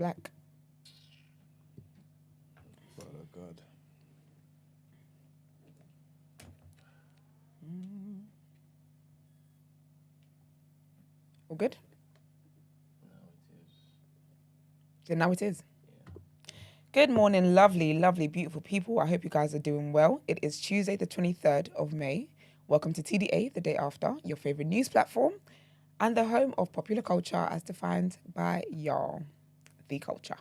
black. Oh, God. All good? So now it is. Good morning, lovely, lovely, beautiful people. I hope you guys are doing well. It is Tuesday, the 23rd of May. Welcome to TDA, the day after, your favorite news platform and the home of popular culture as defined by y'all, the culture.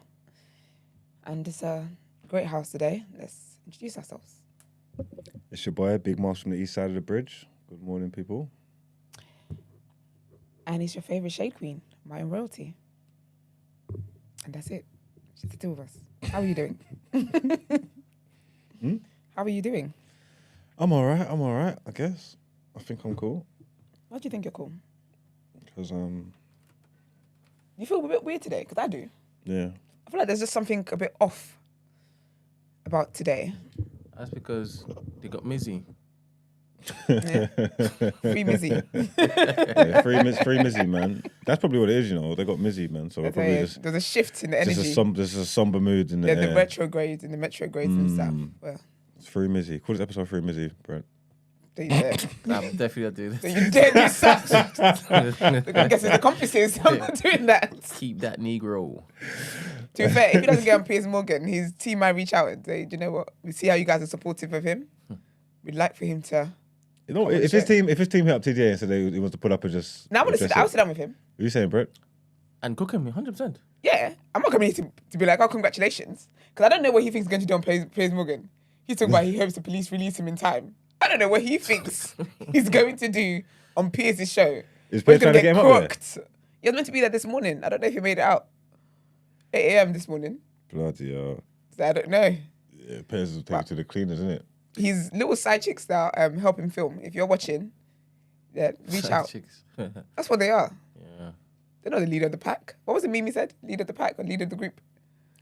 And it's a great house today. Let's introduce ourselves. It's your boy, Big Moss from the east side of the bridge. Good morning, people. And it's your favorite shade queen, my own royalty. And that's it. Just the two of us. How are you doing? How are you doing? I'm all right, I guess. I think I'm cool. Why do you think you're cool? Because, You feel a bit weird today? Because I do. yeah. I feel like there's just something a bit off about today. That's because they got Mizzy. Yeah. Free Mizzy. Yeah, free Mizzy, man. That's probably what it is, you know. They got Mizzy, man. So probably just, There's a shift in the energy. there's a somber mood in the Yeah, air. the retrograde and and stuff. Well, It's Free Mizzy. Call this episode Free Mizzy, Brent. don't you dare. I'm definitely not doing Don't this. you dare do such. I guess it's accomplices. I'm not doing that. Keep that Negro. To be fair, if he doesn't get on Piers Morgan, his team might reach out and say, do you know what? We see how you guys are supportive of him. We'd like for him to... You know, if his team hit up TDA and said he wants to put up and just... Now I'll sit down with him. What are you saying, Brett? And cook him 100%. Yeah, I'm not coming here to be like, oh, congratulations. Because I don't know what he thinks he's going to do on Piers Morgan. He's talking about he hopes the police release him in time. I don't know what he thinks he's going to do on Piers' show. Is Piers trying to get him up there? He was meant to be there this morning. I don't know if he made it out. 8 a.m. this morning. Bloody hell. So I don't know. Yeah, Piers will take it to the cleaners, isn't it? His little side chicks now help him film. If you're watching, yeah, reach Side out. chicks. That's what they are. Yeah. They're not the leader of the pack. What was it Mimi said? Leader of the pack or leader of the group?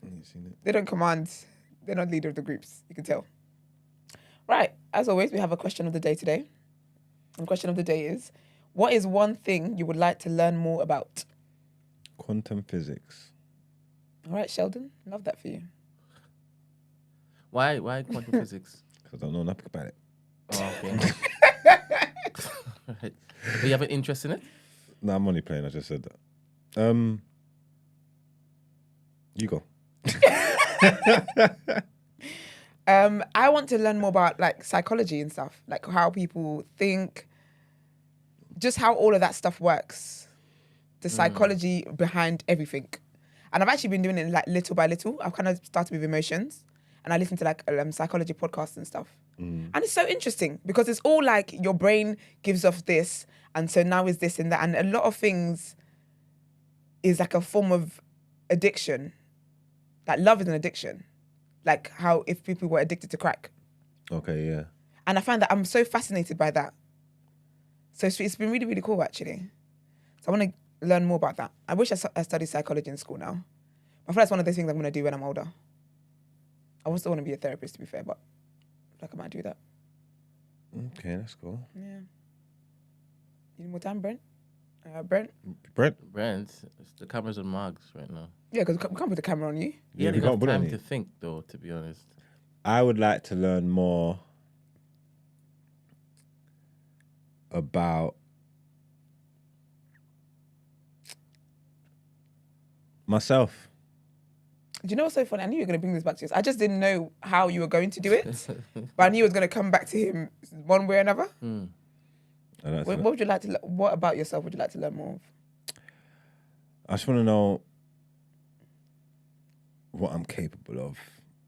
I ain't seen it. They don't command. They're not leader of the groups. You can tell. Right. As always, we have a question of the day today. And the question of the day is, what is one thing you would like to learn more about? Quantum physics. All right, Sheldon. Love that for you. Why quantum physics? Because I don't know nothing about it. Oh, okay. Right. But you have an interest in it? No, I'm only playing. I just said that. You go. I want to learn more about like psychology and stuff, like how people think, just how all of that stuff works, the psychology behind everything. And I've actually been doing it like little by little. I've kind of started with emotions, and I listen to like psychology podcasts and stuff. And it's so interesting because it's all like your brain gives off this, and so now is this and that, and a lot of things is like a form of addiction. Like love is an addiction. Like how if people were addicted to crack. Okay, yeah. And I find that I'm so fascinated by that. So it's been really, really cool, actually. So I want to learn more about that. I wish I studied psychology in school now. I feel like it's one of those things I'm going to do when I'm older. I also want to be a therapist, to be fair, but I feel like I might do that. Okay, that's cool. Yeah. You need more time, Brent? Brent? Brent, the camera's on Margs right now. Yeah, because we can't put the camera on you. Yeah, we you can't have put it on time you. to think, though, to be honest. I would like to learn more about myself. Do you know what's so funny? I knew you were going to bring this back to us. I just didn't know how you were going to do it. But I knew it was going to come back to him one way or another. What would you like to? What about yourself would you like to learn more of? I just want to know what I'm capable of.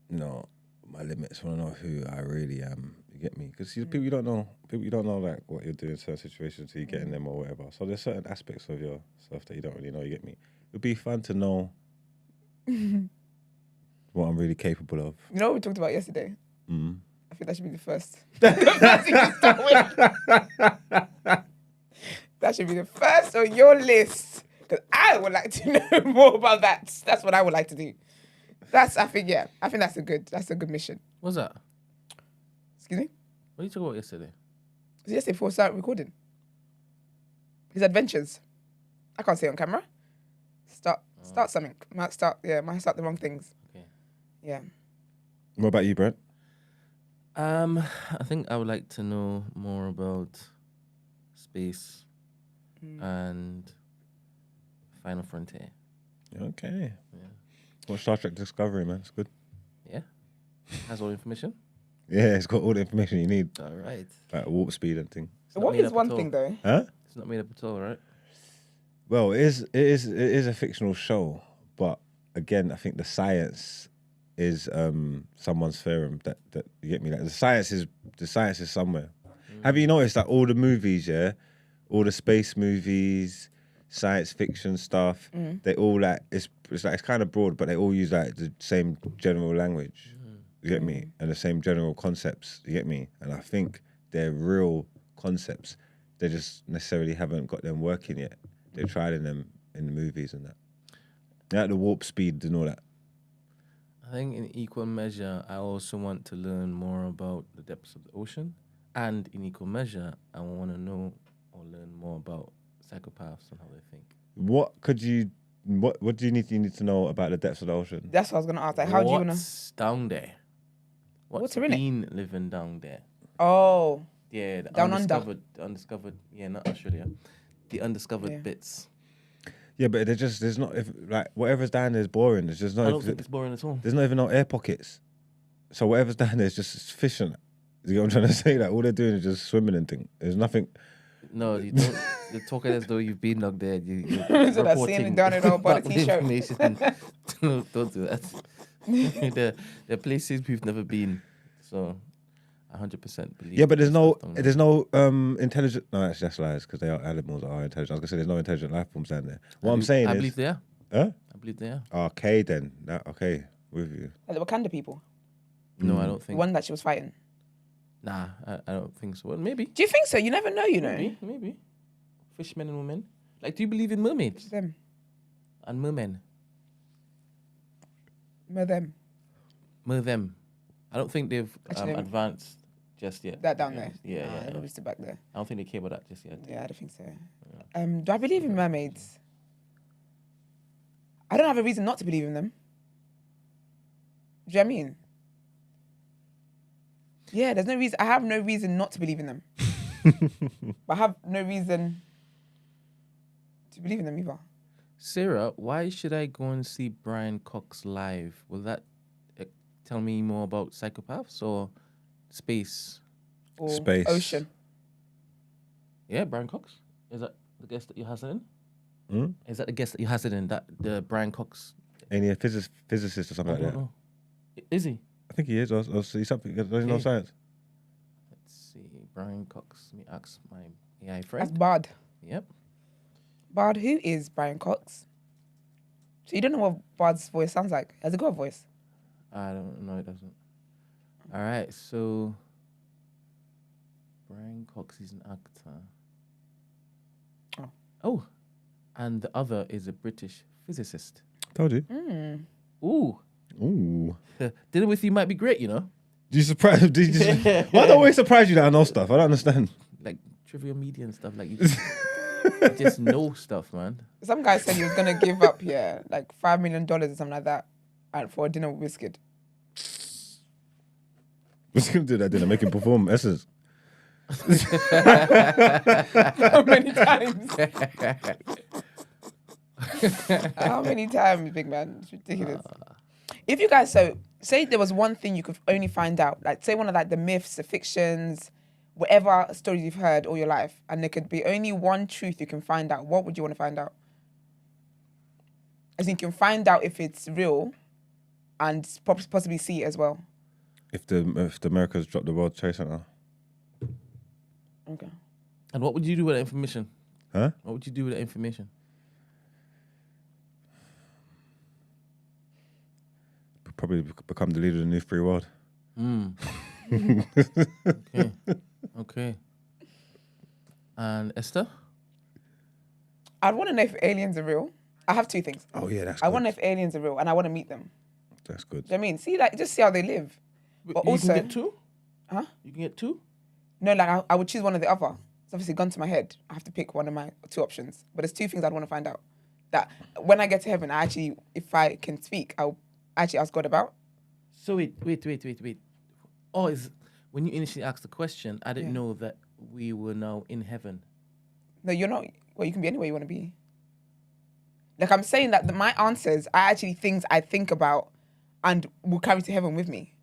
You know, my limits. I want to know who I really am. You get me? Because people you don't know like what you're doing in certain situations until you get in them or whatever. So there's certain aspects of yourself that you don't really know. You get me? It'd be fun to know what I'm really capable of. You know what we talked about yesterday? I think that should be the first. That should be the first on your list. Because I would like to know more about that. That's what I would like to do. I think that's a good mission. What's that? Excuse me? What did you talk about yesterday? It was yesterday before we started recording. His adventures. I can't say it on camera. Start Start something. Might start the wrong things. Okay. Yeah. What about you, Brent? I think I would like to know more about space and Final Frontier. Okay. Yeah. Watch Star Trek Discovery, man. It's good. Yeah. Has all the information. Yeah, it's got all the information you need, All right. like warp speed and thing. It's not What made is up one at all. thing though? Huh? It's not made up at all, right? Well, it is a fictional show, but again, I think the science is someone's theorem that you get me. Like the science is somewhere. Have you noticed that all the movies, all the space movies, science fiction stuff, they all like it's kind of broad, but they all use like the same general language. You get me? And the same general concepts. You get me? And I think they're real concepts. They just necessarily haven't got them working yet. They tried in them in the movies and that. Like the warp speed and all that. I think in equal measure, I also want to learn more about the depths of the ocean. And in equal measure, I want to know or learn more about psychopaths and how they think. What do you need to know about the depths of the ocean? That's what I was gonna ask. Like, how do you wanna? What's down there? What's Water in it? been living down there? Oh, Yeah, the Down under. undiscovered. Yeah, not Australia. The undiscovered bits. Yeah, but there's not if like whatever's down there is boring. There's just I no. don't think it's boring at all. There's not even no air pockets. So whatever's down there is just fishing. You know what I'm trying to say? Like all they're doing is just swimming and thing. There's nothing. No, you don't. You're talking as though you've been down there. You're So that's seeing it down in all about back the the t-shirt. information. No, don't do that. There are places we've never been. So, 100% believe. Yeah, but there's no stuff down there. intelligent. No, actually that's lies because they are animals that are intelligent. I was gonna say there's no intelligent life forms down there. What I'm I saying is, believe they are. huh? I believe they are. Okay then. Okay, with you. like the Wakanda people. No, I don't The think. one that she was fighting. Nah, I don't think so. Well, maybe. Do you think so? You never know. You know. Maybe. Fishmen and women. Like, do you believe in mermaids Them. and mermen? Them. Them. I don't think they've Actually, advanced just yet. That down there. Yeah, Nah, yeah. they're still back there. I don't think they care about that just yet. Yeah, I don't think so. Do I believe in mermaids? I don't have a reason not to believe in them. Do you know what I mean? Yeah, there's no reason. I have no reason not to believe in them. But I have no reason to believe in them either. Sarah, why should I go and see Brian Cox live? Will that tell me more about psychopaths or space? Or Space. ocean. Yeah, Brian Cox. Is that the guest that you're hazarding? Hmm? Is that the guest that you're hazarding? That the Brian Cox? Any physicist or something like that? No. Is he? I think he is. I'll see something. There's no Okay. science. Let's see. Brian Cox. Let me ask my AI That's friend. Bard. Yep. Bard, who is Brian Cox? So you don't know what Bard's voice sounds like? Has it got a voice? I don't know. It doesn't. All right. So Brian Cox is an actor. Oh, and the other is a British physicist. Told you. Ooh. Ooh. Dinner with you might be great, you know? Do you surprise? Why do I always surprise you that I know stuff? I don't understand. Like trivial media and stuff. Like you just know stuff, man. Some guy said he was gonna give up, like $5 million or something like that, for a dinner with Wizkid. What's he gonna do that dinner? Make him perform Essence. How many times? How many times, big man? It's ridiculous. If you guys, say there was one thing you could only find out, like say one of like the myths, the fictions, whatever stories you've heard all your life, and there could be only one truth you can find out, what would you want to find out? As in, you can find out if it's real and possibly see it as well. If the Americans drop the World Trade Center. Okay. And what would you do with that information? Huh? What would you do with that information? Probably become the leader of the new free world. Okay. Okay. And Esther? I'd want to know if aliens are real. I have two things. Oh yeah, that's I good. want to know if aliens are real, and I want to meet them. That's good. Do you know what I mean? See, like, just see how they live. But you also, can get two? Huh? You can get two? No, like I would choose one or the other. It's obviously gone to my head. I have to pick one of my two options. But there's two things I'd want to find out. that when I get to heaven, if I can speak, I'll actually ask God about. So wait. Oh, when you initially asked the question, I didn't know that we were now in heaven. No, you're not. Well, you can be anywhere you want to be. Like I'm saying that my answers are actually things I think about and will carry to heaven with me.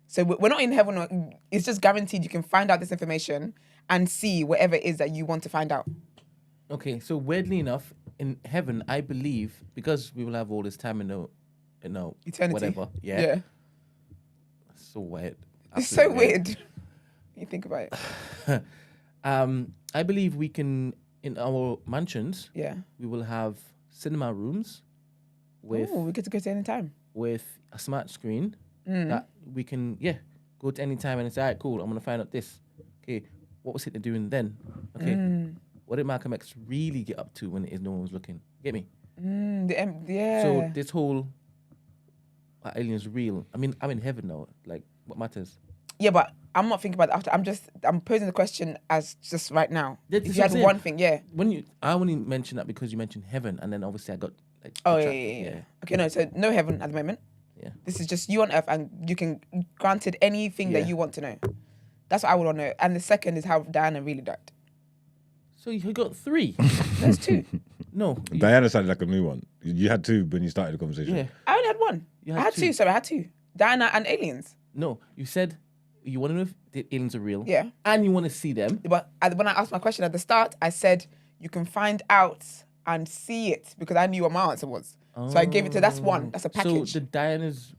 So we're not in heaven. It's just guaranteed you can find out this information and see whatever it is that you want to find out. Okay, so weirdly enough, in heaven, I believe, because we will have all this time in Eternity. whatever. Yeah. So weird. It's so weird. You think about it. I believe we can, in our mansions, we will have cinema rooms with we get to go to any time. With a smart screen that we can go to any time and say, all right, cool, I'm gonna find out this. Okay, what was Hitler doing then? Okay, what did Malcolm X really get up to when no one was looking? Get me? So this whole aliens real. I mean, I'm in heaven now. Like, what matters? Yeah, but I'm not thinking about it after. I'm posing the question as just right now. That's if you had one thing, I only mentioned that because you mentioned heaven, and then obviously I got like. Yeah. Okay, no, so no heaven at the moment. Yeah. This is just you on earth, and you can granted anything that you want to know. That's what I would want to know. And the second is how Diana really died. So you got 3. There's 2. No. Diana sounded like a new one. You had 2 when you started the conversation. Yeah. I only had 1. I had 2. Sorry, I had 2. Diana and aliens. No, you said you want to know if the aliens are real. Yeah. And you want to see them. But when I asked my question at the start, I said you can find out and see it because I knew what my answer was. So I gave it to that's one. That's a package. So the Diana's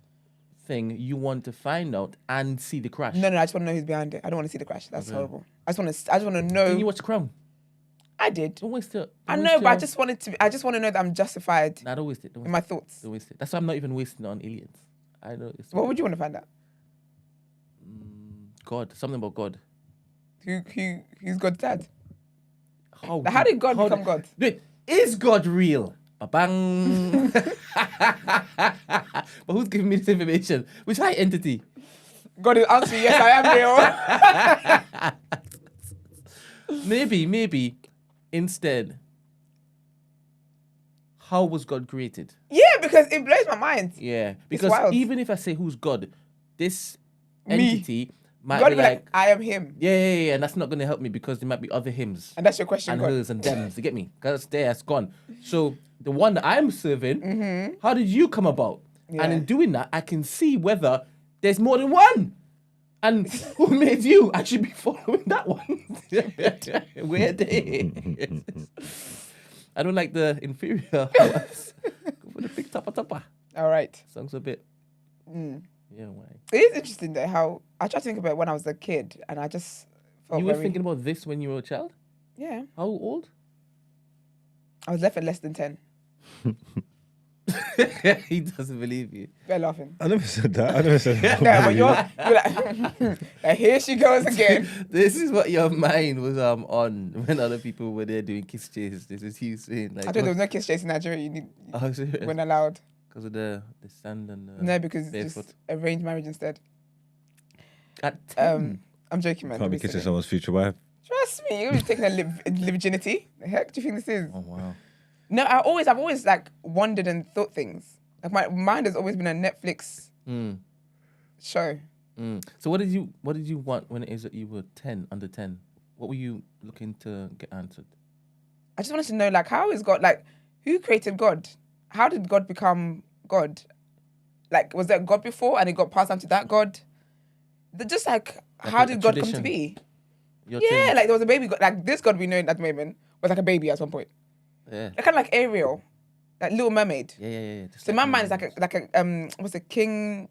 thing, you want to find out and see the crash. No, I just want to know who's behind it. I don't want to see the crash. That's horrible. I just want to know. Didn't you watch The Crown? I did. Don't waste it. I know, but I just want to know that I'm justified. Nah, don't waste it. In my thoughts. Don't waste it. That's why I'm not even wasting it on aliens. I know. What would you want to find out? God, something about God. Who's God's dad? How did God become God? Wait, is God real? Ba-bang. But who's giving me this information? Which high entity? God will answer yes, I am real. Maybe instead, how was God created? Yeah, because it blows my mind. Yeah, because even if I say who's God, this entity might God be like, I am him. Yeah, and that's not going to help me because there might be other hymns. And that's your question, and God. hers and thems, you get me? Because that's gone. So the one that I'm serving, how did you come about? Yeah. And in doing that, I can see whether there's more than one. And who made you? I should be following that one. Where they? I don't like the inferior ones. Go for the big topper. All right. Sounds a bit. Yeah, why? It is interesting though how I tried to think about it when I was a kid, and I just felt you were thinking about this when you were a child? Yeah. How old? I was left at less than 10. He doesn't believe you. They're laughing. I never said that. No, but you're like, here she goes again. This is what your mind was on when other people were there doing kiss chase. This is you saying like. I thought there was no kiss chase in Nigeria. When allowed. Because of the sand and no, because barefoot. Just arranged marriage instead. At 10? I'm joking, man. Can't be kissing someone's future wife. Trust me, you're taking a virginity. The heck do you think this is? Oh wow. No, I've always like wondered and thought things. Like my mind has always been a Netflix show. So what did you want when it is that you were 10, under 10? What were you looking to get answered? I just wanted to know, like, how is God, like, who created God? How did God become God? Like, was there God before and it got passed on to that God? Just like how did God come to be? Yeah, like there was a baby God. Like this God we know at the moment was like a baby at some point. Yeah. Kind of like Ariel, like Little Mermaid. Yeah. So my mind is like a what's it, King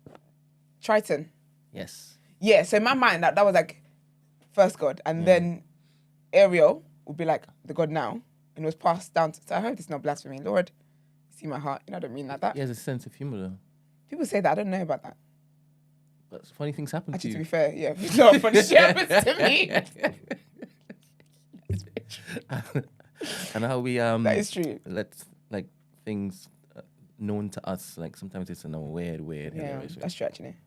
Triton? Yes. Yeah. So in my mind that was like first God, and then Ariel would be like the God now, and it was passed down. So I hope it's not blasphemy, Lord. You see my heart. You know, I don't mean like that. He has a sense of humor though. People say that. I don't know about that. But funny things happen Actually, to you. to be fair, yeah. No, funny shit happens to me. And how we that is true. let like things known to us, like sometimes it's in a weird. Yeah, that's true actually.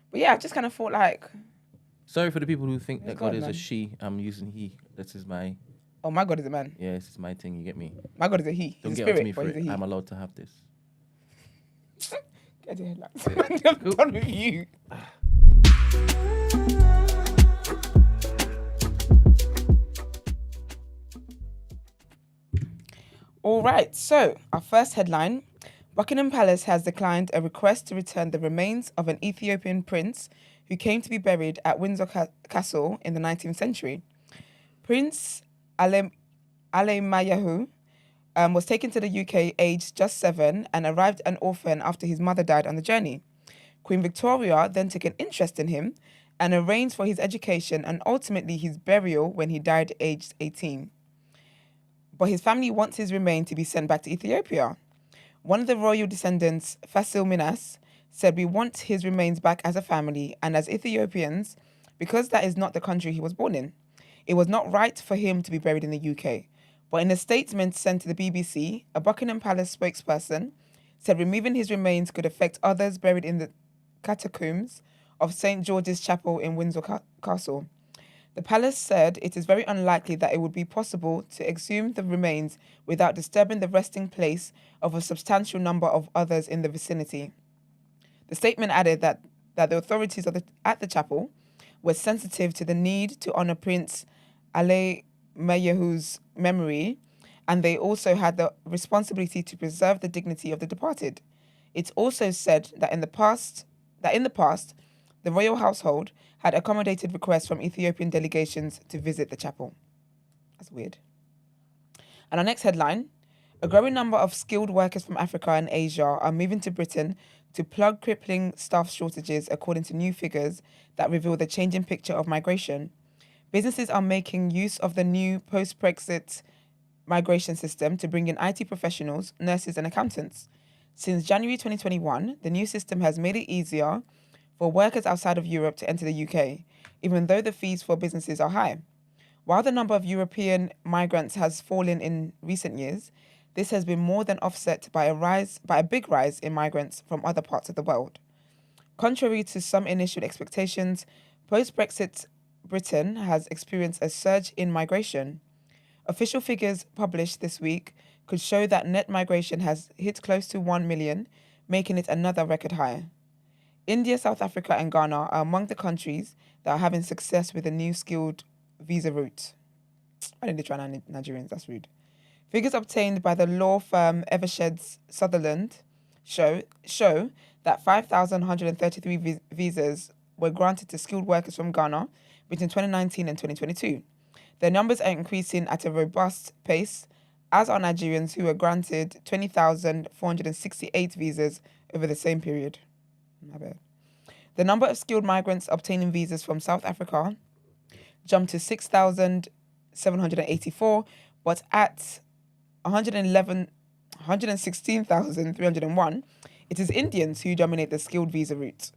But yeah, I just kind of thought like. Sorry for the people who think that God is man. a she. I'm using he. This is my Oh, my God is a man. Yeah, this is my thing. You get me? My God is a he. Don't He's a get spirit, onto me but for he's a it. he. I'm allowed to have this. Get your headlines. I'm done with you. All right, so our first headline. Buckingham Palace has declined a request to return the remains of an Ethiopian prince who came to be buried at Windsor Castle in the 19th century. Prince Alemayahu was taken to the UK aged just 7 and arrived an orphan after his mother died on the journey. Queen Victoria then took an interest in him and arranged for his education and ultimately his burial when he died aged 18. But his family wants his remains to be sent back to Ethiopia. One of the royal descendants, Fasil Minas, said, "We want his remains back as a family and as Ethiopians because that is not the country he was born in. It was not right for him to be buried in the UK." But in a statement sent to the BBC, a Buckingham Palace spokesperson said removing his remains could affect others buried in the catacombs of St. George's Chapel in Windsor Castle. The palace said it is very unlikely that it would be possible to exhume the remains without disturbing the resting place of a substantial number of others in the vicinity. The statement added that the authorities at the chapel were sensitive to the need to honour Prince Alemayahu's memory, and they also had the responsibility to preserve the dignity of the departed. It also said that in the past, the royal household had accommodated requests from Ethiopian delegations to visit the chapel. That's weird. And our next headline, a growing number of skilled workers from Africa and Asia are moving to Britain to plug crippling staff shortages, according to new figures that reveal the changing picture of migration. Businesses are making use of the new post-Brexit migration system to bring in IT professionals, nurses and accountants. Since January 2021, the new system has made it easier for workers outside of Europe to enter the UK, even though the fees for businesses are high. While the number of European migrants has fallen in recent years, this has been more than offset by a big rise in migrants from other parts of the world. Contrary to some initial expectations, post-Brexit Britain has experienced a surge in migration. Official figures published this week could show that net migration has hit close to 1 million, making it another record high. India, South Africa and Ghana are among the countries that are having success with the new skilled visa route. I think they try Nigerians, that's rude. Figures obtained by the law firm Eversheds Sutherland show that 5,133 visas were granted to skilled workers from Ghana between 2019 and 2022. Their numbers are increasing at a robust pace, as are Nigerians who were granted 20,468 visas over the same period. My bad. The number of skilled migrants obtaining visas from South Africa jumped to 6,784, but at 116,301, it is Indians who dominate the skilled visa route.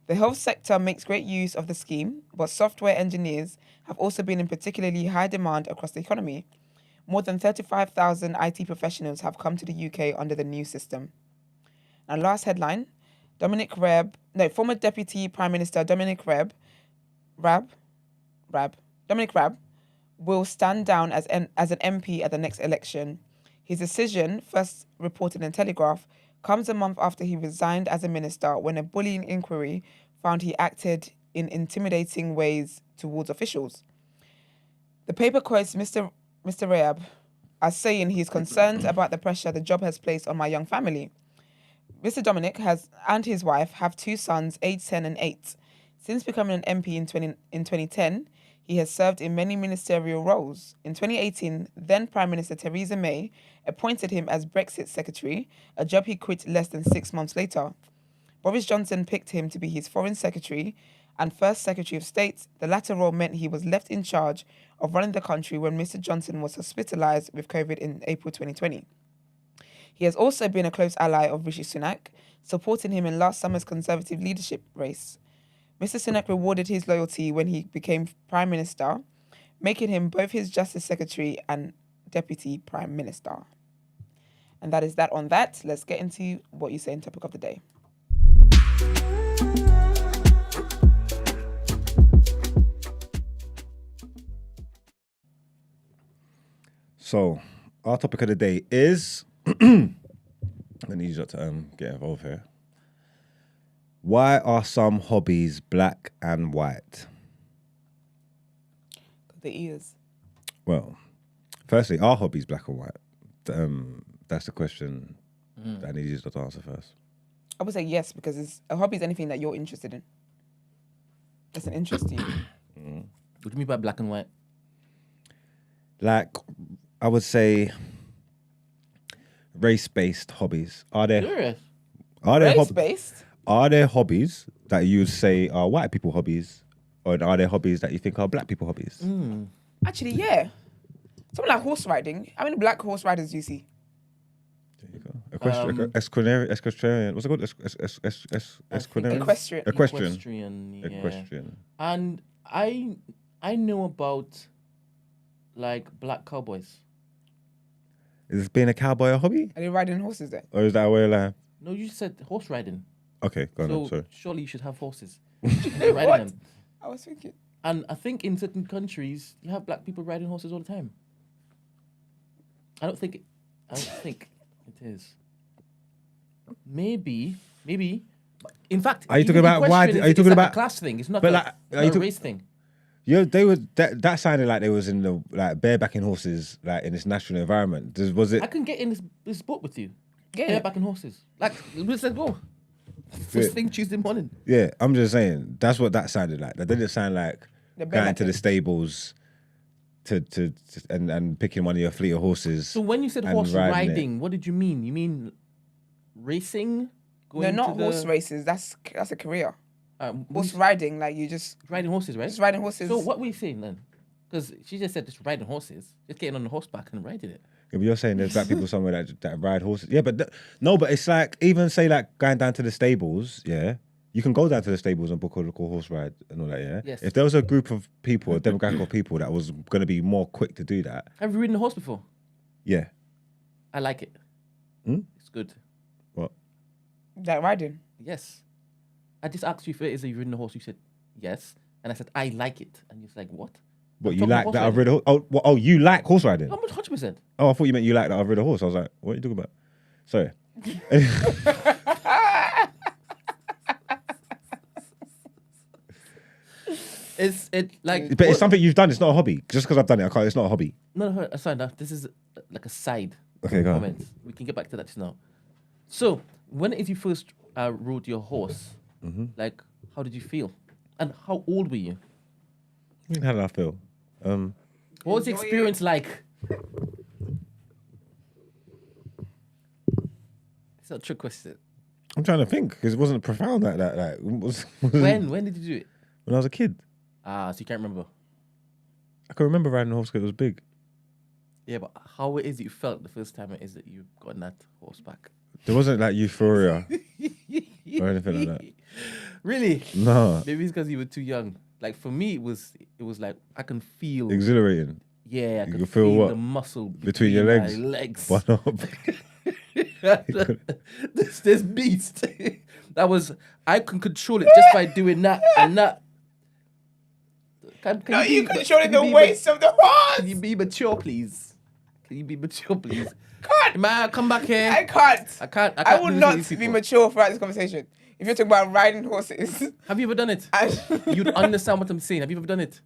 The health sector makes great use of the scheme, but software engineers have also been in particularly high demand across the economy. More than 35,000 IT professionals have come to the UK under the new system. And last headline, former Deputy Prime Minister Dominic Raab will stand down as an MP at the next election. His decision, first reported in Telegraph, comes a month after he resigned as a minister when a bullying inquiry found he acted in intimidating ways towards officials. The paper quotes Mr. Raab as saying he is concerned about the pressure the job has placed on my young family. Mr. Dominic and his wife have 2 sons, aged 10 and 8. Since becoming an MP in 2010, he has served in many ministerial roles. In 2018, then Prime Minister Theresa May appointed him as Brexit Secretary, a job he quit less than 6 months later. Boris Johnson picked him to be his Foreign Secretary and First Secretary of State. The latter role meant he was left in charge of running the country when Mr. Johnson was hospitalised with COVID in April 2020. He has also been a close ally of Rishi Sunak, supporting him in last summer's Conservative leadership race. Mr. Sunak rewarded his loyalty when he became Prime Minister, making him both his Justice Secretary and Deputy Prime Minister. And that is that on that. Let's get into what you say in topic of the day. So, our topic of the day is... I need you to get involved here. Why are some hobbies black and white? The ears. Well, firstly, are hobbies black and white? That's the question that I need you to answer first. I would say yes, because a hobby is anything that you're interested in. That's an interest to you. What do you mean by black and white? Like, I would say race-based hobbies. Are there Serious? Race-based? Are there hobbies that you would say are white people hobbies, or are there hobbies that you think are black people hobbies? Actually, yeah. Something like horse riding. How many black horse riders do you see? There you go. Equestrian. What's it called? Equestrian. Equestrian. Yeah. Equestrian. And I know about like black cowboys. Is being a cowboy a hobby, Are they riding horses there? or is that a way of life? No, you said horse riding. Okay, go on. So Sorry. surely you should have horses. What? Riding them. I was thinking. And I think in certain countries you have black people riding horses all the time. I don't think it is. Maybe. In fact, Are you talking even about why? equestrian Are you is talking like about a class thing? It's not but a, like, it's are not you a race thing. Yeah, they were. That sounded like they was in the like barebacking horses, like in this natural environment. Was it? I can get in this boat with you. Yeah. Barebacking horses. Like we said, go. First thing Tuesday morning. Yeah, I'm just saying. That's what that sounded like. That didn't sound like The going to barebacking. the stables and picking one of your fleet of horses. So when you said and horse riding riding, what did you mean? You mean racing? No, not to the- horse races. That's a career. What Horse you- riding, like you just riding horses, right? riding horses. So what were you saying then? Because she just said just riding horses, just getting on the horseback and riding it. Yeah, but you're saying there's black people somewhere that ride horses. Yeah, but no, but it's like even say like going down to the stables. Yeah, you can go down to the stables and book a local horse ride and all that. Yeah. Yes. If there was a group of people, a demographic of people that was going to be more quick to do that. Have you ridden a horse before? Yeah. I like it. Hmm? It's good. What? Like riding. Yes. I just asked you if it is that you've ridden a horse. You said yes, and I said I like it, and you're like what? What I'm you talking like horse that I've riding. ridden? Oh, you like horse riding? How much? 100%. Oh, I thought you meant you like that I've ridden a horse. I was like, what are you talking about? Sorry. It's like. But it's something you've done. It's not a hobby. Just because I've done it, I can't. It's not a hobby. No, sorry, no. This is like a side. Okay, go on. comment. We can get back to that just now. So, when is you first rode your horse? Mm-hmm. Like, how did you feel? And how old were you? I mean, how did I feel? What was the Enjoy it. experience like? It's not a trick question. I'm trying to think because it wasn't profound like that. Like, When did you do it? when I was a kid, So you can't remember. I can remember riding a horse because it was big. Yeah, but how it is that you felt the first time it is that you got on that horseback? There wasn't like euphoria or anything like that. Really? No, Maybe it's because you were too young. Like for me, it was like I can feel. exhilarating. Yeah, I You can can feel feel what? the muscle Between your my legs? legs. One up. this beast. I can control it just by doing that and that. Can No, you be- controlling can the you be waist of the horse. Can you be mature, please? Can you be mature, please? Can't. Man, come back here. I can't. I can't. I will do this not to these be people. mature throughout this conversation. If you're talking about riding horses, Have you ever done it? I, You'd understand what I'm saying. Have you ever done it?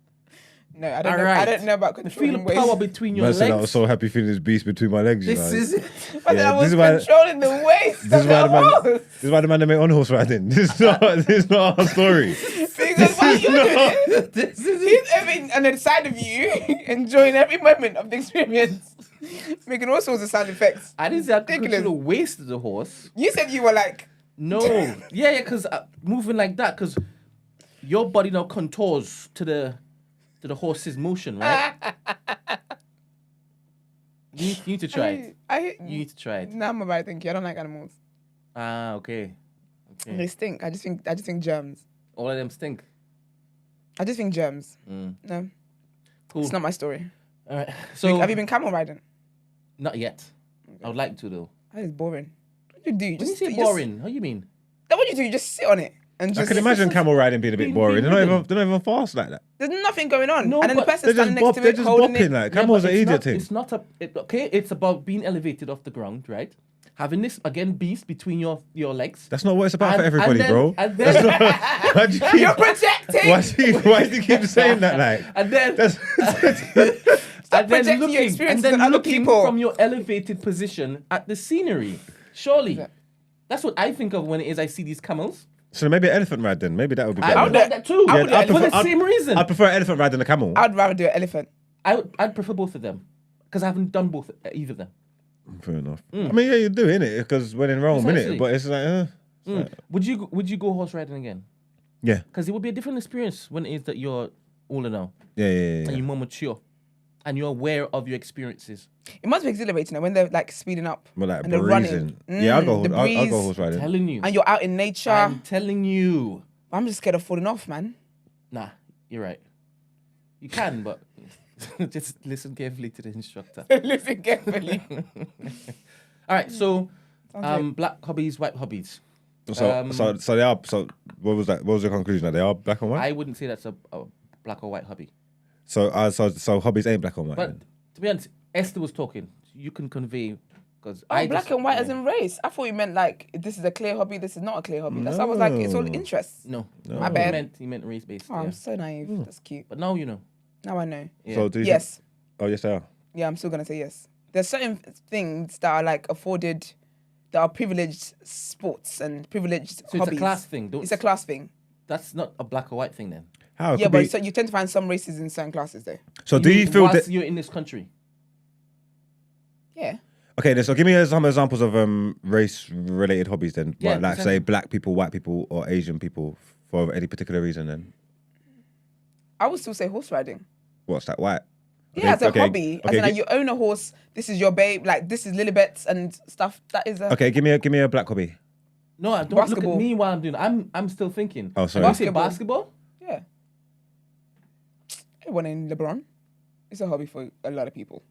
no, I don't know. Alright. I don't know about Feel controlling the waist. power between your Man said I was legs. so happy feeling this beast between my legs. You This know? is it. But Yeah, I was this is why- controlling the waist This is of why the the man. horse. This is why the man that made on horse riding. This is not our story. Because while you're doing it, This is it. he's having on the side of you, enjoying every moment of the experience, making all sorts of sound effects. I didn't say I could Ridiculous. control the waist of the horse. You said you were like, No. Yeah, because moving like that, because your body now contours to the horse's motion, right? you need to try it. You need to try it. No, I'm about thank you. I don't like animals. Okay. They stink. I just think germs. All of them stink. I just think germs. Mm. No, Cool. it's not my story. All right. So Have you been camel riding? not yet. I would like to though. That is boring. What do you do? When you say boring, how you mean? Then what do you do? You just sit on it. and I just can imagine camel riding being a bit Being boring. They're not ridden. even they're not even fast like that. there's nothing going on, No, and then the but person standing next to They're it just holding bopping it. like Yeah, camels but are it's idiot not, thing. it's not okay. It's about being elevated off the ground, right? Having this again beast between your legs. That's not what it's about for And- everybody, and then- bro. and then- Why do you keep, You're projecting. why do you keep saying that? Like, And then that's, projecting your experiences on other looking people. from your elevated position at the scenery. Surely, that's what I think of when it is I see these camels. so maybe an elephant ride then. Maybe that would be I better. would like that too. I would do for the elephant. same reason. I'd prefer an elephant ride than a camel. I'd rather do an elephant. I'd prefer both of them because I haven't done both either of them. Fair enough. I mean, yeah, you do, innit? Because when in Rome, Precisely. innit? But it's like, Would you go horse riding again? yeah. Because it would be a different experience when it is that you're older now Yeah. and you're more mature and you're aware of your experiences. It must be exhilarating when they're like speeding up But like and they're breezing. running. Yeah, I'll go the I'll breeze, go horse riding. Telling you, and you're out in nature. I'm telling you. I'm just scared of falling off, man. Nah, you're right. You can, but just listen carefully to the instructor. Listen carefully. All right, so Sounds black hobbies, white hobbies. So they are. So what was that? What was the conclusion? That they are black and white. I wouldn't say that's a black or white hobby. So hobbies ain't black and white. But then. to be honest, Esther was talking. You can convey because Black and white as in race. I thought you meant like this is a clear hobby, this is not a clear hobby. That's why I was like, it's all interests. no. My bad. He meant race based. Oh, I'm so naive. That's cute. But now you know. Now I know. Yeah. So do you Yes. think- oh yes, they are. Yeah, I'm still gonna say yes. There's certain things that are like afforded, that are privileged sports and privileged So hobbies. it's a class thing. It's a class thing. That's not a black or white thing then. How? It Yeah, could but be- so you tend to find some races in certain classes though. so do you feel whilst that? you're in this country? Yeah. Okay, then so give me some examples of race-related hobbies then. Yeah, like exactly. say black people, white people, or Asian people for any particular reason. Then I would still say horse riding. what's that? White? Yeah, as a okay, hobby. As in like you own a horse, this is your babe, like this is Lilibet's and stuff. That is a Okay, give me a black hobby. No, don't Basketball. look at me while I'm doing it. I'm still thinking. Oh, sorry. When you say Basketball. basketball? Yeah. Everyone in LeBron. It's a hobby for a lot of people.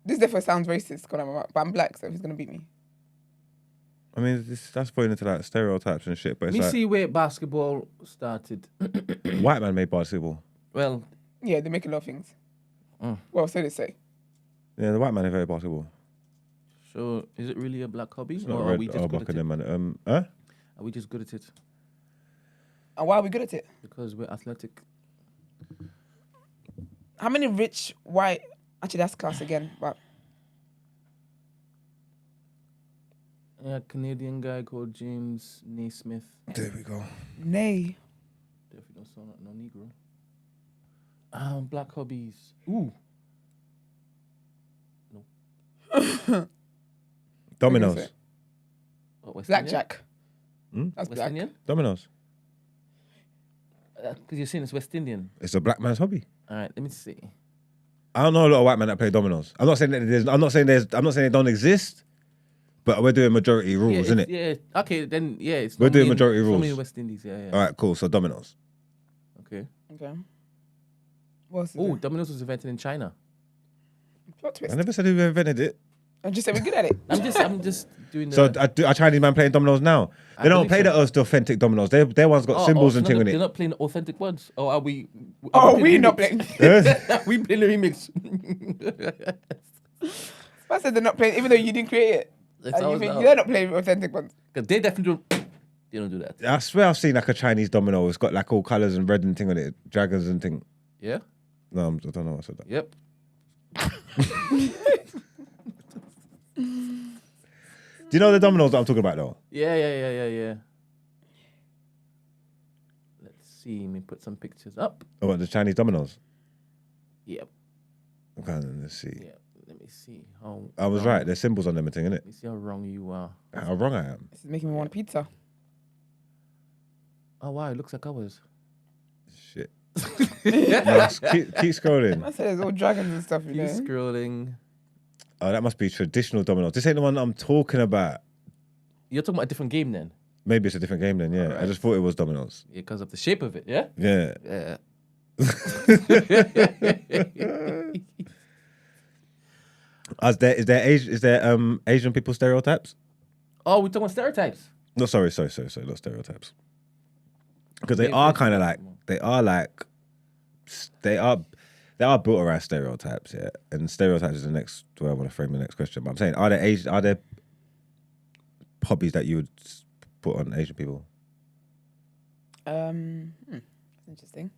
This definitely sounds racist, but I'm black, so he's gonna beat me. I mean, that's pointing into like stereotypes and shit. But it's Me like see where basketball started. white man made basketball. Well, Yeah, they make a lot of things. Mm. Well, so they say. Yeah, the white man invented basketball. so is it really a black hobby, It's not or are red we or just good black at and it? them, man. Huh? Are we just good at it And why are we good at it? because we're athletic? How many rich white? Actually, that's class again. But Yeah, a Canadian guy called James Naismith. There we go. nay. Definitely don't sound like no Negro. Black hobbies. Ooh, Dominoes. what, West Blackjack. Hmm? That's Indian? West black. Indian? Dominoes. Because you're saying it's West Indian. It's a black man's hobby. All right, let me see. I don't know a lot of white men that play dominoes. I'm not saying they don't exist, but we're doing majority rules, yeah, isn't it? Yeah. Okay, then yeah, it's We're doing normally majority it's normally rules. West Indies. Yeah. All right, cool. So dominoes. Okay. Okay. What else is Oh, there? Domino's was invented in China. Plot twist. I never said who invented it. I just said we're good at it. I'm just doing the. So are Chinese man playing dominoes now? They don't believe play so. the authentic dominoes. Their ones got symbols and so thing in they're it. not playing the authentic ones. Or are we? Oh, we we're not playing. we playing the remix. I said they're not playing, even though you didn't create it. That's And how you it's think now. they're not playing authentic ones. Because they definitely don't. They don't do that. I swear I've seen like a Chinese domino. It's got like all colours and red and thing on it, dragons and thing. Yeah. No, I don't know what I said that. Yep. Do you know the dominoes that I'm talking about though? Yeah. Let's see. Let me put some pictures up. Oh, what, the Chinese dominoes? Yep. Okay, let's see. Yeah. Let me see how. I was wrong- right. There's symbols on them and thing, innit? Let me see how wrong you are. How wrong I am. This is making me want a pizza. Oh wow, it looks like ours. Shit. No, keep scrolling. I said there's all dragons and stuff, you Keep know. scrolling. Oh, that must be traditional dominoes. This ain't the one I'm talking about. You're talking about a different game then. Maybe it's a different game then, yeah. I Alright. just thought it was dominoes. Yeah, because of the shape of it, yeah? Yeah. Yeah. Is there Asian people stereotypes? Oh, we're talking about stereotypes. No, sorry, not stereotypes. Because they are kind of like they are built around stereotypes, yeah. And stereotypes is the next where I want to frame the next question. But I'm saying, are there hobbies that you would put on Asian people? That's interesting.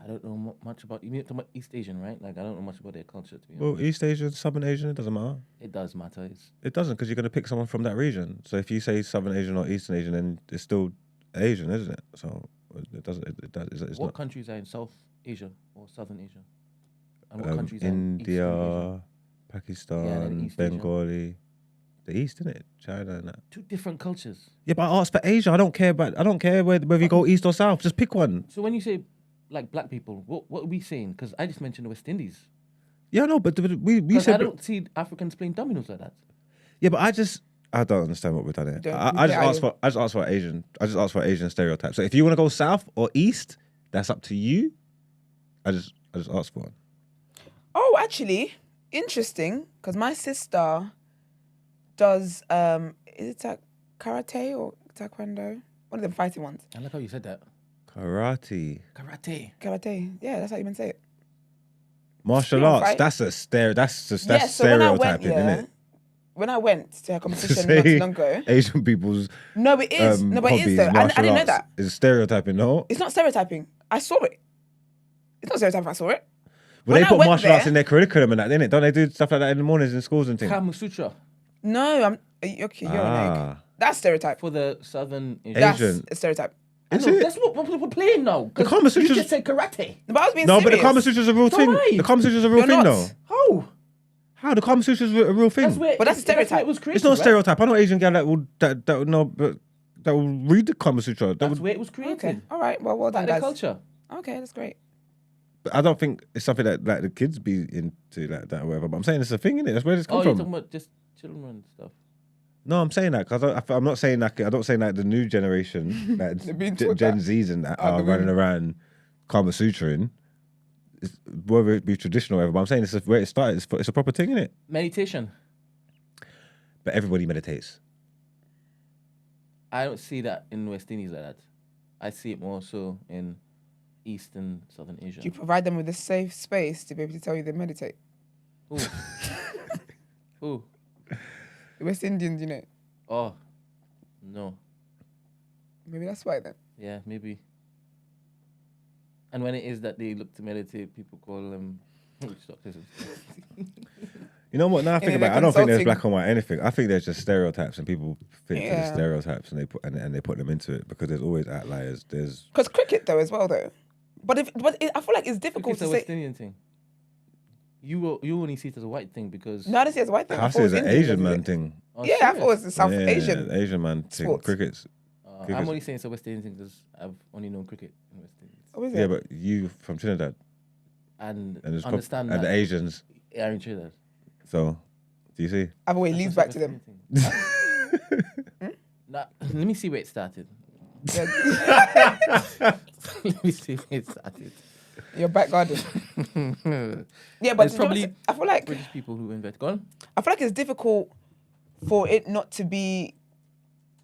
I don't know much about. You mean talking about East Asian, right? Like I don't know much about their culture. To be honest. Well, East Asian, Southern Asian, it doesn't matter. It does matter. It doesn't, because you're going to pick someone from that region. So if you say Southern Asian or Eastern Asian, then it's still Asian, isn't it? So it doesn't. It's what not. countries are in South Asia or Southern Asia? And what countries India, are in Eastern Asia? Pakistan, East Asia. Bengali. The East, isn't it? China and that. Two different cultures. Yeah, but I asked for Asia. I don't care whether you go East or South. Just pick one. So when you say like black people, what are we saying? Because I just mentioned the West Indies. Yeah, no, but we said. I don't see Africans playing dominoes like that. Yeah, but I don't understand what we've done here. I just asked for Asian. I just asked for Asian stereotypes. So if you want to go South or East, that's up to you. I just asked for one. Oh, actually, interesting. Because my sister does is it karate or taekwondo? One of them fighting ones. I like how you said that. Karate. Karate. Yeah, that's how you even say it. Martial Yeah, arts. right. That's So when I went, stereotyping, isn't it? When I went to her To competition not too say long ago. Asian people's No, it is. No, but it is hobbies, though. I martial didn't know arts that. is stereotyping, no? It's not stereotyping. I saw it. It's not stereotyping. I saw it. Well, When they I put went martial arts there- in their curriculum and that, innit? Don't they do stuff like that in the mornings in schools and things? Kama Sutra No, okay. You're an egg. That's stereotype. for the Southern Asian. That's Asian. a stereotype. Is No, it? that's what we're playing now. The Kama You Sutra's- just said karate. No, but I was being No, serious. but the Kama Sutra's a real thing. right. The Kama Sutra's a real You're thing, not. though. How? How? The Kama Sutra's a real thing. That's where. But that's a stereotype. where it was created. It's not a right? stereotype. I know Asian girl that will know, but that will read the Kama Sutra. That That's would, where it was created. Okay. All right. Well By done, the guys. culture. Okay, that's great. but I don't think it's something that like the kids be into like that or whatever. But I'm saying it's a thing, innit? That's where it's come Oh, you're from. talking about just children and stuff. No, I'm saying that because I'm not saying like I don't say like the new generation, like They're being Gen taught that. Zs and that Oh, are the running women. around Kama Sutraing. Whether it be traditional or whatever, but I'm saying it's where it started. It's a proper thing, innit? Meditation. But everybody meditates. I don't see that in West Indies like that. I see it more so in East and Southern Asia. Do you provide them with a safe space to be able to tell you they meditate? Ooh. Ooh. The West Indians, you know. Oh. No. Maybe that's why then. Yeah, maybe. And when it is that they look to meditate, people call them witch doctors. You know what? Now I think Yeah, about it, they're I don't think there's consulting. black and white anything. I think there's just stereotypes and people think Yeah. there's stereotypes and they put them into it because there's always outliers. There's Because cricket though as well though. But I feel like it's difficult It's a to West say. Indian thing. You only see it as a white thing because... No, I didn't see it as a white thing. I thought see it as it an was Indian, Asian man wasn't it? thing. Oh, Yeah, I thought it was the South Yeah, Asian. Asian man thing. sports. Cricket's. I'm only saying it's a West Indian thing because I've only known cricket in West Indies. Oh, is Yeah, it? but you from Trinidad And and understand and that the Asians. are in Trinidad. So, do you see? Either way, it leads back to them. Nah, let me see where it started. Yeah. Let me see where it started. Your back garden. Yeah, but There's probably I feel like British people who invent. Go on. I feel like it's difficult for it not to be.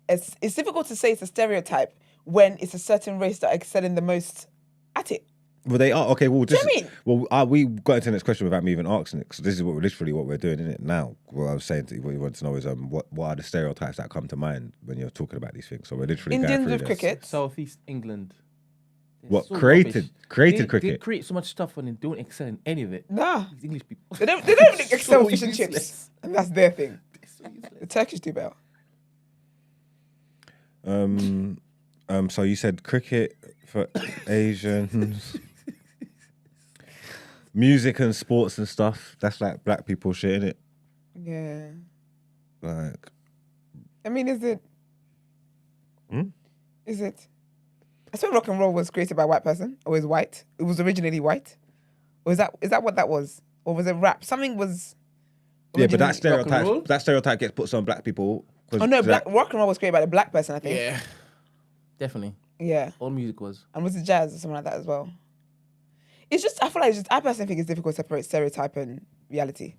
It's difficult to say it's a stereotype when it's a certain race that are excelling the most at it. Well, they are okay. Well, Do you this, know what well, we got into the next question without me even asking it. So this is literally what we're doing in it now. What I was saying to you, what you want to know is what are the stereotypes that come to mind when you're talking about these things? So we're literally going Indians through with this. cricket. Southeast England. They're What so created rubbish. created They cricket? create so much stuff and they don't excel in any of it. Nah, These English people. they don't even excel So fish and chips, useless. and that's their thing. They're so useless. The Turkish do better. So you said cricket for Asians. Music and sports and stuff. That's like black people shit, innit? Yeah. Like, I mean, is it? Hmm? Is it? I swear rock and roll was created by a white person, or is white. It was originally white, or is that what that was, or was it rap? Something was. yeah, but originally- roll? that stereotype gets put on black people. 'cause Oh no, that- rock and roll was created by a black person, I think. Yeah. Definitely. Yeah, All music was. and was it jazz or something like that as well? It's just I feel like I personally think it's difficult to separate stereotype and reality,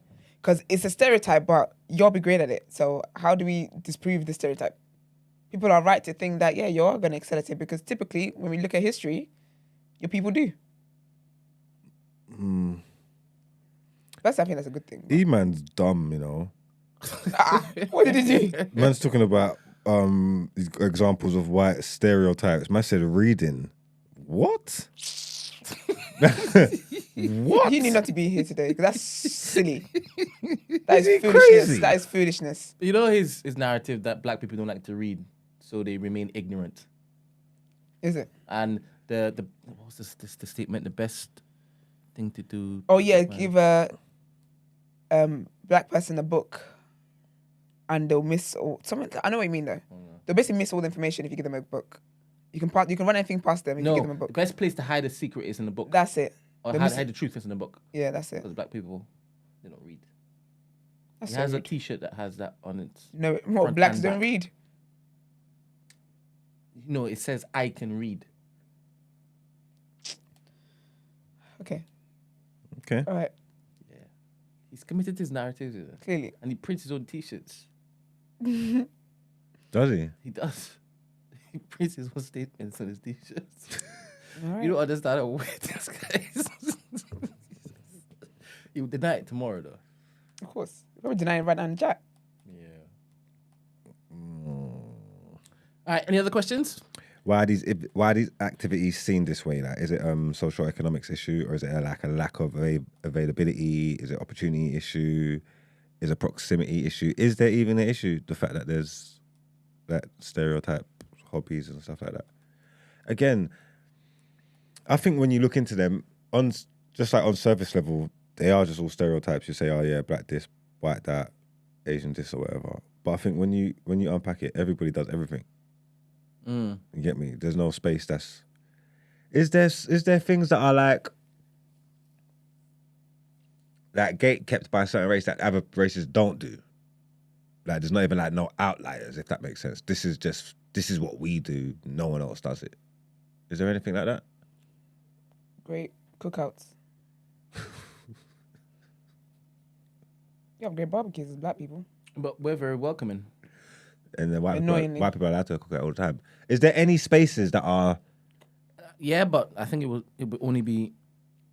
Because it's a stereotype, but you'll be great at it. So how do we disprove the stereotype? People are right to think that, yeah, you're going to excel at it because typically when we look at history, your people do. That's, I think that's a good thing. E-man's dumb, you know. What did he do? Man's talking about examples of white stereotypes. Man said reading. What? What? You need not to be here today because that's silly. That is Is he foolishness. crazy? That is foolishness. You know his narrative that black people don't like to read, so they remain ignorant. Is it? And the what was the statement? The best thing to do. Oh yeah, give a black person a book, and they'll miss all something. I know what you mean though. They'll basically miss all the information if you give them a book. You can run anything past them if you give them a The book. best place to hide a secret is in the book. That's it. Or They'll hide, miss hide the truth is in the book. Yeah, that's it. Because black people, they don't read. That's He so has a rude. T-shirt that has that on it. No, what front blacks and don't back. read. No, it says I can read. Okay, Okay. all right. Yeah, he's committed to his narrative, you know, Clearly, and he prints his own T-shirts. Does he? He does. He prints his own statements on his T-shirts. all right. You don't understand how weird this guy is. He will deny it tomorrow, though. Of course, you're probably denying right now in the chat. Yeah. All right. Any other questions? Why are these activities seen this way? Like, is it social economics issue, or is it a lack of availability? Is it opportunity issue? Is it proximity issue? Is there even an issue? The fact that there's that stereotype hobbies and stuff like that. Again, I think when you look into them just like on surface level, they are just all stereotypes. You say, oh yeah, black this, white that, Asian this or whatever. But I think when you unpack it, everybody does everything. You get me? There's no space that's... Is there things that are like gate kept by a certain race that other races don't do? Like there's not even like no outliers, if that makes sense. This is what we do. No one else does it. Is there anything like that? Great cookouts. You have great barbecues as black people. But we're very welcoming. And then white Annoyingly. people are allowed to cook it all the time. Is there any spaces that are... Yeah, but I think it would only be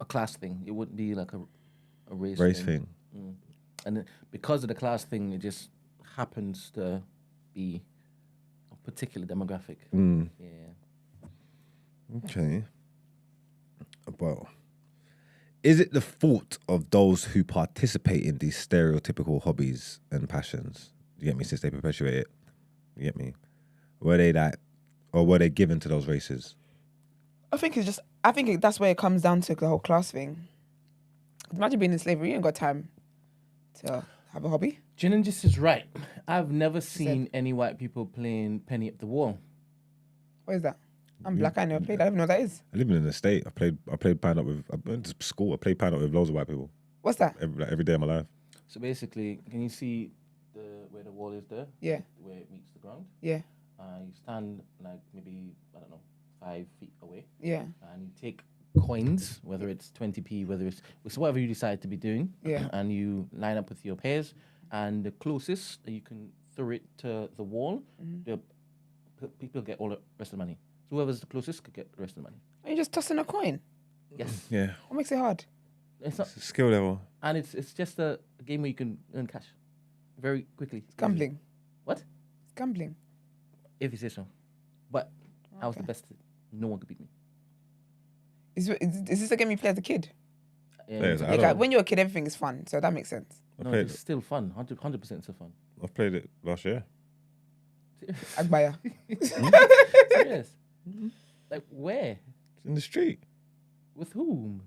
a class thing. It wouldn't be like a race thing? And then because of the class thing, it just happens to be a particular demographic. Yeah. Okay. Well, is it the fault of those who participate in these stereotypical hobbies and passions? You get me? Since they perpetuate it, you get me? Were they given to those races? I think that's where it comes down to the whole class thing. Imagine being in slavery, you ain't got time to have a hobby. Jiningis is right. I've never seen any white people playing Penny Up the Wall. What is that? I'm black, I never played. I don't even know what that is. I live in an estate. I played Pine Up with... I went to school. I played Pine Up with loads of white people. What's that? Every day of my life. So basically, can you see where the wall is there? Yeah, Where it meets the ground? yeah, You stand like maybe, 5 feet away. yeah, And you take coins, whether it's 20p, whether it's whatever you decide to be doing. Yeah. And you line up with your pairs. And the closest you can throw it to the wall, the people get all the rest of the money. So whoever's the closest could get the rest of the money. And you just tossing a coin. Yes. Yeah. What makes it hard? It's not, It's a skill level. and it's just a game where you can earn cash very quickly. It's gambling. What? It's gambling. If you say so. But I was the Okay. best. No one could beat me. Is this a game you play as a kid? Yeah, it's Like, adult. when you're a kid, everything is fun, so that makes sense. No, played it's still fun. 100% still fun. I've played it last year. Agbaya. Serious? Like where? It's in the street. With whom?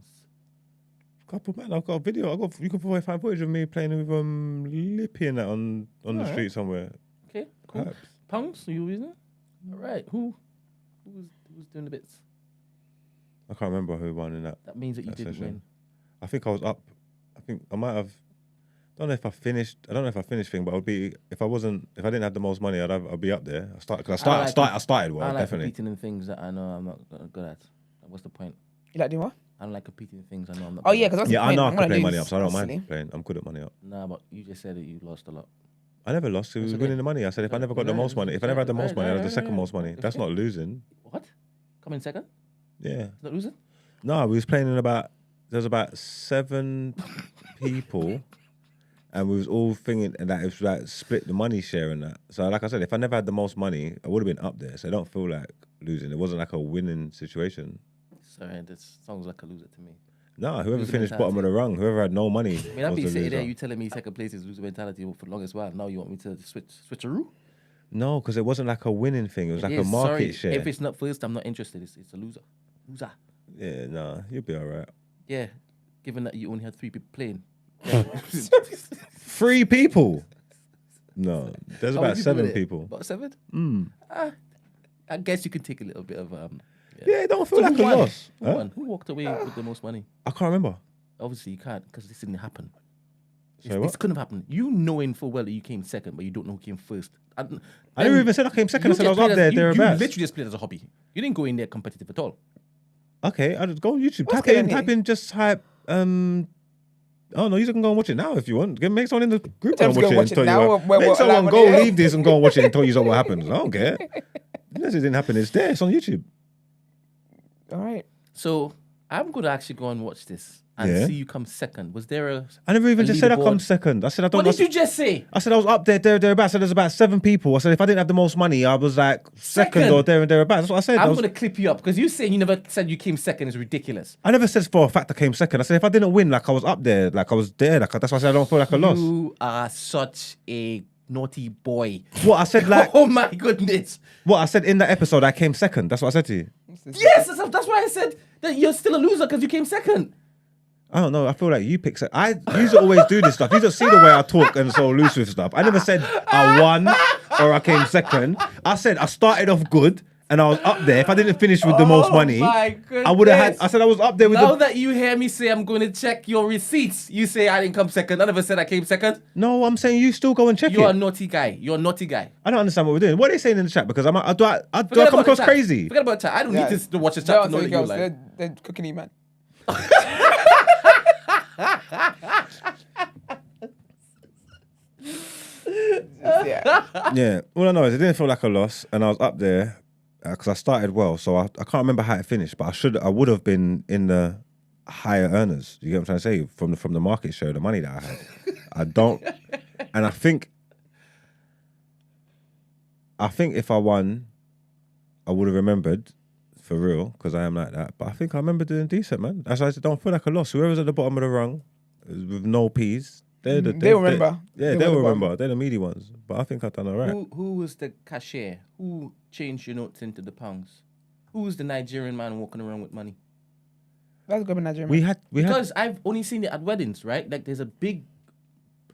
Couple man, I've got a video. You can probably find footage of me playing with Lippy and that on the Alright. street somewhere. Okay, cool. Perhaps. Pounds? Are you using? All right. Who was doing the bits? I can't remember who won in that. That means that you That didn't session. win. I think I was up. I think I might have. I don't know if I finished thing, but if I didn't have the most money, I'd be up there. I started I like well, I like definitely. competing in things that I know I'm not good at. What's the point? You like doing what? I don't like competing things. I know I'm not. Oh good yeah, at. because Yeah, I know I I'm can gonna play lose, money up, so I don't honestly. mind playing. I'm good at money up. Nah, but you just said that you lost a lot. I never lost. It was okay. winning the money. I said if I never got the most money, if I never had the most money, I had the second most money. It's That's okay. not losing. What? Come in second? Yeah. Is that losing? No, we was playing in about. There was about 7 people, and we was all thinking that it was like split the money share and that. So like I said, if I never had the most money, I would have been up there. So I don't feel like losing. It wasn't like a winning situation. Sorry, this sounds like a loser to me. No, whoever Loser finished mentality. bottom of the rung, whoever had no money. I mean, I've was been the sitting there, loser. you telling me second place is loser mentality for the longest while. Now you want me to switcheroo? No, because it wasn't like a winning thing. It was like a is, market sorry. share. If it's not first, I'm not interested. It's a loser. Loser. Yeah, nah, you'll be all right. Yeah, given that you only had 3 people playing. 3 people. No, there's How about many 7 there? people. About 7? Mm. I guess you can take a little bit of Yeah, it don't feel like who a won? loss. Who Huh? won? Who walked away with the most money? I can't remember. Obviously, you can't because this didn't happen. Sorry, what? This couldn't have happened. You knowing full well that you came second, but you don't know who came first. I never even said I came second. I said I was up there, You thereabouts. literally just played as a hobby. You didn't go in there competitive at all. Okay, I'll just go on YouTube. What's Type going on here? just type. Oh no, you can go and watch it now if you want. Make someone in the group Tell go them and to watch go it and watch tell it you. now. We're Make someone live go on it. leave this and go and watch it and tell you what happens. I don't care. Unless it didn't happen, it's there. It's on YouTube. All right. So I'm going to actually go and watch this and Yeah. see you come second. Was there a... I never even a just said I come leaderboard? second. I said I don't. What did you just say? I said I was up thereabouts. I said there's about 7 people. I said if I didn't have the most money, I was like second or thereabouts. That's what I said. I'm going to clip you up because you saying you never said you came second is ridiculous. I never said for a fact I came second. I said if I didn't win, like I was up there, like I was there. Like that's why I said I don't feel like a loss. You are such a naughty boy. What I said, like Oh my goodness. what I said in that episode, I came second. That's what I said to you. Yes, that's why I said that you're still a loser because you came second. I don't know. I feel like you pick. I used to always do this stuff. You just see the way I talk and so loose with stuff. I never said I won or I came second. I said I started off good and I was up there. If I didn't finish with the most money, my I would have had. goodness. I said I was up there with Now the. that you hear me say I'm going to check your receipts, you say I didn't come second. I never said I came second. No, I'm saying you still go and check You're a it. naughty guy. You're a naughty guy. I don't understand what we're doing. What are they saying in the chat? Because do I Forget come about the across chat. crazy? Forget about chat. I don't Yeah. need to watch the No, chat to know so that you're girls, like. they're cooking you, man. Yeah. Yeah. All I know is it didn't feel like a loss, and I was up there because I started well. So I can't remember how it finished, but I would have been in the higher earners. You get what I'm trying to say from the market share, the money that I had. I don't, and I think if I won, I would have remembered for real because I am like that. But I think I remember doing decent, man. That's why I don't feel like a loss. Whoever's at the bottom of the rung with no P's. They'll remember. Yeah, They they'll were the remember. They're the meaty ones. But I think I've done all right. Who was the cashier? Who changed your notes into the pounds? Who was the Nigerian man walking around with money? That's good, Nigerian. We had Because I've only seen it at weddings, right? Like there's a big,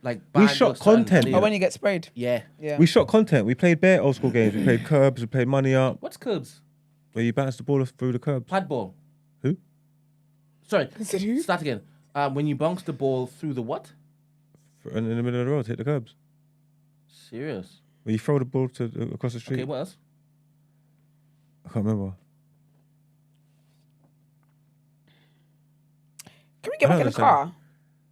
like We bag shot or something, content. and Oh, they- when you get sprayed. yeah. Yeah. we shot content. We played bare old school games. We played curbs. We played money up. What's curbs? Where you bounce the ball through the curbs. Pad ball. Who? Sorry. Said who? Start again. When you bounce the ball through the what? In the middle of the road, hit the curbs. Serious. Where you throw the ball across the street. Okay, what else? I can't remember. Can we get I back don't in the understand. car?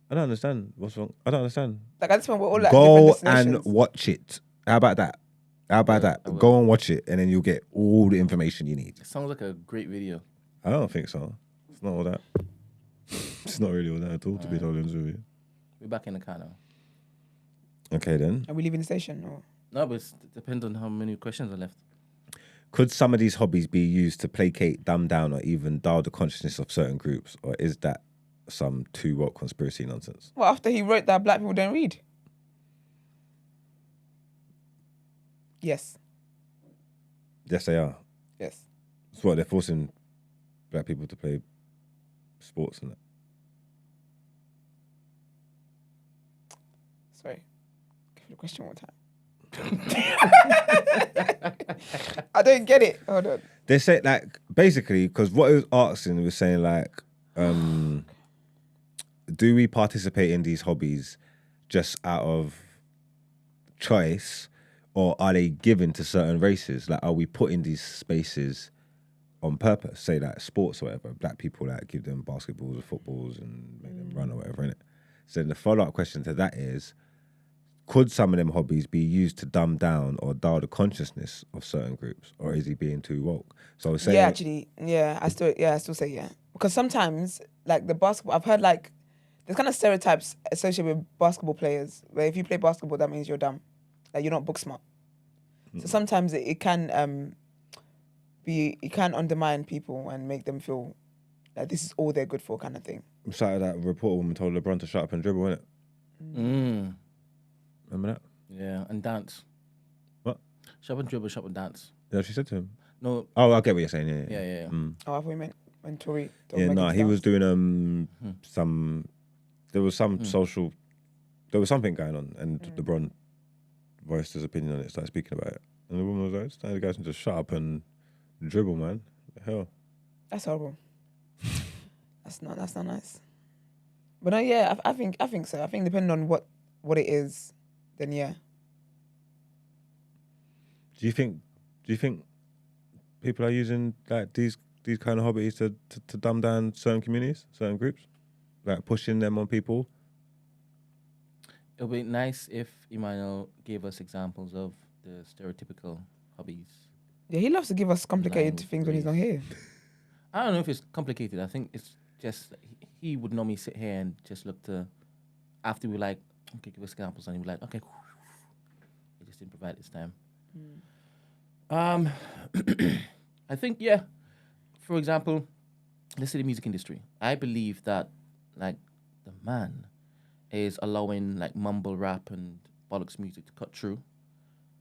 I don't understand what's wrong. I don't understand. Like, I just want we're all at Go different and destinations. watch it. How about that? How about I that? will. Go and watch it, and then you'll get all the information you need. It sounds like a great video. I don't think so. It's not all that. It's not really all that at all, to be totally honest with you. We're back in the car now. Okay, then. Are we leaving the station? Or? No, but it depends on how many questions are left. Could some of these hobbies be used to placate, dumb down, or even dull the consciousness of certain groups? Or is that some too woke conspiracy nonsense? Well, after he wrote that black people don't read. Yes. Yes, they are. Yes. It's what they're forcing black people to play sports and that. Sorry. Give me the question one time. I don't get it. Hold on. They say, like, basically, because what it was asking, it was saying, like, do we participate in these hobbies just out of choice, or are they given to certain races? Like, are we put in these spaces on purpose. Say that sports or whatever, black people like give them basketballs or footballs and make them run or whatever, innit? So then the follow-up question to that is, could some of them hobbies be used to dumb down or dull the consciousness of certain groups, or is he being too woke? So I was saying, Yeah, actually, I still say yeah. Because sometimes, like the basketball, I've heard like there's kind of stereotypes associated with basketball players, where if you play basketball, that means you're dumb, like you're not book smart. So sometimes it can it can undermine people and make them feel like this is all they're good for, kind of thing. Started that report woman told LeBron to shut up and dribble, innit? Mm. Remember that? Yeah, and dance. What? Shop and dribble, shop and dance. Yeah, she said to him. No. Oh, I get what you're saying. Yeah. Yeah. Oh, I thought you meant when Tory. Yeah, no, he was doing some. There was some social. There was something going on, and LeBron voiced his opinion on it. Started speaking about it, and the woman was like, "It's time the guys to just shut up and dribble, man. The hell." That's horrible. That's not nice. But no, yeah, I think so. I think depending on what it is, then yeah. Do you think people are using like these kind of hobbies to dumb down certain communities, certain groups, like pushing them on people? It would be nice if Emmanuel gave us examples of the stereotypical hobbies. Yeah, he loves to give us complicated Line things when he's not here. I don't know if it's complicated. I think it's just he would normally sit here and just look to, after we were like, okay, give us examples, and he'd be like, okay, he just didn't provide this time. I think, yeah, for example, let's say the music industry. I believe that like the man is allowing like mumble rap and bollocks music to cut through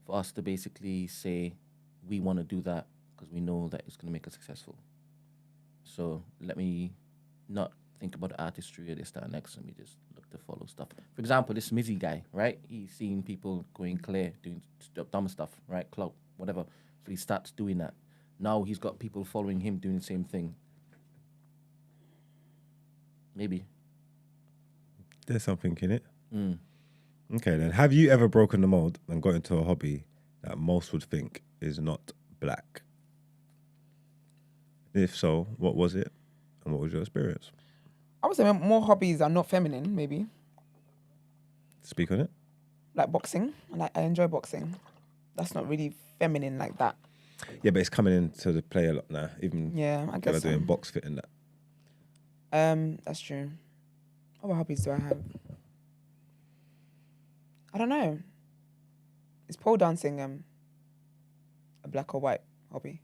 for us to basically say we want to do that because we know that it's going to make us successful. So let me not think about the artistry of this, that, and next. Let me just look to follow stuff. For example, this Mizzy guy, right? He's seen people going clear, doing dumb stuff, right? Clout, whatever. So he starts doing that. Now he's got people following him doing the same thing. Maybe. There's something in it. Okay, then. Have you ever broken the mold and got into a hobby that most would think is not black? If so, what was it? And what was your experience? I would say more hobbies are not feminine, maybe. Speak on it. Like boxing. I enjoy boxing. That's not really feminine like that. Yeah, but it's coming into the play a lot now. Even I guess doing box fit and that. That's true. What hobbies do I have? I don't know. Is pole dancing a black or white hobby?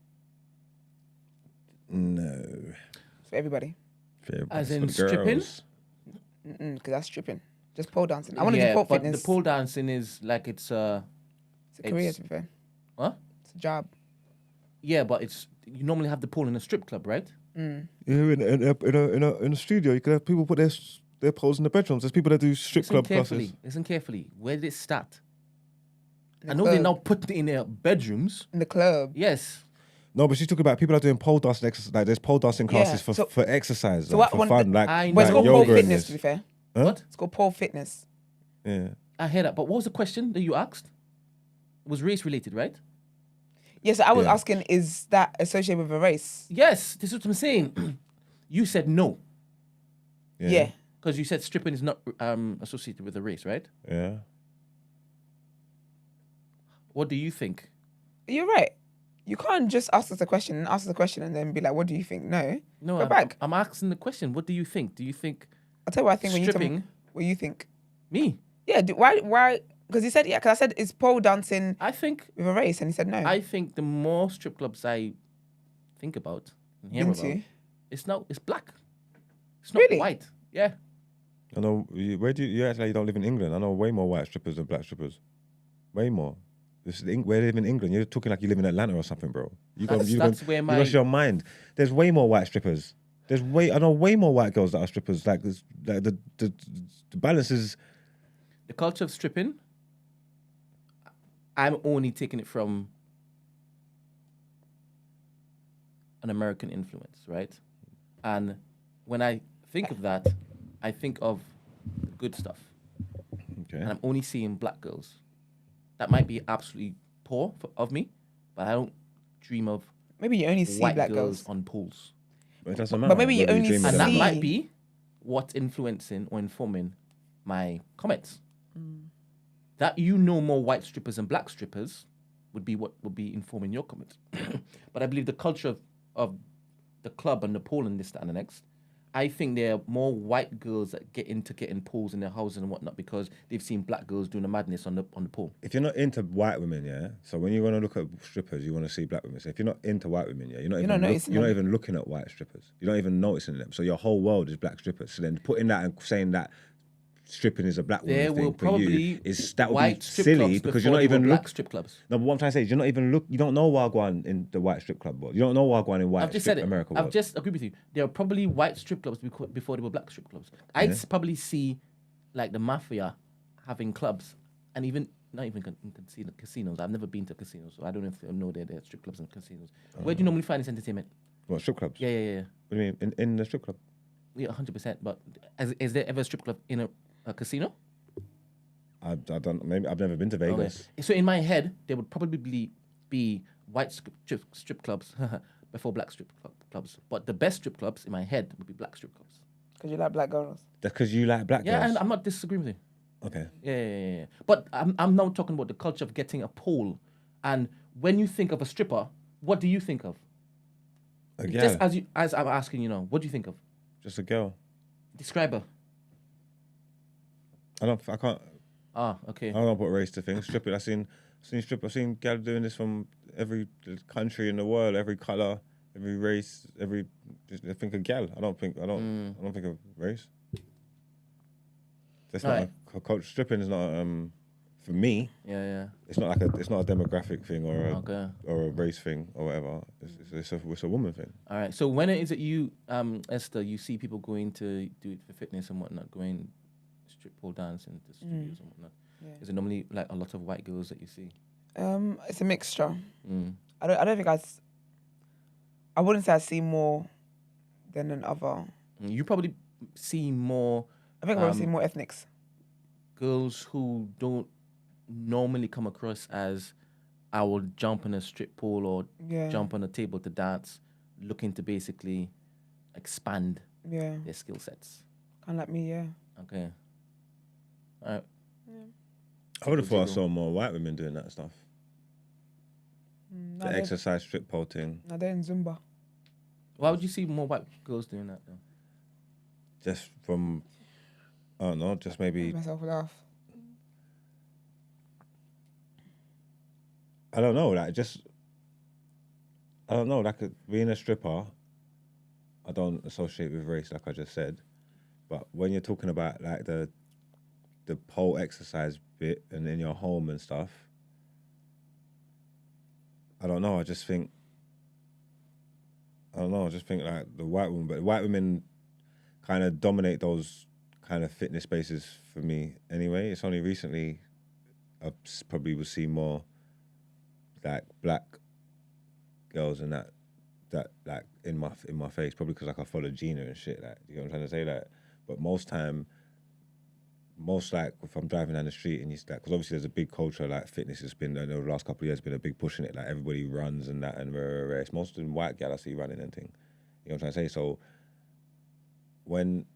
No. For everybody? As in stripping? Because that's stripping. Just pole dancing. I want to do pole fitness. But the pole dancing is like it's a career, to be fair. What? It's a job. Yeah, but you normally have the pole in a strip club, right? Yeah, in a studio, you could have people put their poles in the bedrooms. There's people that do strip club classes. Listen carefully. Where did it start? I know they're now putting it in their bedrooms. In the club. Yes. No, but she's talking about people that are doing pole dancing exercise. Like there's pole dancing classes for exercise, so like, for fun. It's called pole fitness, to be fair. Huh? What? It's called pole fitness. Yeah. I hear that. But what was the question that you asked? It was race related, right? Yes, I was asking, is that associated with a race? Yes, this is what I'm saying. You said no. Yeah. Because you said stripping is not associated with a race, right? Yeah. What do you think? You're right. You can't just ask us a question and then be like, what do you think? No. No, Go back. I'm asking the question. What do you think? Do you think I'll tell you what I think when you tell stripping? me what you think. Me? Yeah, why? Because he said, because I said, is pole dancing I think with a race? And he said no. I think the more strip clubs I think about and hear Into? about, it's black. It's not Really? white. Yeah. I know. Where do you act like you don't live in England? I know way more white strippers than black strippers. Way more. Where they live in England, you're talking like you live in Atlanta or something, bro. You lost your mind. There's way more white strippers. I know way more white girls that are strippers. Like the balance is. The culture of stripping, I'm only taking it from an American influence, right? And when I think of that, I think of the good stuff. Okay. And I'm only seeing black girls. That might be absolutely poor of me, but I don't dream of Maybe you only see white black girls girls. on pools. But it doesn't matter. maybe you whether only dream of And it or that not. might be what's influencing or informing my comments. That you know more white strippers than black strippers would be what would be informing your comments. But I believe the culture of the club and the pool and this, that, and the next, I think there are more white girls that get into getting pools in their houses and whatnot because they've seen black girls doing the madness on the pool. If you're not into white women, yeah. So when you want to look at strippers, you want to see black women. So if you're not into white women, yeah, you're not even looking at white strippers. You're not even noticing them. So your whole world is black strippers. So then putting that and saying that stripping is a black woman thing for you that would be silly because you're not even black strip clubs. No, but what I'm trying to say is you're not even you don't know Wagwan in the white strip club world. You don't know Wagwan in white I've just strip said it. America I've world. just agreed with you. There are probably white strip clubs before there were black strip clubs. I'd probably see like the mafia having clubs and even not even in casinos. I've never been to casinos, so I don't know there are strip clubs and casinos. Where do you normally find this entertainment? What, strip clubs? Yeah. What do you mean in the strip club? Yeah, 100%. But is there ever a strip club in a casino? I don't. Maybe I've never been to Vegas. Okay. So in my head, there would probably be white strip clubs before black strip clubs. But the best strip clubs in my head would be black strip clubs. Because you like black girls. That's because you like black girls. Yeah, and I'm not disagreeing with you. Okay. Yeah. But I'm now talking about the culture of getting a pole. And when you think of a stripper, what do you think of? A girl. Just as I'm asking you now, what do you think of? Just a girl. Describe her. I can't. Okay. I don't know what race to think. Stripping. I've seen gal doing this from every country in the world, every color, every race, I think of gal. I don't think of race. That's not a culture. Stripping is not for me. Yeah. It's not a demographic thing or a race thing or whatever. It's a woman thing. All right. So when is it you, Esther, you see people going to do it for fitness and whatnot, going strip pole dance in the studios and whatnot? Yeah. Is it normally like a lot of white girls that you see? It's a mixture. I don't think I wouldn't say I see more than another. You probably see more. I think I probably see more ethnics. Girls who don't normally come across as I will jump in a strip pole or jump on a table to dance, looking to basically expand their skill sets. Kind of like me, yeah. Okay. All right. Yeah. I would have thought I saw more white women doing that stuff. The exercise strip pole thing. No, they're in Zumba. Why would you see more white girls doing that though? Just from, I don't know, just maybe. Make myself laugh. I don't know, like being a stripper, I don't associate with race like I just said. But when you're talking about like the pole exercise bit and in your home and stuff, I don't know, I just think like the white women, but white women kind of dominate those kind of fitness spaces for me anyway. It's only recently I probably would see more like black girls and that like in my face, probably because like I follow Gina and shit, like, you know what I'm trying to say, like, but most like if I'm driving down the street and you like, because obviously there's a big culture like fitness has been, I know the last couple of years been a big push in it, like everybody runs and that and it's most of the white gal I see running and thing, you know what I'm trying to say. So when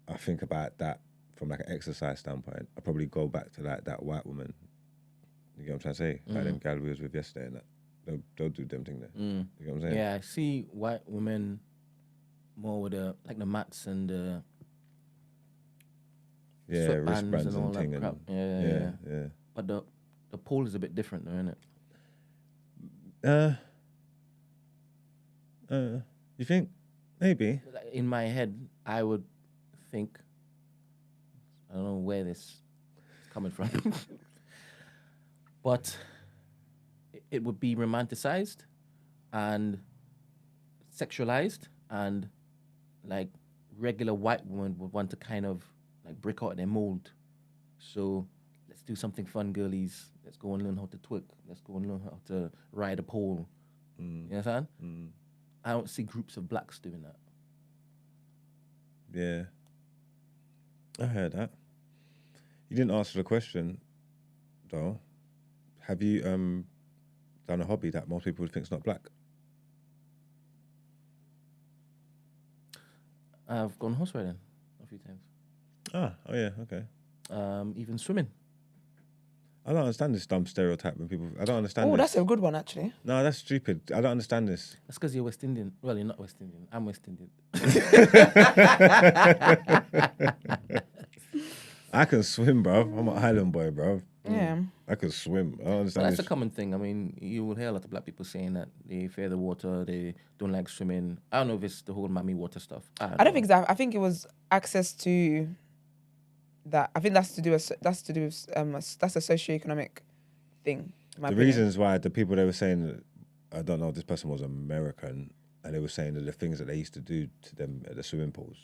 I think about that from like an exercise standpoint, I probably go back to like that white woman. You get what I'm trying to say? Like them gal we was with yesterday and that. They'll do them thing there. You know what I'm saying? Yeah, I see white women more with the mats and the wristbands and all thing that crap. Yeah. But the pole is a bit different though, isn't it? You think? Maybe. In my head, I would think, I don't know where this is coming from, but it would be romanticized and sexualized, and like regular white women would want to kind of like break out of their mold. So let's do something fun, girlies. Let's go and learn how to twerk. Let's go and learn how to ride a pole. You understand? I don't see groups of blacks doing that. Yeah. I heard that. You didn't answer the question, though. Have you done a hobby that most people would think is not black? I've gone horse riding a few times. Oh yeah, okay. Even swimming. I don't understand this dumb stereotype when people. I don't understand. Oh, this. that's a good one, actually. No, that's stupid. I don't understand this. That's because you're West Indian. Well, you're not West Indian. I'm West Indian. I can swim, bro. I'm an island boy, bro. Yeah. I can swim. I don't But understand that's this. a common thing. I mean, you will hear a lot of black people saying that they fear the water, they don't like swimming. I don't know if it's the whole mommy water stuff. I don't think that. I think it was access to that. I think that's to do with that's a socioeconomic thing. in my The opinion. reasons why the people they were saying, that, I don't know, this person was American, and they were saying that the things that they used to do to them at the swimming pools.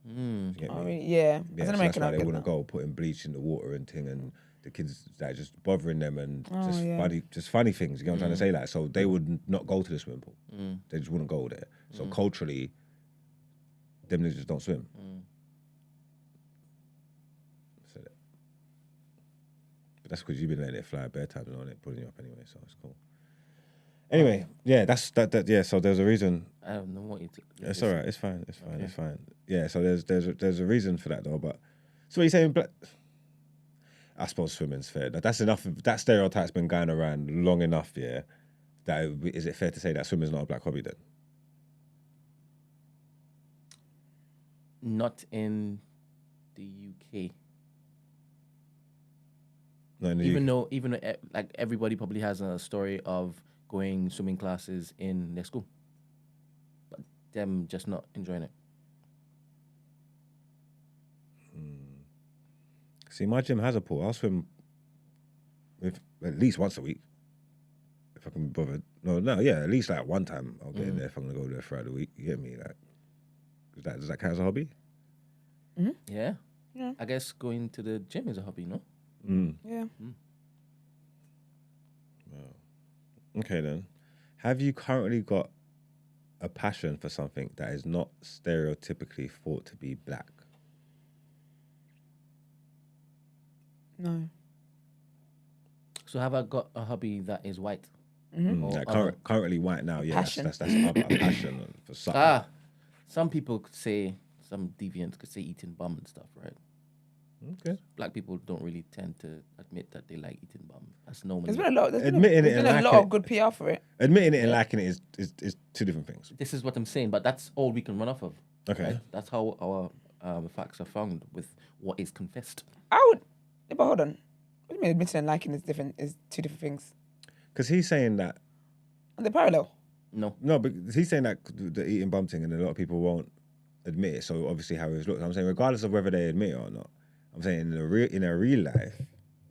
You get Oh, me? really? Yeah. Yeah, As an so that's American, why I they get wouldn't that. go putting bleach in the water and thing, and the kids like just bothering them and Oh, yeah. funny things. You get what I'm trying to say? Like, so they would not go to the swimming pool. Mm. They just wouldn't go there. So culturally, them niggas just don't swim. So but that's because you've been letting it fly bare times on it, pulling you up anyway. So it's cool. Anyway, yeah, that's that. Yeah, so there's a reason. I don't know what you It's all right. It's fine. It's fine. Okay. It's fine. Yeah. So there's a reason for that though. But so what you're saying, I suppose swimming's fair. That's enough. That stereotype's been going around long enough. Yeah. Is it fair to say that swimming's not a black hobby then? Not in the UK. No, in the Even though like everybody probably has a story of going swimming classes in their school, but them just not enjoying it. See, my gym has a pool. I'll swim with at least once a week if I can be bothered. No, yeah, at least like one time I'll get in there if I'm gonna go there throughout the week. You get me? Like, does that count as a hobby? Yeah. Yeah. I guess going to the gym is a hobby, no? Yeah. Okay then. Have you currently got a passion for something that is not stereotypically thought to be black? No. So have I got a hobby that is white? Mm-hmm. Or Like other? currently white now, yeah. Passion. That's a passion for something. Some people could say, some deviants could say eating bum and stuff, right? Okay. Black people don't really tend to admit that they like eating bum. That's normal. There's been a lot. There's Admitting been it a and lot liking of good PR for it. Admitting it and liking it is two different things. This is what I'm saying, but that's all we can run off of. Okay. Right? That's how our facts are found with what is confessed. I would. Yeah, but hold on. What do you mean admitting and liking is different? Is two different things. Because he's saying that. Are they parallel? No. No, but he's saying that the eating bum thing, and a lot of people won't admit it. So obviously, how it looks. I'm saying, regardless of whether they admit it or not, I'm saying in a real life,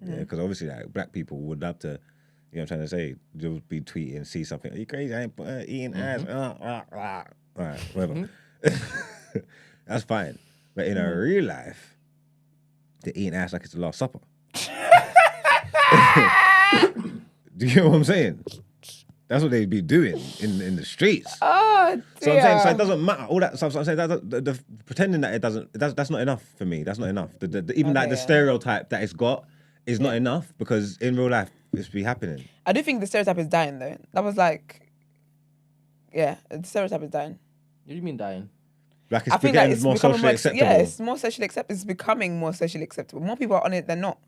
yeah, because obviously, like black people would love to. You know what I'm trying to say? You'll be tweeting, see something. Are you crazy? I ain't eating ass. All right, whatever. That's fine. But in a real life, they're eating ass like it's the Last Supper. Do you know what I'm saying? That's what they'd be doing in the streets. Oh, dear. So I'm saying, so it doesn't matter. All that stuff. So I'm saying the pretending that it doesn't. That's not enough for me. That's not enough. Even like the stereotype that it's got is not enough, because in real life it's be happening. I do think the stereotype is dying though. That was like, yeah, the stereotype is dying. What do you mean dying? Like I it's think that getting it's more becoming socially acceptable. Yeah, it's more socially acceptable. It's becoming more socially acceptable. More people are on it than not.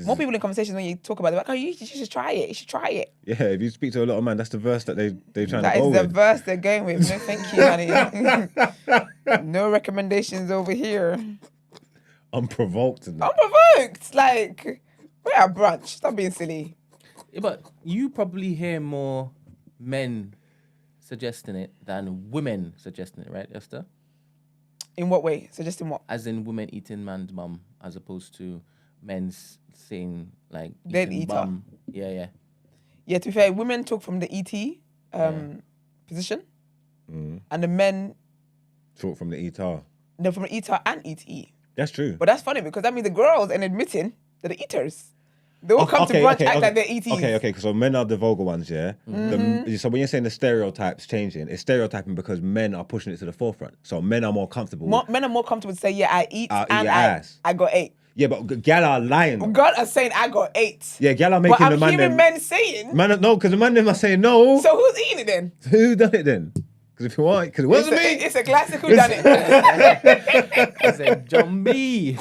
More people in conversations when you talk about it, like, oh, you should try it. You should try it. Yeah, if you speak to a lot of men, that's the verse that they're trying That to go is the with. verse they're going with. No, thank you, honey. No recommendations over here. Unprovoked. And I'm provoked. Like, we're at brunch. Stop being silly. Yeah, but you probably hear more men suggesting it than women suggesting it, right, Esther? In what way? Suggesting what? As in women eating man's bum, as opposed to men saying like They'd eating eat her. bum. Yeah. Yeah, to be fair, women talk from the ET position, and the men talk from the eater. they're from the eater and ETE. That's true. But that's funny because that means the girls ain't admitting they're the eaters. They all come to brunch act like they're ETs. Okay. So men are the vulgar ones, yeah. So when you're saying the stereotypes changing, it's stereotyping because men are pushing it to the forefront. So men are more comfortable. Men are more comfortable to say, yeah, I eat I'll eat and your ass. I got 8. Yeah, but gal are lying. God are saying I got 8. Yeah, gal are But making I'm the man hearing them. men saying. No, because the man them are saying no. So who's eating it then? Who done it then? Because if you want, because it wasn't me. It's a classic who done it. I said, John B.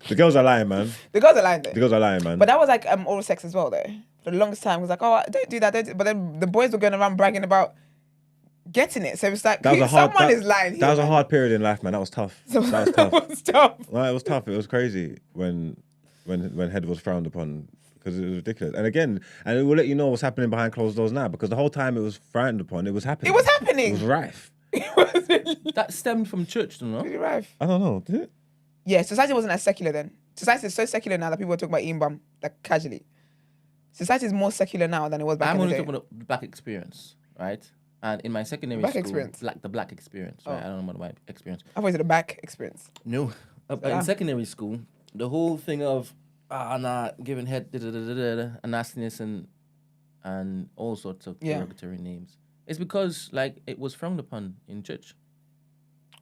The girls are lying, man. The girls are lying there. The girls are lying, man. But that was like oral sex as well, though. For the longest time, it was like, oh, don't do that. Don't do. But then the boys were going around bragging about getting it. So it's like, someone is lying here. That was a hard period in life, man. That was tough. That was tough. It was tough. No, it was tough. It was crazy when head was frowned upon. Because it was ridiculous. And again, and it will let you know what's happening behind closed doors now. Because the whole time it was frowned upon, it was happening. It was happening. It was rife. That stemmed from church, don't know? Really rife. I don't know. Did it? Yeah, society wasn't as secular then. Society is so secular now that people are talking about eating bum like casually. Society is more secular now than it was back in the day. I'm only talking about the black experience, right? And in my secondary Black school, experience? the black experience, right? I don't know about the white experience. I thought it was the back experience. No. In secondary school, the whole thing of giving head and nastiness and all sorts of derogatory names. It's because like it was frowned upon in church.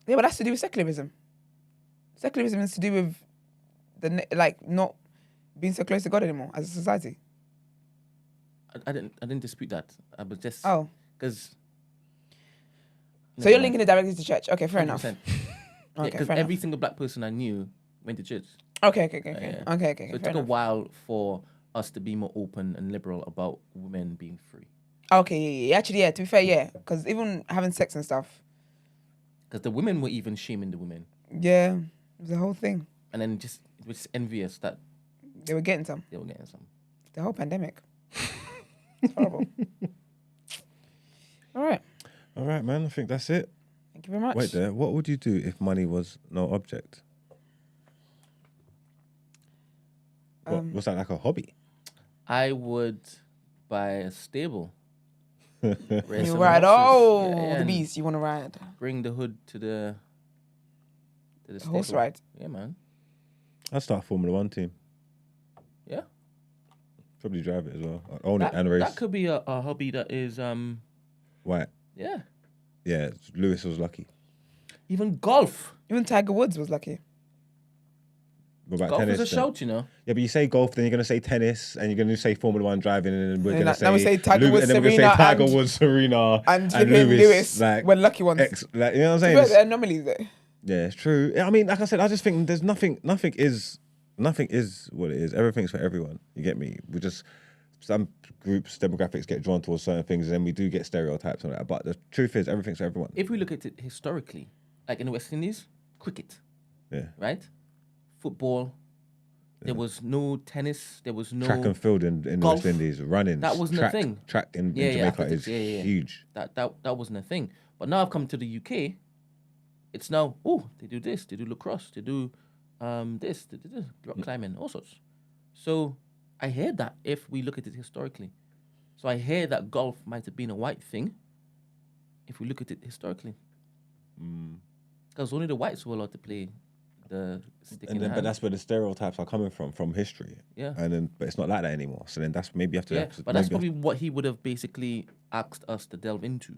Yeah, but that's to do with secularism. Secularism is to do with not being so close to God anymore as a society. I didn't dispute that. I was just because. So you're linking it directly to church. Okay, fair enough. Because every single black person I knew went to church. Okay. So it took a while for us to be more open and liberal about women being free. Okay, yeah. Actually, yeah. To be fair, yeah. Because even having sex and stuff. Because the women were even shaming the women. Yeah, it was the whole thing. And then it was just envious that they were getting some. The whole pandemic. It's horrible. All right, man. I think that's it. Thank you very much. Wait there. What would you do if money was no object? What's that, like a hobby? I would buy a stable. You ride the beast. You want to ride? Bring the hood to the horse ride. Yeah, man. I'd start a Formula 1 team. Yeah. Probably drive it as well. I'd own it and race. That could be a hobby that is White. Yeah. Yeah, Lewis was lucky. Even golf. Even Tiger Woods was lucky. What about golf tennis? Is a shout, you know. Yeah, but you say golf, then you're going to say tennis, and you're going to say Formula 1 driving, and we're going to say... Now we say Tiger Woods, and then we're going to say Tiger Woods, Serena, and Lewis. Like, we're lucky ones. You know what I'm saying? But there are anomalies there. Yeah, it's true. I mean, like I said, I just think there's nothing is what it is. Everything's for everyone. You get me? We just... Some groups, demographics get drawn towards certain things, and then we do get stereotypes on that. But the truth is, everything's for everyone. If we look at it historically, like in the West Indies, cricket. Yeah. Right? Football. There was no tennis. There was no track and field in the golf. West Indies. Running. That wasn't a thing. Track in Jamaica is huge. That wasn't a thing. But now I've come to the UK. It's now they do this. They do lacrosse. They do this. They do rock climbing. All sorts. So I hear that if we look at it historically. So I hear that golf might have been a white thing. If we look at it historically. Because only the whites were allowed to play the stick in the hand. But that's where the stereotypes are coming from history. Yeah. But it's not like that anymore. So then that's maybe you have to... Yeah, but that's probably what he would have basically asked us to delve into.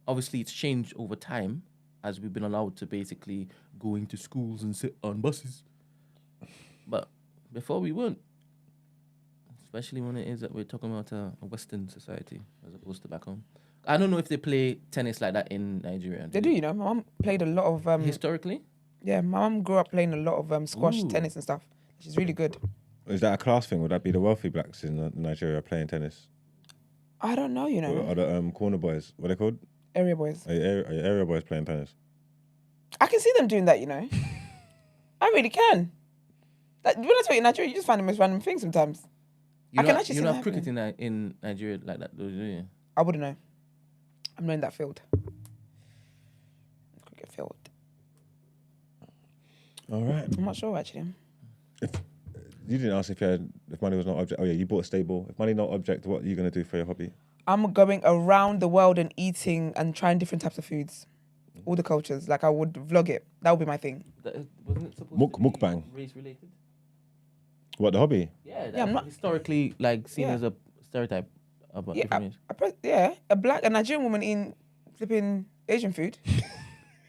Obviously, it's changed over time as we've been allowed to basically go into schools and sit on buses. But before we weren't. Especially when it is that we're talking about a Western society as opposed to back home. I don't know if they play tennis like that in Nigeria. They do, you know. My mum played a lot of... Historically? Yeah, my mum grew up playing a lot of squash, tennis and stuff. She's really good. Is that a class thing? Would that be the wealthy blacks in Nigeria playing tennis? I don't know, you know. Or the corner boys? What are they called? Area boys. Are area boys playing tennis? I can see them doing that, you know. I really can. Like, when I tell you in Nigeria, you just find the most random things sometimes. You don't have cricket in Nigeria like that, do you? I wouldn't know. I'm not in that field. Cricket field. All right. I'm not sure, actually. You didn't ask if money was not object. Oh yeah, you bought a stable. If money not object, what are you going to do for your hobby? I'm going around the world and eating and trying different types of foods. All the cultures. Like, I would vlog it. That would be my thing. Wasn't it supposed to be mukbang. Race related? What, the hobby? Yeah, I'm not historically seen as a stereotype about different race. A Nigerian woman eating flipping Asian food.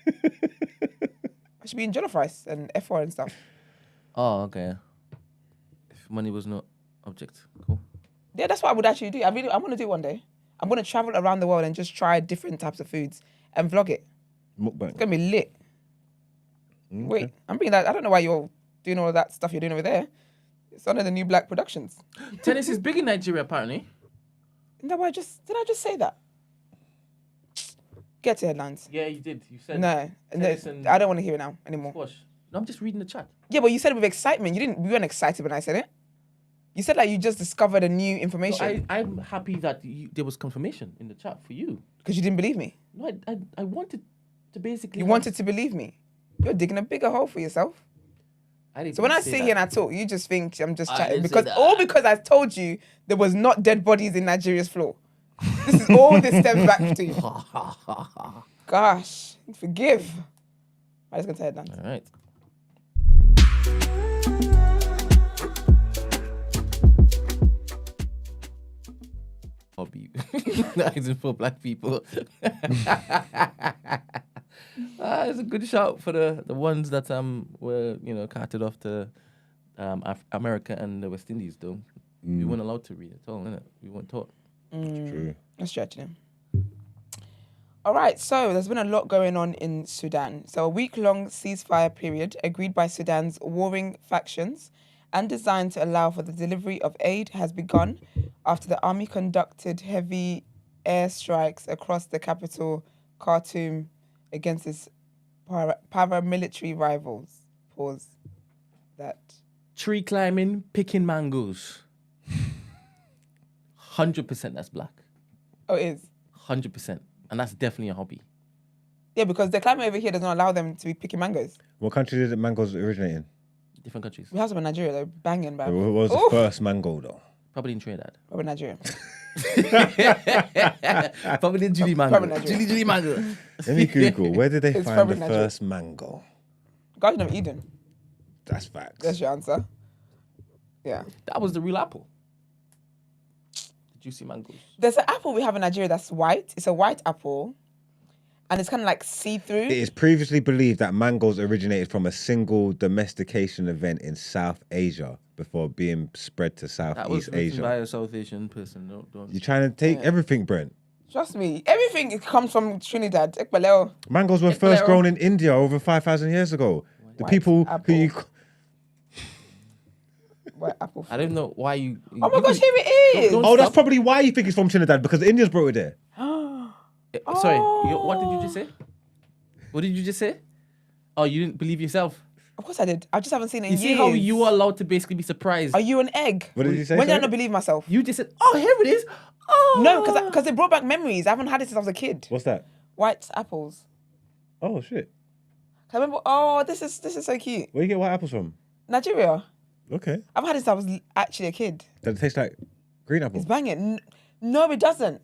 I should be eating jollof rice and F4 and stuff. Oh, okay. If money was not object, cool. Yeah, that's what I would actually do. I want to do it one day. I'm going to travel around the world and just try different types of foods and vlog it. Mukbang. It's going to be lit. Wait, I'm being that. I don't know why you're doing all of that stuff you're doing over there. It's under the New Black Productions. Tennis is big in Nigeria, apparently. No, did I just say that? Get to headlines. Yeah, you did. You said No, tennis and I don't want to hear it now anymore. squash. No, I'm just reading the chat. Yeah, but you said it with excitement. You weren't excited when I said it. You said like you just discovered a new information. I'm happy that there was confirmation in the chat for you. Because you didn't believe me. No, I wanted to basically. You wanted to believe me. You're digging a bigger hole for yourself. So when I sit here and I talk, you just think I'm just chatting because I told you there was not dead bodies in Nigeria's floor. This is all this stems back to you. Gosh, forgive. I'm just gonna tell it down. All right. Hobby. That isn't for black people. It's a good shout for the ones that were carted off to America and the West Indies though. We weren't allowed to read at all, innit? We weren't taught. True. That's stretching him. All right, so there's been a lot going on in Sudan. So a week-long ceasefire period agreed by Sudan's warring factions and designed to allow for the delivery of aid has begun after the army conducted heavy airstrikes across the capital, Khartoum, against its paramilitary rivals. Pause. That. Tree climbing, picking mangoes. 100% that's black. Oh, it is? 100%. And that's definitely a hobby. Yeah, because the climate over here does not allow them to be picking mangoes. What country did the mangoes originate in? Different countries. We have some in Nigeria, they're banging, man. What was the first mango though? Probably in Trinidad. Probably Nigeria. Probably in Julie Mango. Probably Nigeria. Julie Mango. Let me Google. Where did they It's find probably the Nigeria. first mango? Garden of Eden. That's facts. That's your answer. Yeah. That was the real apple. The juicy mangoes. There's an apple we have in Nigeria that's white. It's a white apple. And it's kind of like see-through. It is previously believed that mangoes originated from a single domestication event in South Asia before being spread to That was Southeast written Asia. by a South Asian person. Don't. You're trying to take everything, Brent. Trust me. Everything comes from Trinidad. Ekbaleo. Mangoes were first grown in India over 5,000 years ago. The White people apple. who you... White apple. I don't know why you. Oh my gosh, here it is. Don't Oh, that's stop. probably why you think it's from Trinidad, because the Indians brought it there. Sorry, what did you just say? What did you just say? Oh, you didn't believe yourself. Of course I did. I just haven't seen it in You see years. how you are allowed to basically be surprised. Are you an egg? What did you say? When did I sorry? not believe myself? You just said, "Oh, here it is." Oh No, because it brought back memories. I haven't had it since I was a kid. What's that? White apples. Oh, shit. I remember. Oh, this is so cute. Where you get white apples from? Nigeria. Okay. I've had it since I was actually a kid. Does it taste like green apple? It's banging. No, it doesn't.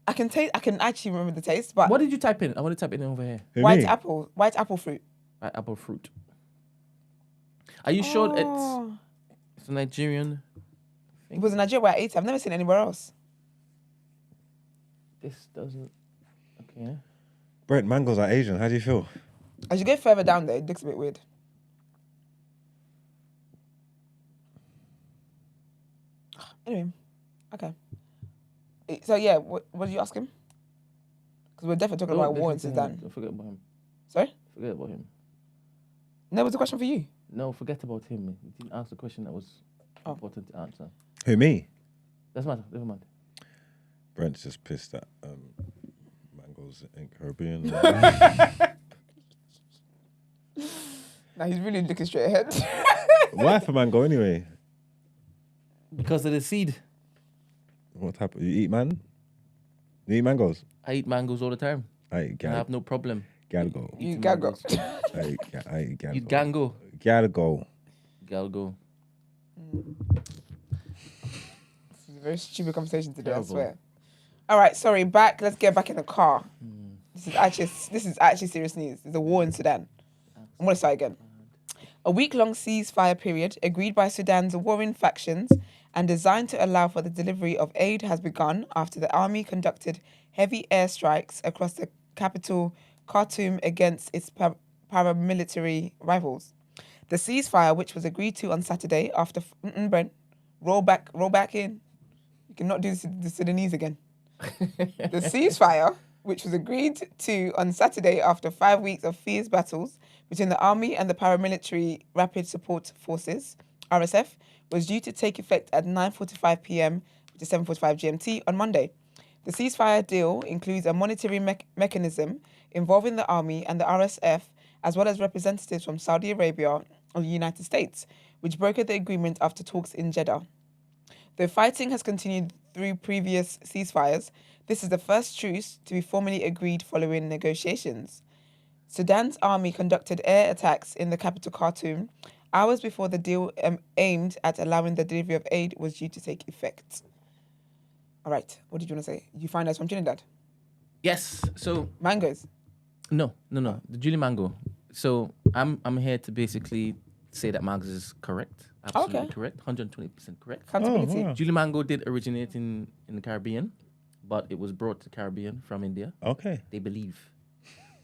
I can actually remember the taste, but What did you type in? I want to type it in over here. Who, white me? apple fruit. Right, apple fruit. Are you sure Oh. it's a Nigerian? It was in Nigeria where I ate it. I've never seen it anywhere else. This doesn't. Okay. Brent, mangoes are Asian. How do you feel? As you go further down there, it looks a bit weird. Anyway, okay. So yeah, what did you ask him? Because we're definitely talking about war in Sudan. Don't forget about him. Sorry? Forget about him. No, it was a question for you. No, forget about him. You didn't ask the question that was important to answer. Who, me? Doesn't matter. Never mind. Brent's just pissed that mangoes in Caribbean. Now he's really looking straight ahead. Why for mango anyway? Because of the seed. What type? You eat man? You eat mangoes? I eat mangoes all the time. I eat I have no problem. galgo. You eating gago. mangoes. I eat galgo. You gango. Galgo. Galgo. This is a very stupid conversation today, Terrible. I swear. All right, sorry, back. Let's get back in the car. This is actually serious news. There's a war in Sudan. I'm going to start again. A week-long ceasefire period agreed by Sudan's warring factions and designed to allow for the delivery of aid has begun after the army conducted heavy airstrikes across the capital, Khartoum, against its paramilitary rivals. The ceasefire, which was agreed to on Saturday after... Brent, roll back in. You cannot do the Sudanese again. The ceasefire, which was agreed to on Saturday after 5 weeks of fierce battles between the army and the paramilitary Rapid Support Forces, RSF, was due to take effect at 9:45 p.m. to 7:45 GMT on Monday. The ceasefire deal includes a monitoring mechanism involving the army and the RSF, as well as representatives from Saudi Arabia and the United States, which brokered the agreement after talks in Jeddah. Though fighting has continued through previous ceasefires, this is the first truce to be formally agreed following negotiations. Sudan's army conducted air attacks in the capital Khartoum hours before the deal aimed at allowing the delivery of aid was due to take effect. All right, what did you want to say? You find us from Trinidad? Yes. So Mangoes? no. The Julie Mango. So I'm here to basically say that Mags is correct. Absolutely correct. 120% correct. Accountability. wow. Julie Mango did originate in the Caribbean, but it was brought to the Caribbean from India. Okay. They believe.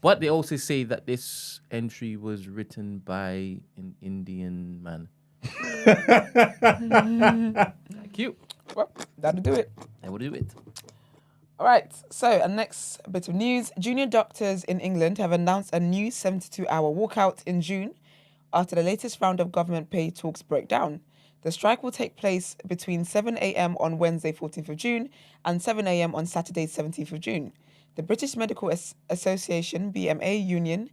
But they also say that this entry was written by an Indian man. Cute. Well, that'll do it. That would do it. All right, so next bit of news. Junior doctors in England have announced a new 72-hour walkout in June after the latest round of government pay talks broke down. The strike will take place between 7 a.m. on Wednesday, 14th of June, and 7 a.m. on Saturday, 17th of June. The British Medical Association, BMA union,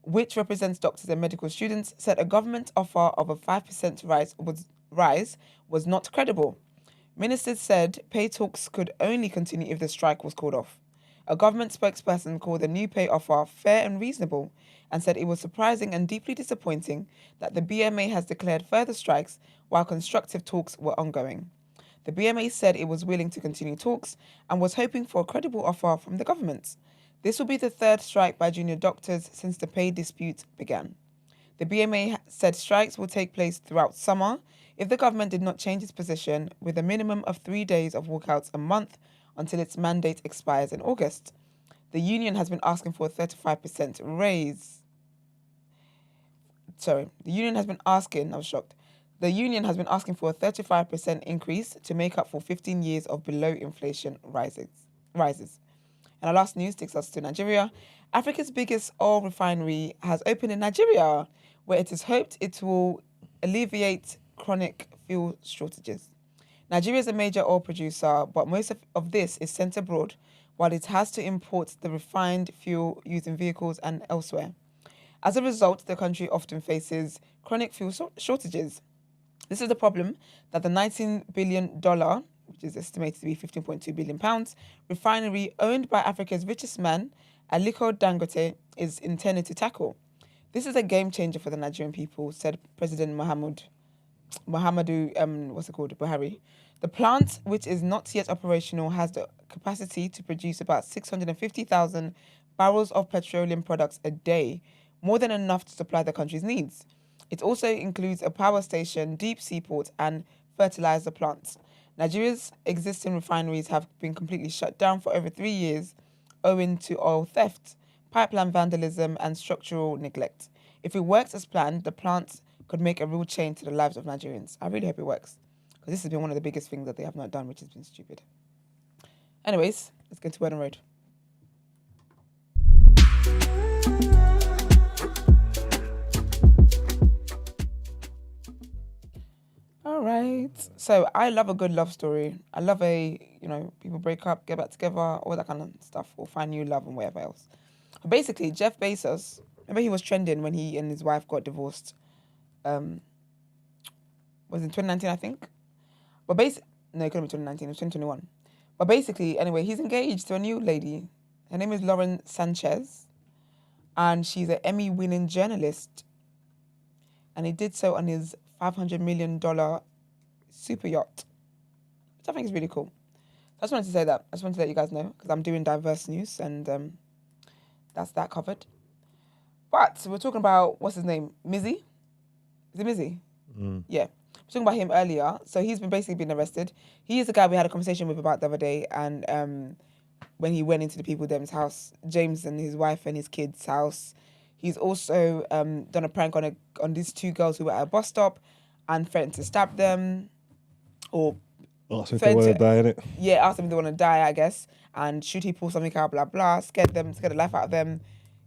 which represents doctors and medical students, said a government offer of a 5% rise was not credible. Ministers said pay talks could only continue if the strike was called off. A government spokesperson called the new pay offer fair and reasonable and said it was surprising and deeply disappointing that the BMA has declared further strikes while constructive talks were ongoing. The BMA said it was willing to continue talks and was hoping for a credible offer from the government. This will be the third strike by junior doctors since the pay dispute began. The BMA said strikes will take place throughout summer if the government did not change its position, with a minimum of 3 days of walkouts a month until its mandate expires in August. The union has been asking for a 35% raise. The union has been asking for a 35% increase to make up for 15 years of below inflation rises. And our last news takes us to Nigeria. Africa's biggest oil refinery has opened in Nigeria, where it is hoped it will alleviate chronic fuel shortages. Nigeria is a major oil producer, but most of this is sent abroad, while it has to import the refined fuel used in vehicles and elsewhere. As a result, the country often faces chronic fuel shortages. This is the problem that the $19 billion, which is estimated to be £15.2 billion, refinery owned by Africa's richest man, Aliko Dangote, is intended to tackle. This is a game changer for the Nigerian people, said President Muhammadu Buhari. The plant, which is not yet operational, has the capacity to produce about 650,000 barrels of petroleum products a day, more than enough to supply the country's needs. It also includes a power station, deep seaport, and fertilizer plants. Nigeria's existing refineries have been completely shut down for over 3 years owing to oil theft, pipeline vandalism, and structural neglect. If it works as planned, the plant could make a real change to the lives of Nigerians. I really hope it works, because this has been one of the biggest things that they have not done, which has been stupid. Anyways, let's get to Word on Road. All right. So I love a good love story. I love people break up, get back together, all that kind of stuff, or find new love and whatever else. But basically, Jeff Bezos, remember he was trending when he and his wife got divorced. Was in 2019, I think. But no, it couldn't be 2019, it was 2021. But basically, anyway, he's engaged to a new lady. Her name is Lauren Sanchez. And she's an Emmy-winning journalist. And he did so on his $500 million super yacht, which I think is really cool. I just wanted to say that. I just wanted to let you guys know, because I'm doing diverse news, and that's that covered. But we're talking about, what's his name? Mizzy? Is it Mizzy? Yeah. We're talking about him earlier. So he's basically been arrested. He is the guy we had a conversation with about the other day, and when he went into the people them's house, James and his wife and his kids' house. He's also done a prank on these two girls who were at a bus stop and threatened to stab them, or Oh, so they want to die, innit? Yeah, asked them if they want to die, I guess. And should he pull something out, blah, blah, scared the life out of them,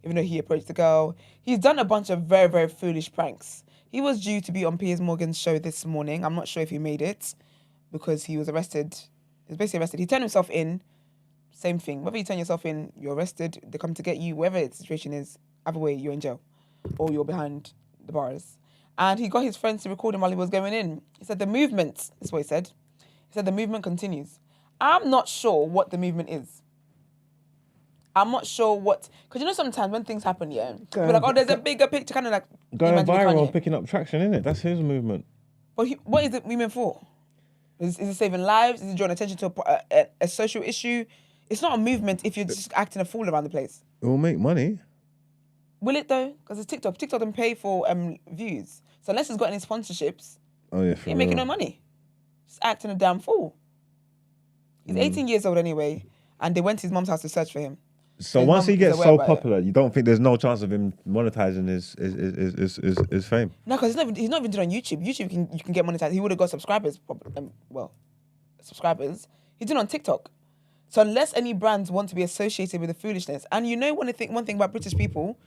even though he approached the girl. He's done a bunch of very, very foolish pranks. He was due to be on Piers Morgan's show this morning. I'm not sure if he made it because he was arrested. He was basically arrested. He turned himself in. Same thing. Whether you turn yourself in, you're arrested, they come to get you, whatever the situation is, either way, you're in jail or you're behind the bars. And he got his friends to record him while he was going in. He said, the movement, that's what he said. He said, the movement continues. I'm not sure what the movement is. I'm not sure what, because you know sometimes when things happen, yeah, people are like, oh, there's a bigger picture, kind of like going viral, picking up traction, innit? That's his movement. But what is the movement for? Is it saving lives? Is it drawing attention to a social issue? It's not a movement if you're just acting a fool around the place. It will make money. Will it though? Because it's TikTok. TikTok doesn't pay for views. So unless it's got any sponsorships, he ain't making no money. Just acting a damn fool. He's 18 years old anyway, and they went to his mum's house to search for him. So once he gets so popular, you don't think there's no chance of him monetizing his fame? No, because he's not even doing it on YouTube. YouTube you can get monetized. He would have got subscribers. Subscribers. He's doing it on TikTok. So unless any brands want to be associated with the foolishness, and you know one thing about British people,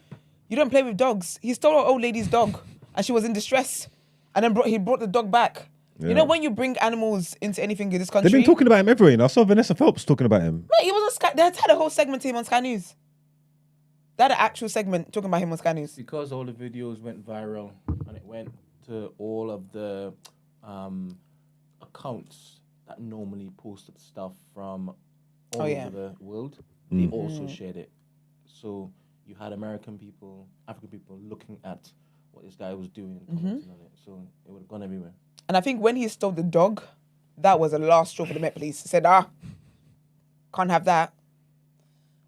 you don't play with dogs. He stole an old lady's dog, and she was in distress, and then he brought the dog back. Yeah. You know when you bring animals into anything in this country, they've been talking about him everywhere. I saw Vanessa Phelps talking about him. Mate, he was on Sky. They had a whole segment to him on Sky News. They had an actual segment talking about him on Sky News. Because all the videos went viral and it went to all of the accounts that normally posted stuff from all over the world, they also shared it. So you had American people, African people looking at what this guy was doing and commenting on it. So it would have gone everywhere. And I think when he stole the dog, that was the last straw for the Met Police. He said, can't have that.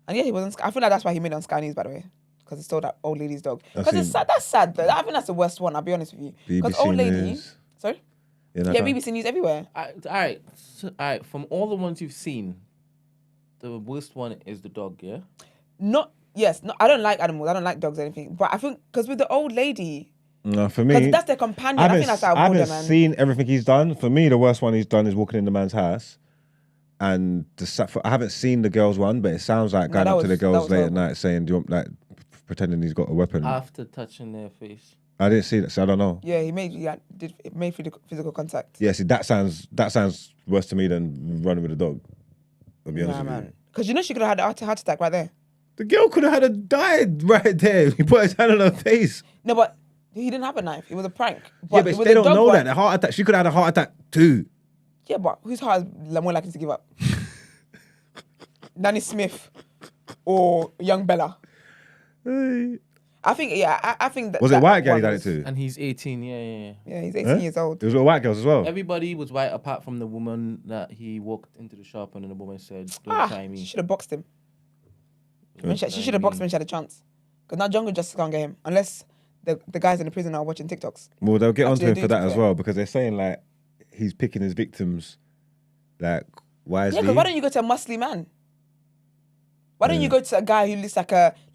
And yeah, he was on Sky. I feel like that's why he made it on Sky News, by the way. Because he stole that old lady's dog. Because it's sad. That's sad, though. I think that's the worst one, I'll be honest with you. Because old lady... News. Sorry? Yeah, BBC News everywhere. All right. From all the ones you've seen, the worst one is the dog, yeah? I don't like animals. I don't like dogs or anything. But I think, because with the old lady... No, for me... Because that's their companion. I think that's how I haven't seen everything he's done. For me, the worst one he's done is walking in the man's house. And I haven't seen the girls one, but it sounds like going up to the girls late at night saying, "Do you want, like, pretending he's got a weapon?" After touching their face. I didn't see that, so I don't know. Yeah, he made physical contact. Yeah, see, that sounds worse to me than running with a dog. I'll be honest with you. Because you know she could have had a heart attack right there. The girl could have died right there. He put his hand on her face. No, but he didn't have a knife. It was a prank. But they don't know that. The heart attack. She could have had a heart attack too. Yeah, but whose heart is more likely to give up? Danny Smith or young Bella? I think that... Was it white guy he done it to? And he's 18, yeah. Yeah, he's 18 years old. It was with white girls as well? Everybody was white apart from the woman that he walked into the shop and then the woman said, don't try me. She should have boxed him. She should have boxed him when she had a chance. Because now jungle justice can't get him. Unless the guys in the prison are watching TikToks. Well, they'll get onto him for that as well. Because they're saying, like, he's picking his victims, like, wisely. Yeah, because why don't you go to a muscly man? Why don't you go to a guy who looks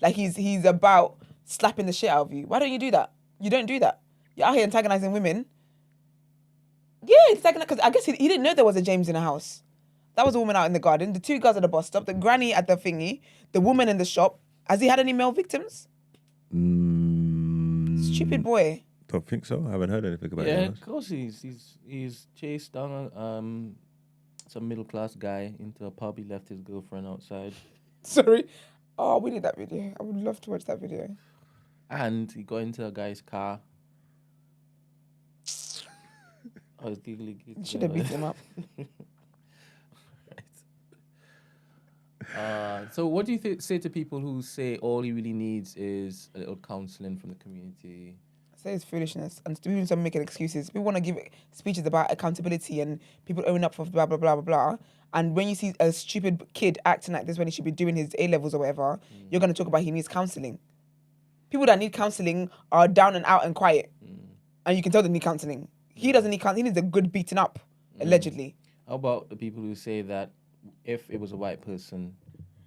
like he's about slapping the shit out of you? Why don't you do that? You don't do that. You're out here antagonizing women. Yeah, because I guess he didn't know there was a James in the house. That was a woman out in the garden, the two girls at the bus stop, the granny at the thingy, the woman in the shop. Has he had any male victims? Stupid boy. Don't think so. I haven't heard anything about it. Yeah, of course he's chased down some middle class guy into a pub. He left his girlfriend outside. Sorry. Oh, we need that video. I would love to watch that video. And he got into a guy's car. I was giggling. Should have beat him up. Right. So what do you say to people who say all he really needs is a little counselling from the community? I say it's foolishness. And people start making excuses. People want to give speeches about accountability and people own up for blah, blah, blah, blah, blah. And when you see a stupid kid acting like this when he should be doing his A-levels or whatever, you're going to talk about he needs counselling. People that need counselling are down and out and quiet. And you can tell they need counselling. He doesn't need counselling. He needs a good beating up, allegedly. How about the people who say that if it was a white person,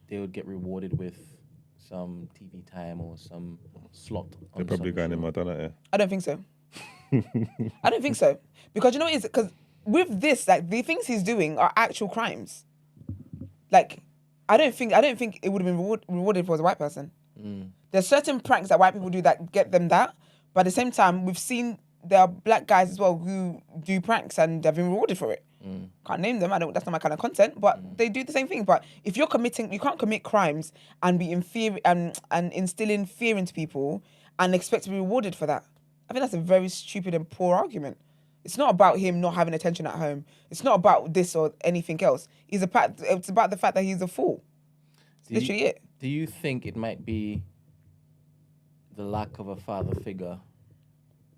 they would get rewarded with some TV time or some slot? They're probably going in Madonna, yeah. I don't think so. I don't think so. Because you know what it is? Because with this, like the things he's doing are actual crimes. Like, I don't think it would have been rewarded if it was a white person. There's certain pranks that white people do that get them that, but at the same time, we've seen there are black guys as well who do pranks and they've been rewarded for it. Can't name them. That's not my kind of content, but they do the same thing. But if you're committing, you can't commit crimes and be in fear and instilling fear into people and expect to be rewarded for that. I think that's a very stupid and poor argument. It's not about him not having attention at home. It's not about this or anything else. It's about the fact that he's a fool. It's literally it. Do you think it might be the lack of a father figure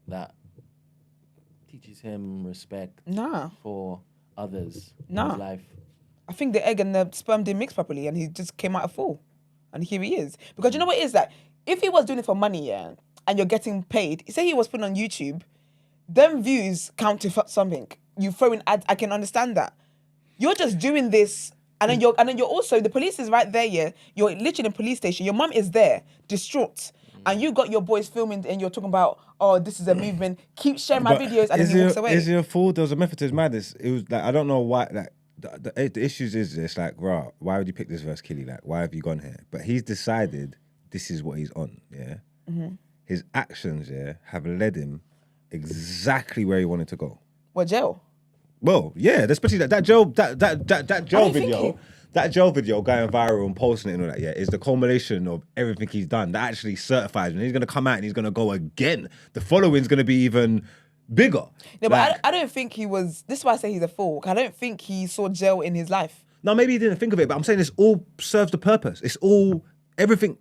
that teaches him respect for others in his life? I think the egg and the sperm didn't mix properly and he just came out a fool. And here he is. Because you know what it is? That if he was doing it for money, and you're getting paid, say he was putting on YouTube, them views count to something. You throw in ads, I can understand that. You're just doing this, and then you're also, the police is right there, yeah. You're literally in a police station. Your mum is there, distraught. And you got your boys filming and you're talking about, oh, this is a movement. Keep sharing my videos, and then he walks away. Is he a fool? There was a method to his madness. It was like, I don't know why, like, the issues is this, like, rah, why would you pick this verse, Killy? Like, why have you gone here? But he's decided this is what he's on, yeah? His actions, yeah, have led him exactly where he wanted to go. What, jail? Well, yeah, especially that jail video. That jail video going viral and posting it and all that, yeah, is the culmination of everything he's done. That actually certifies him. He's going to come out and he's going to go again. The following's going to be even bigger. No, but I don't think he was... This is why I say he's a fool. I don't think he saw jail in his life. No, maybe he didn't think of it, but I'm saying this all serves the purpose. It's all... Everything...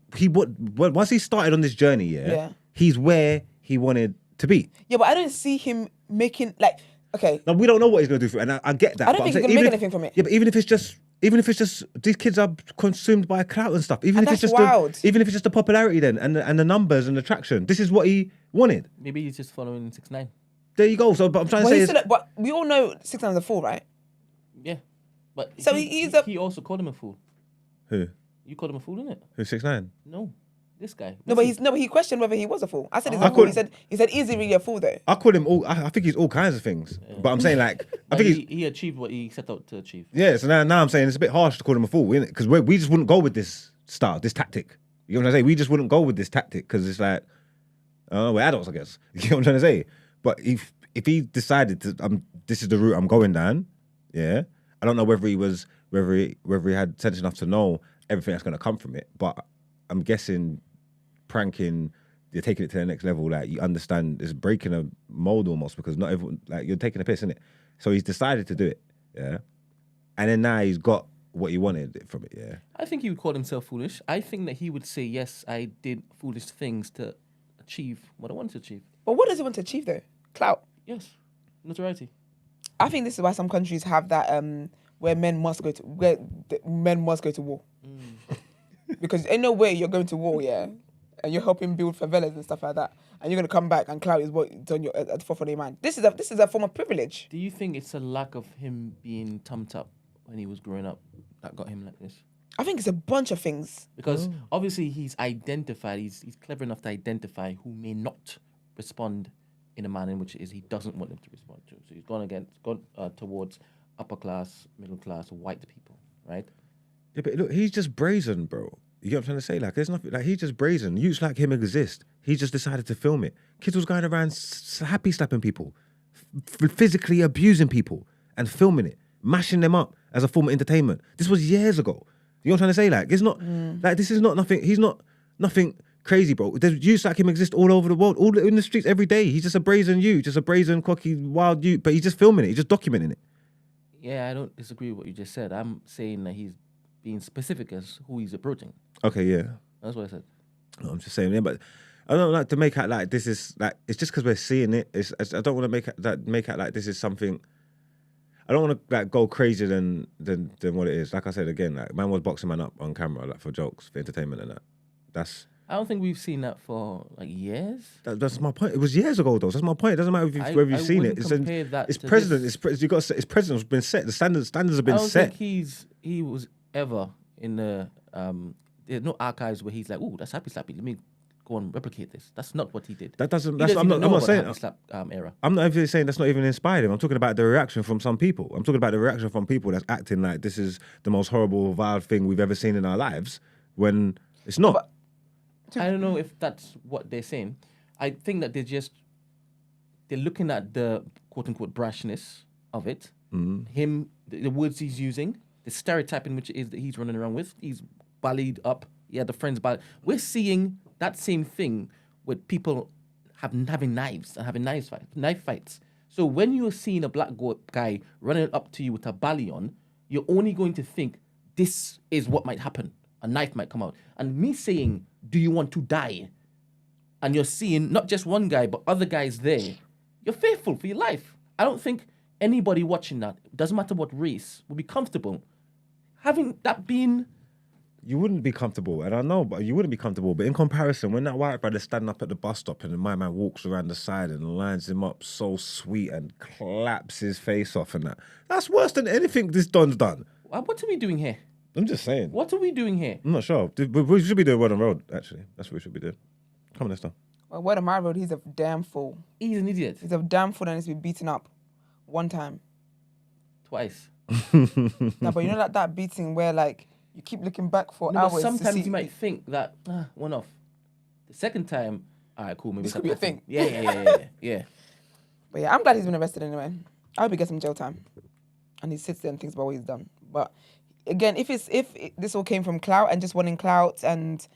Once he started on this journey, yeah, he's where he wanted to be. Yeah, but I don't see him making... Like, okay. Now, we don't know what he's going to do for it, and I get that. I don't think he's going to make anything from it. Yeah, but even if it's just these kids are consumed by clout and stuff. Even if it's just the popularity then and the numbers and the traction. This is what he wanted. Maybe he's just following 6ix9ine. There you go. So, but I'm trying to say but we all know 6ix9ine's a fool, right? Yeah, but so he also called him a fool. Who? You called him a fool, innit? Who? 6ix9ine? No. This guy. No, but he questioned whether he was a fool. I said he's a fool. He said, is he really a fool though? I call him all. I think he's all kinds of things. Yeah. But I'm saying like I think he achieved what he set out to achieve. Yeah. So now I'm saying it's a bit harsh to call him a fool, isn't it? Because we just wouldn't go with this style, this tactic. You know what I'm saying? We just wouldn't go with this tactic because it's like, we're adults, I guess. You know what I'm trying to say? But if he decided to, this is the route I'm going down. Yeah. I don't know whether he had sense enough to know everything that's going to come from it, but I'm guessing. Pranking, you're taking it to the next level. Like you understand, it's breaking a mold almost because not everyone, like you're taking a piss, isn't it? So he's decided to do it, yeah. And then now he's got what he wanted from it, yeah. I think he would call himself foolish. I think that he would say, yes, I did foolish things to achieve what I wanted to achieve. But what does he want to achieve though? Clout. Yes, notoriety. I think this is why some countries have that where men must go to war. Because ain't no way you're going to war, yeah. And you're helping build favelas and stuff like that, and you're gonna come back and clout is what's on at the forefront of your mind. This is a form of privilege. Do you think it's a lack of him being tumped up when he was growing up that got him like this? I think it's a bunch of things. Because obviously he's identified. He's clever enough to identify who may not respond in a manner in which he doesn't want them to respond to. So he's gone towards upper class, middle class, white people, right? Yeah, but look, he's just brazen, bro. You get what I'm trying to say? Like, there's nothing, like, he's just brazen. Youths like him exist. He just decided to film it. Kids was going around happy slapping people, physically abusing people and filming it, mashing them up as a form of entertainment. This was years ago. You know what I'm trying to say? Like, it's not, like, this is not nothing, he's not nothing crazy, bro. There's youths like him exist all over the world, all in the streets every day. He's just a brazen youth, just a brazen, cocky, wild youth, but he's just filming it. He's just documenting it. Yeah, I don't disagree with what you just said. I'm saying that he's being specific as who he's approaching. Okay, yeah. That's what I said. No, I'm just saying, yeah, but I don't like to make out like this is like, it's just because we're seeing it. I don't want to make out like this is something. I don't want to like go crazier than what it is. Like I said again, like man was boxing man up on camera like for jokes, for entertainment and that. I don't think we've seen that for like years. That's my point. It was years ago though. That's my point. It doesn't matter whether you've seen it. It's president. It's president's been set. The standards have been set. I don't think he was ever in the there's no archives where he's like, oh, that's happy slappy. Let me go and replicate this. That's not what he did. That doesn't. He That's, doesn't I'm even know not about saying. the slap era. I'm not even saying that's not even inspired him. I'm talking about the reaction from some people. I'm talking about the reaction from people that's acting like this is the most horrible, vile thing we've ever seen in our lives when it's not. But- I don't know if that's what they're saying. I think that they're looking at the quote unquote brashness of it. Him, the words he's using, the stereotype in which it is that he's running around with. He's ballied up. Yeah, the friends ballied. We're seeing that same thing with people having knives and having knife fights. So when you're seeing a black guy running up to you with a bally on, you're only going to think this is what might happen. A knife might come out. And me saying, do you want to die? And you're seeing not just one guy, but other guys there. You're fearful for your life. I don't think anybody watching that, doesn't matter what race, would be comfortable having that being... You wouldn't be comfortable, and I know, but you wouldn't be comfortable. But in comparison, when that white brother's standing up at the bus stop and my man walks around the side and lines him up so sweet and claps his face off and that's worse than anything this Don's done. What are we doing here? I'm just saying. What are we doing here? I'm not sure. We should be doing Word on Road, actually. That's what we should be doing. Come on, let's go. Well, word on my road, he's a damn fool. He's an idiot. He's a damn fool that needs to be beaten up. One time. Twice. No, but you know that beating where like you keep looking back for No, hours. but sometimes to see you might think that one off. The second time, all right, cool. Maybe This it's could be a pattern. thing. Yeah. But yeah, I'm glad he's been arrested anyway. I hope he gets some jail time, and he sits there and thinks about what he's done. But again, if this all came from clout and just wanting clout, and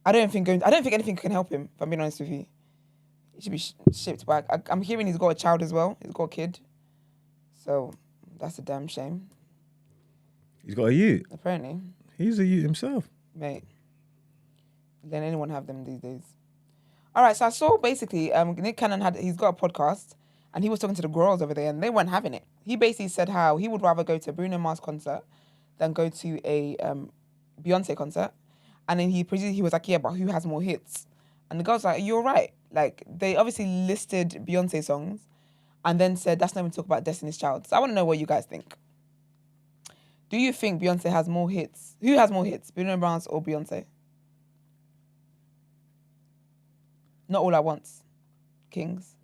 I don't think anything can help him. If I'm being honest with you, he should be shipped back. I'm hearing he's got a child as well. He's got a kid, so that's a damn shame. He's got a ute. Apparently, He's a ute himself. mate. Let anyone have them these days. All right, so I saw basically Nick Cannon he's got a podcast, and he was talking to the girls over there, and they weren't having it. He basically said how he would rather go to a Bruno Mars concert than go to a Beyonce concert, and then he was like, yeah, but who has more hits? And the girls were like, you're right. Like they obviously listed Beyonce songs, and then said that's not even talk about Destiny's Child. So I want to know what you guys think. Do you think Beyonce has more hits? Who has more hits, Bruno Mars or Beyonce? Not all at once. Kings.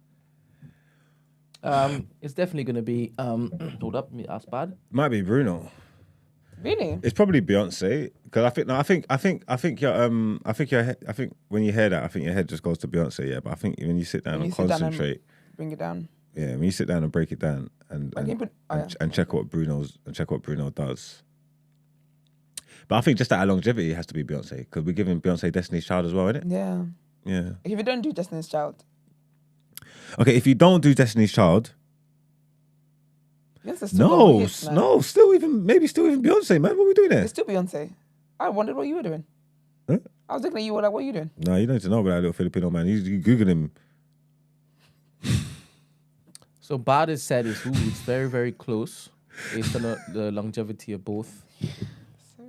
It's definitely going to be. Hold up, that's bad. Might be Bruno. Really? It's probably Beyonce because I think when you hear that, I think your head just goes to Beyonce. Yeah, but I think when you sit down and concentrate, bring it down. yeah, when you sit down and break it down and check what Bruno does. But I think just that longevity has to be Beyonce because we're giving Beyonce Destiny's Child as well, isn't it? Yeah. Yeah. If you don't do Destiny's Child, Okay, if you don't do Destiny's Child, Beyonce's still got more hits, man. still even Beyonce, man. What are we doing there? It's still Beyonce. I wondered what you were doing. Huh? I was looking at you like, what are you doing? No, you don't need to know about that little Filipino man. You Google him. So bad is said is it's very, very close based on the longevity of both.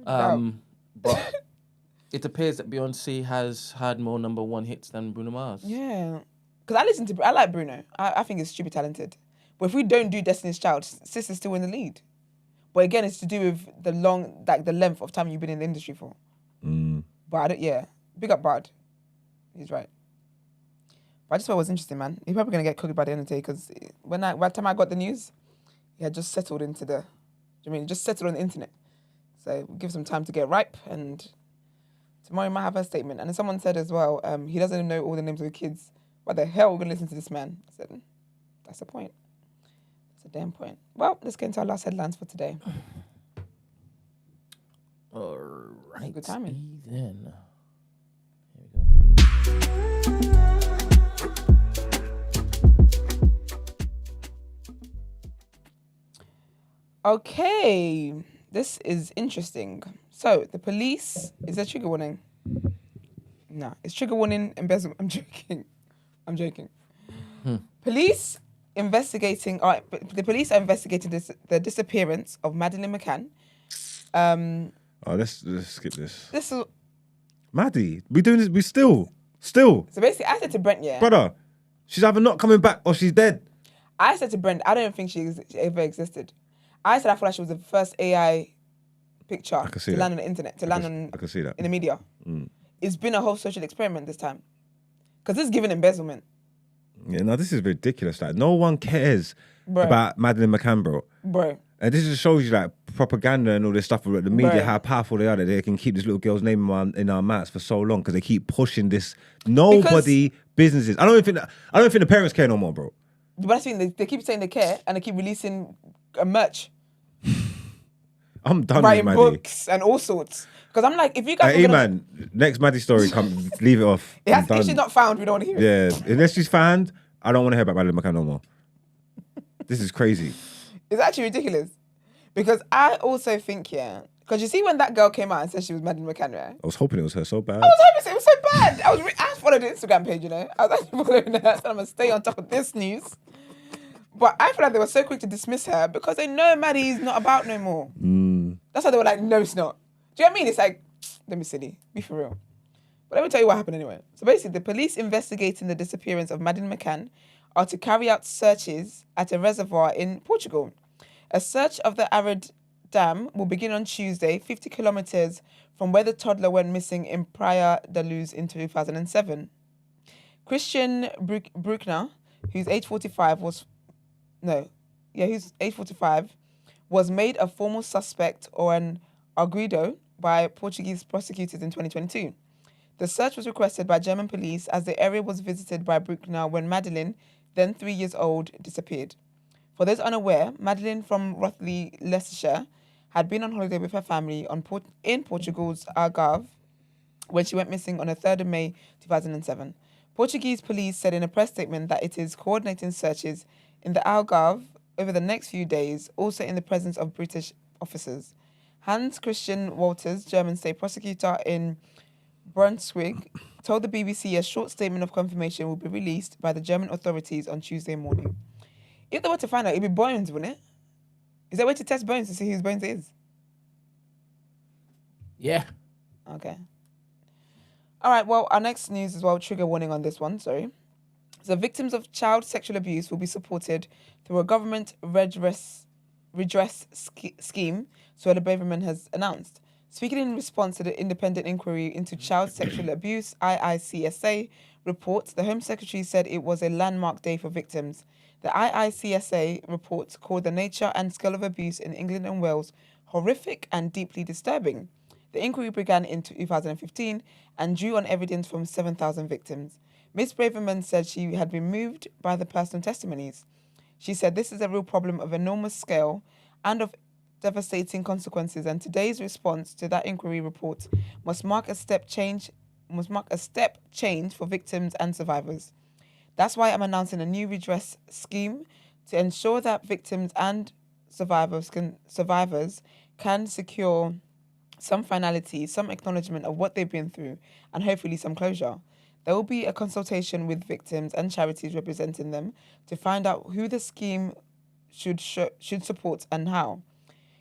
But it appears that Beyonce has had more number one hits than Bruno Mars. Yeah. Because I like Bruno. I think he's stupid talented. But if we don't do Destiny's Child, Sis is still in the lead. But again, it's to do with the length of time you've been in the industry for. But big up Bard. He's right. But I just thought it was interesting, man. He's probably going to get cooked by the end of the day because by the time I got the news, he had just settled into just settled on the internet. So we'll give some time to get ripe, and tomorrow he might have a statement. And then someone said as well, he doesn't even know all the names of the kids. What the hell are we going to listen to this man? I said, that's the point. That's a damn point. Well, let's get into our last headlines for today. All right. Good timing. Then. Here we go. Okay, this is interesting. So, the police, is there trigger warning? No, it's trigger warning, embezzlement. I'm joking. Police investigating, the police are investigating the disappearance of Madeleine McCann. Let's skip this. This is, Maddie, we doing this, we still. So basically, I said to Brent, brother, she's either not coming back or she's dead. I said to Brent, I don't think she ever existed. I said I feel like she was the first AI picture to land on the internet, to land on I can see that. in the media. it's been a whole social experiment this time. Because this is giving embezzlement. Yeah, no, this is ridiculous. Like, no one cares Bro. about Madeleine McCann, Bro. And this just shows you like propaganda and all this stuff with the media, Right. how powerful they are, that they can keep this little girl's name in our mouths for so long because they keep pushing this. Nobody businesses. I don't even think the parents care no more, bro. But I think they keep saying they care and they keep releasing merch, I'm done writing with Maddie. books and all sorts. Because I'm like, if you guys, Hey, man, next Maddie story, come leave it off. if she's not found, we don't want to hear it. Yeah, unless she's found, I don't want to hear about Madeleine McCann no more. This is crazy. It's actually ridiculous. Because I also think, because you see when that girl came out and said she was Madeleine McCann, right? I was hoping it was her so bad. I was hoping it was so bad. I followed the Instagram page, you know. I was actually following her, so I'm going to stay on top of this news. But I feel like they were so quick to dismiss her because they know Maddie's not about no more. That's why they were like, no, it's not. Do you know what I mean? It's like, let me silly, be for real. But let me tell you what happened anyway. So basically, the police investigating the disappearance of Madeleine McCann are to carry out searches at a reservoir in Portugal. A search of the Arid Dam will begin on Tuesday, 50 kilometers from where the toddler went missing in Praia da Luz in 2007. Christian Bruckner, who's age 45, was made a formal suspect or an arguido by Portuguese prosecutors in 2022. The search was requested by German police as the area was visited by Bruckner when Madeleine, then 3 years old, disappeared. For those unaware, Madeleine from Rothley, Leicestershire, had been on holiday with her family in Portugal's Algarve when she went missing on the 3rd of May 2007. Portuguese police said in a press statement that it is coordinating searches in the Algarve over the next few days, also in the presence of British officers. Hans Christian Walters, German state prosecutor in Brunswick, told the BBC a short statement of confirmation will be released by the German authorities on Tuesday morning. If they were to find out, it'd be Bones, wouldn't it? Is there a way to test Bones to see whose Bones it is? Yeah. Okay. All right, well, our next news as well, trigger warning on this one, sorry. So victims of child sexual abuse will be supported through a government redress scheme, Suella Braverman has announced. Speaking in response to the independent inquiry into child sexual abuse, IICSA report, the Home Secretary said it was a landmark day for victims. The IICSA report called the nature and scale of abuse in England and Wales horrific and deeply disturbing. The inquiry began in 2015 and drew on evidence from 7,000 victims. Ms. Braverman said she had been moved by the personal testimonies. She said this is a real problem of enormous scale and of devastating consequences, and today's response to that inquiry report must mark a step change for victims and survivors. That's why I'm announcing a new redress scheme to ensure that victims and survivors can secure some finality, some acknowledgement of what they've been through, and hopefully some closure. There will be a consultation with victims and charities representing them to find out who the scheme should support and how.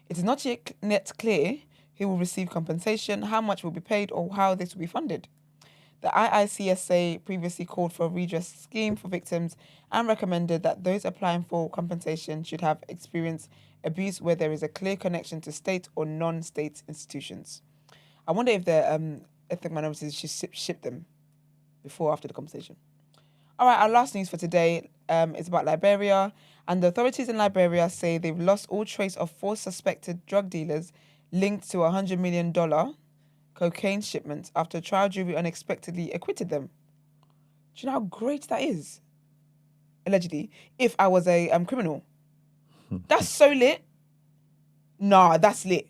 It is not yet clear who will receive compensation, how much will be paid, or how this will be funded. The IICSA previously called for a redress scheme for victims and recommended that those applying for compensation should have experienced abuse where there is a clear connection to state or non-state institutions. I wonder if the ethnic minorities should ship them before or after the conversation. All right, our last news for today is about Liberia. And the authorities in Liberia say they've lost all trace of 4 suspected drug dealers linked to a $100 million cocaine shipment after a trial jury unexpectedly acquitted them. Do you know how great that is? Allegedly, if I was a criminal. That's so lit. Nah, that's lit.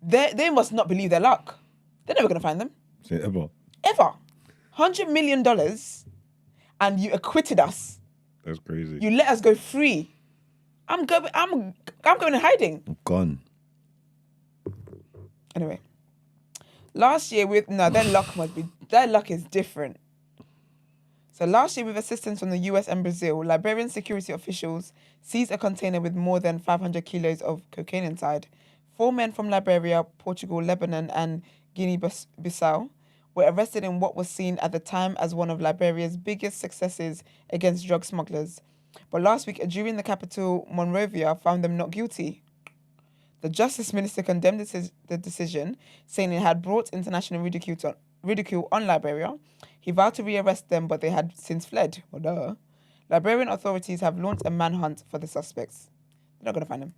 They must not believe their luck. They're never going to find them. Ever. Ever. $100 million and you acquitted us. That's crazy. You let us go free. I'm going in hiding. I'm gone. Anyway. Last year their luck is different. So last year with assistance from the US and Brazil, Liberian security officials seized a container with more than 500 kilos of cocaine inside. 4 men from Liberia, Portugal, Lebanon and Guinea-Bissau were arrested in what was seen at the time as one of Liberia's biggest successes against drug smugglers. But last week, a jury in the capital, Monrovia, found them not guilty. The Justice Minister condemned the decision, saying it had brought international ridicule ridicule on Liberia. He vowed to rearrest them, but they had since fled. Well, duh. Liberian authorities have launched a manhunt for the suspects. They're not going to find them.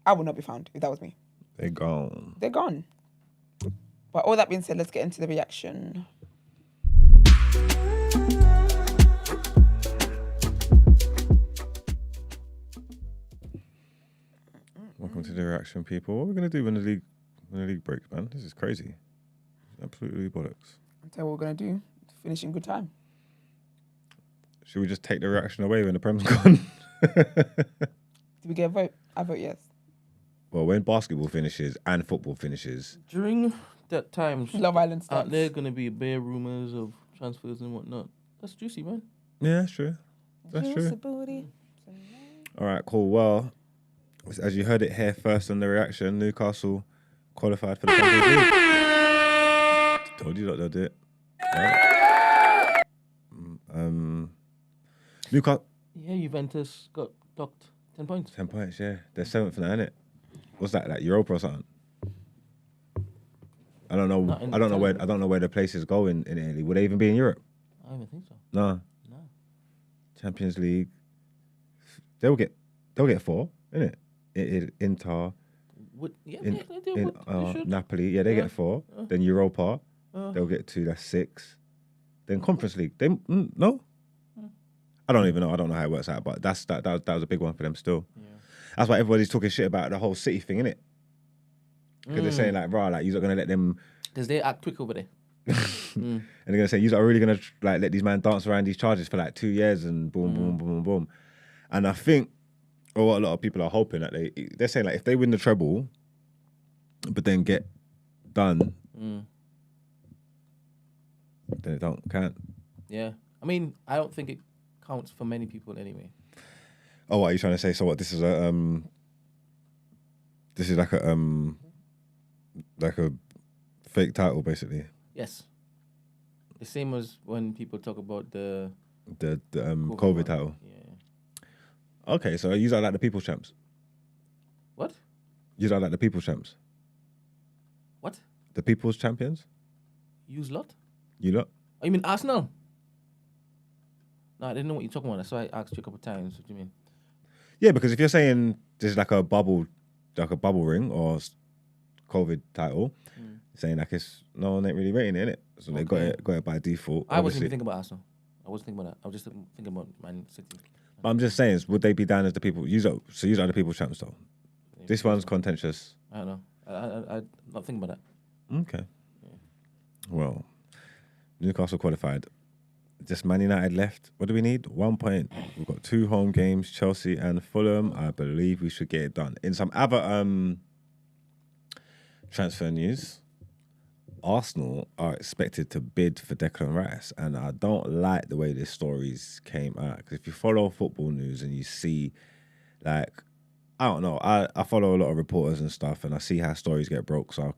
I would not be found if that was me. They're gone. They're gone. But all that being said, let's get into the reaction. Welcome to the reaction, people. What are we going to do when the league breaks, man? This is crazy. Absolutely bollocks. I'll tell you what we're going to do. Finish in good time. Should we just take the reaction away when the Prem's gone? Did we get a vote? I vote yes. Well, when basketball finishes and football finishes. During that time, Love Island starts. aren't there going to be bare rumours of transfers and whatnot? That's juicy, man. Yeah, that's true. That's Juicy true. booty. All right, cool. Well, as you heard it here first on the reaction, Newcastle qualified for the Champions League. Told you that they'll do it. Right. Newcastle. Yeah, Juventus got docked 10 points. 10 points, yeah. They're 7th now, innit? What's that, like Europa or something? I don't know. I don't know where the places go in Italy. Would they even be in Europe? I don't even think so. No. No. Champions League. They'll get 4, innit? Inter. They should. Napoli. Yeah, they get 4. Then Europa. They'll get 2. That's 6. Then Conference League. No. I don't even know. I don't know how it works out, but that was a big one for them still. Yeah. That's why everybody's talking shit about the whole City thing, innit? Because they're saying like, like you're not gonna let them. Because they act quick over there. And they're gonna say, you're really gonna like let these men dance around these charges for like 2 years and boom, boom, boom, boom, boom. And I think, or what a lot of people are hoping that they're saying like if they win the treble, but then get done, then it can't. Yeah, I mean, I don't think it counts for many people anyway. Oh, what are you trying to say? So what? This is like a fake title, basically. Yes. The same as when people talk about the COVID title. Yeah. Okay, so you are like the people's champs. What? You are like the people's champs. What? The people's champions. Use lot? You lot. Oh, you mean Arsenal? No, I didn't know what you're talking about. That's why I asked you a couple of times. What do you mean? Yeah, because if you're saying there's like a bubble ring or COVID title, saying like it's no one ain't really rating it, innit? So they got it by default. I wasn't even thinking about Arsenal. I wasn't thinking about that. I was just thinking about Man City. But I'm just saying, would they be down as the people? So you are the people's champs though. Yeah, This one's contentious. I don't know. I'm not thinking about that. Okay. Yeah. Well, Newcastle qualified. Just Man United left. What do we need? 1 point. We've got 2 home games, Chelsea and Fulham. I believe we should get it done. In some other transfer news, Arsenal are expected to bid for Declan Rice, and I don't like the way this stories came out. Because if you follow football news and you see, like, I don't know, I follow a lot of reporters and stuff, and I see how stories get broke, so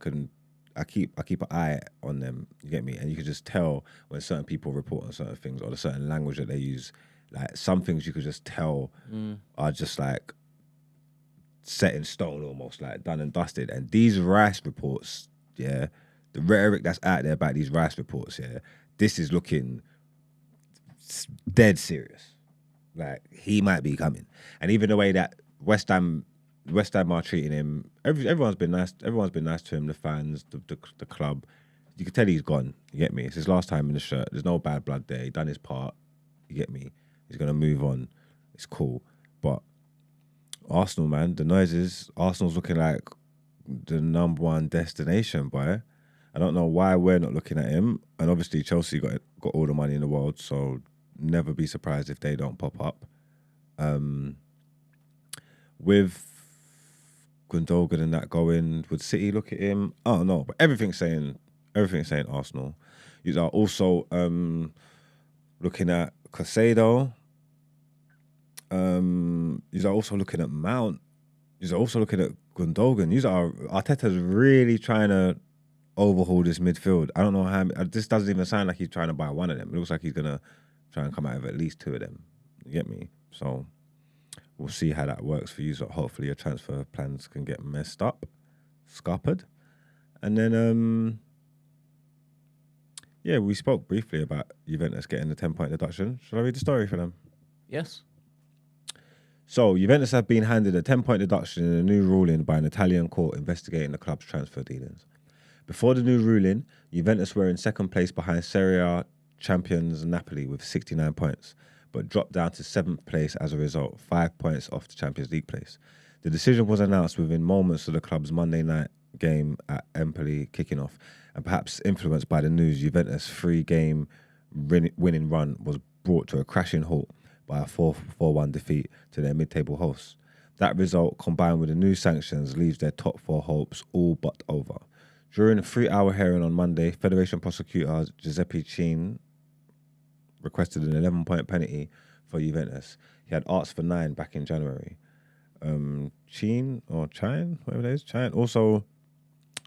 I keep an eye on them. You get me? And you can just tell when certain people report on certain things or the certain language that they use. Like some things you could just tell are just like set in stone, almost like done and dusted. And these Rice reports, yeah, the rhetoric that's out there about these Rice reports, yeah, this is looking dead serious. Like he might be coming, and even the way that West Ham are treating him. Everyone's been nice. Everyone's been nice to him. The fans, the club. You can tell he's gone. You get me? It's his last time in the shirt. There's no bad blood there. He done his part. You get me? He's gonna move on. It's cool. But Arsenal, man, the noises. Arsenal's looking like the #1 destination, boy. I don't know why we're not looking at him. And obviously Chelsea got all the money in the world, so never be surprised if they don't pop up. With Gundogan and that going, would City look at him? I don't know, but everything's saying Arsenal. You are also looking at Caicedo. You are also looking at Mount. You are also looking at Gundogan. Arteta's really trying to overhaul this midfield. I don't know how. This doesn't even sound like he's trying to buy one of them. It looks like he's gonna try and come out with at least 2 of them. You get me? So we'll see how that works for you. So hopefully your transfer plans can get messed up, scuppered. And then Yeah, we spoke briefly about Juventus getting the 10-point deduction. Shall I read the story for them? Yes. So, Juventus have been handed a 10-point deduction in a new ruling by an Italian court investigating the club's transfer dealings. Before the new ruling, Juventus were in second place behind Serie A champions Napoli with 69 points, but dropped down to 7th place as a result, 5 points off the Champions League place. The decision was announced within moments of the club's Monday night game at Empoli kicking off, and perhaps influenced by the news Juventus' 3-game winning run was brought to a crashing halt by a 4-1 defeat to their mid-table hosts. That result, combined with the new sanctions, leaves their top 4 hopes all but over. During a 3-hour hearing on Monday, Federation prosecutor Giuseppe Cin requested an 11-point penalty for Juventus. He had asked for 9 back in January. Cin, whatever it is, Cin, also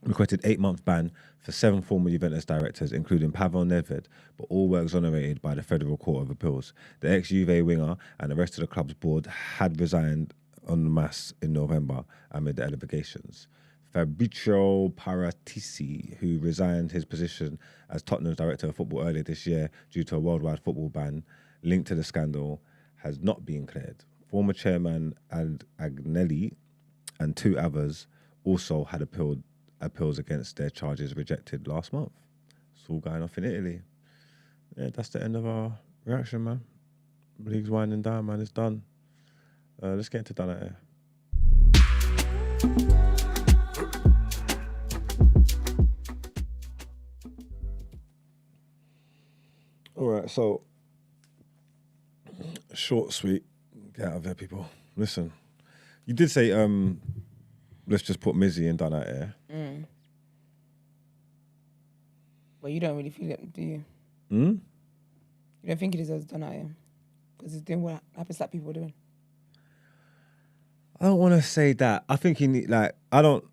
requested 8-month ban for 7 former Juventus directors, including Pavel Nedved, but all were exonerated by the Federal Court of Appeals. The ex-Juve winger and the rest of the club's board had resigned en masse in November amid the allegations. Fabrizio Paratici, who resigned his position as Tottenham's director of football earlier this year due to a worldwide football ban linked to the scandal, has not been cleared. Former chairman Agnelli and 2 others also had appeals against their charges rejected last month. It's all going off in Italy. Yeah, that's the end of our reaction, man. The league's winding down, man. It's done. Let's get into done out here. All right, so short, sweet. Get out of there, people. Listen, you did say let's just put Mizzy and done out here. But you don't really feel it, do you? You don't think it deserves done out here? Because it's doing what happens that people are doing. I don't want to say that. I think he need I don't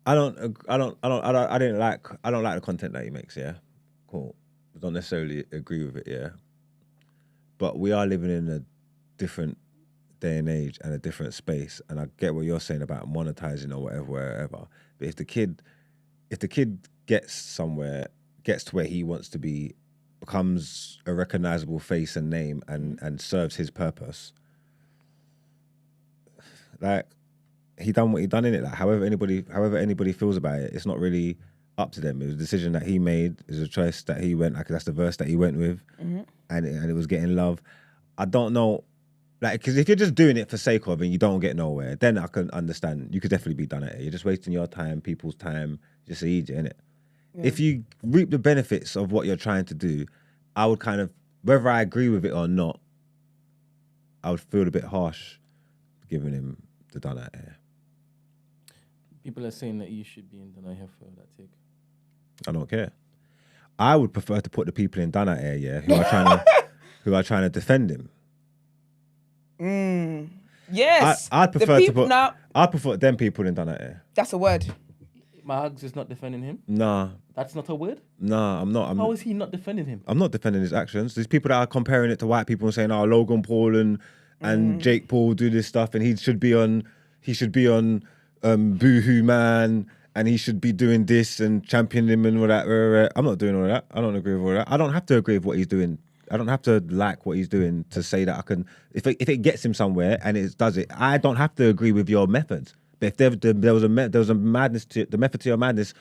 like the content that he makes. Yeah, cool. I don't necessarily agree with it. Yeah, but we are living in a different day and age and a different space, and I get what you're saying about monetizing or wherever. But if the kid gets somewhere, gets to where he wants to be, becomes a recognizable face and name, and serves his purpose. Like, he done what he done in it. Like, however anybody feels about it, it's not really up to them. It was a decision that he made. It was a choice that he went. Like, that's the verse that he went with, and it was getting love. I don't know, like, because if you're just doing it for sake of and you don't get nowhere, then I can understand. You could definitely be done at it. You're just wasting your time, people's time, just to eat it, innit? Yeah. If you reap the benefits of what you're trying to do, I would kind of, whether I agree with it or not, I would feel a bit harsh giving him the done out here. People are saying that you should be in done out here for that take. I don't care. I would prefer to put the people in done out here, yeah, who are trying to defend him. Yes. I'd prefer to put. I'd prefer them people in done out here. That's a word. Mags is not defending him? Nah. That's not a word? Nah, I'm not. How is he not defending him? I'm not defending his actions. There's people that are comparing it to white people and saying, "Oh, Logan Paul and Jake Paul do this stuff, and he should be on Boohoo Man, and he should be doing this and championing him and all that." I'm not doing all that. I don't agree with all that. I don't have to agree with what he's doing. I don't have to like what he's doing to say that I can. If it gets him somewhere and it does it, I don't have to agree with your methods. But if there was a madness to the method to your madness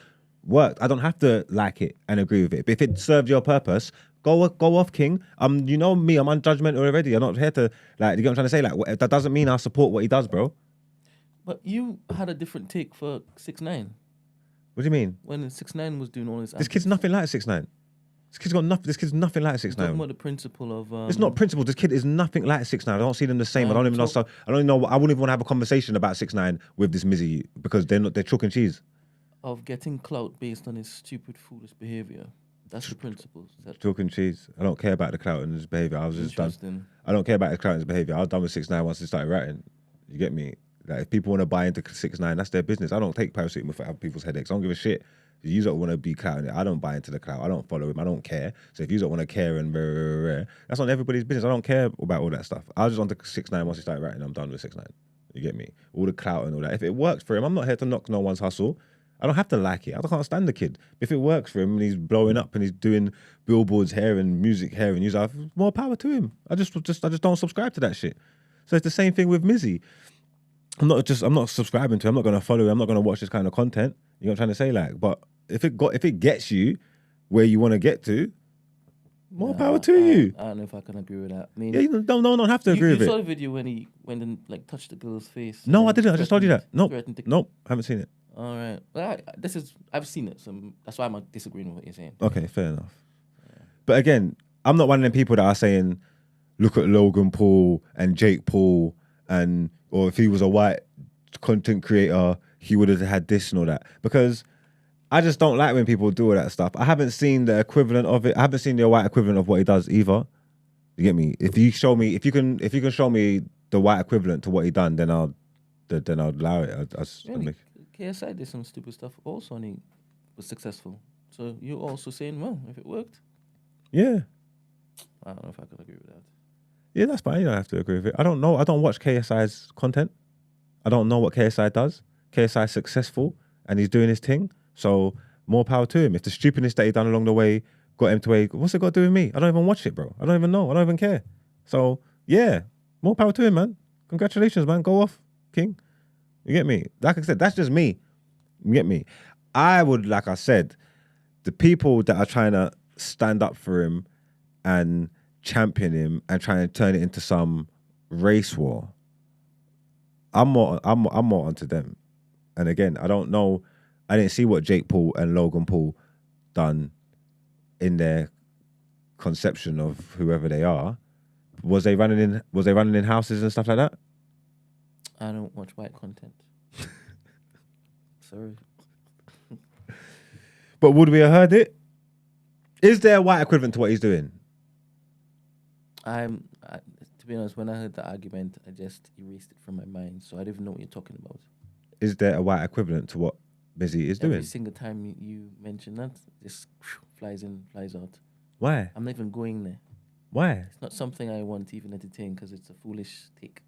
worked, I don't have to like it and agree with it. But if it served your purpose, go off, King. You know me, I'm unjudgmental already. I'm not here to like. You get what I'm trying to say? Like, that doesn't mean I support what he does, bro. But you had a different take for 6ix9ine. What do you mean? When 6ix9ine was doing all this. This kid's nothing like 6ix9ine. This kid's got nothing. This kid's nothing like 6ix9ine. Talking about the principle of. It's not principle. This kid is nothing like 6ix9ine. I don't see them the same. I don't even know. So I don't even know. I wouldn't even want to have a conversation about 6ix9ine with this Mizzy because they're chalk and cheese. Of getting clout based on his stupid, foolish behavior. That's the principles. Chalk and cheese. I don't care about the clout and his behavior. I was just done. I don't care about his clout and his behavior. I was done with 6ix9ine once he started writing. You get me? Like, if people want to buy into 6ix9ine, that's their business. I don't take paracetamol for people's headaches. I don't give a shit. You don't want to be clout. I don't buy into the clout. I don't follow him. I don't care. So if you don't want to care and that's on everybody's business. I don't care about all that stuff. I was just on to 6ix9ine once he started writing. I'm done with 6ix9ine. You get me? All the clout and all that. If it works for him, I'm not here to knock no one's hustle. I don't have to like it. I can't stand the kid. If it works for him and he's blowing up and he's doing billboards here and music here and music, more power to him. I just don't subscribe to that shit. So it's the same thing with Mizzy. I'm not subscribing to him. I'm not going to follow him. I'm not going to watch this kind of content. You know what I'm trying to say? Like, but if it gets you where you want to get to, more power to you. I don't know if I can agree with that. I mean, Yeah, you don't have to agree with it. You saw the video when he went and like touched the girl's face. No, I didn't. I just told you that. Nope. Threatened Nope. Haven't seen it. All right. Well, I've seen it, so that's why I'm disagreeing with what you're saying. Okay, fair enough. Yeah. But again, I'm not one of them people that are saying, look at Logan Paul and Jake Paul, or if he was a white content creator, he would have had this and all that. Because I just don't like when people do all that stuff. I haven't seen the equivalent of it. I haven't seen the white equivalent of what he does either. You get me? If you can show me the white equivalent to what he done, then I'll allow it. KSI did some stupid stuff also, and he was successful. So you're also saying, well, if it worked, yeah. I don't know if I could agree with that. Yeah, that's fine. You don't have to agree with it. I don't know. I don't watch KSI's content. I don't know what KSI does. KSI is successful and he's doing his thing. So more power to him. If the stupidness that he done along the way got him to where, what's it got to do with me? I don't even watch it, bro. I don't even know. I don't even care. So yeah, more power to him, man. Congratulations, man. Go off, King. You get me? Like I said, that's just me. You get me? I would, like I said, the people that are trying to stand up for him and champion him and try and turn it into some race war, I'm more onto them. And again, I don't know. I didn't see what Jake Paul and Logan Paul done in their conception of whoever they are. Was they running in houses and stuff like that? I don't watch white content. Sorry. But would we have heard it? Is there a white equivalent to what he's doing? To be honest, when I heard the argument, I just erased it from my mind, so I don't even know what you're talking about. Is there a white equivalent to what Mizzy is doing? Every single time you mention that, just flies in, flies out. Why? I'm not even going there. Why? It's not something I want to even entertain because it's a foolish take.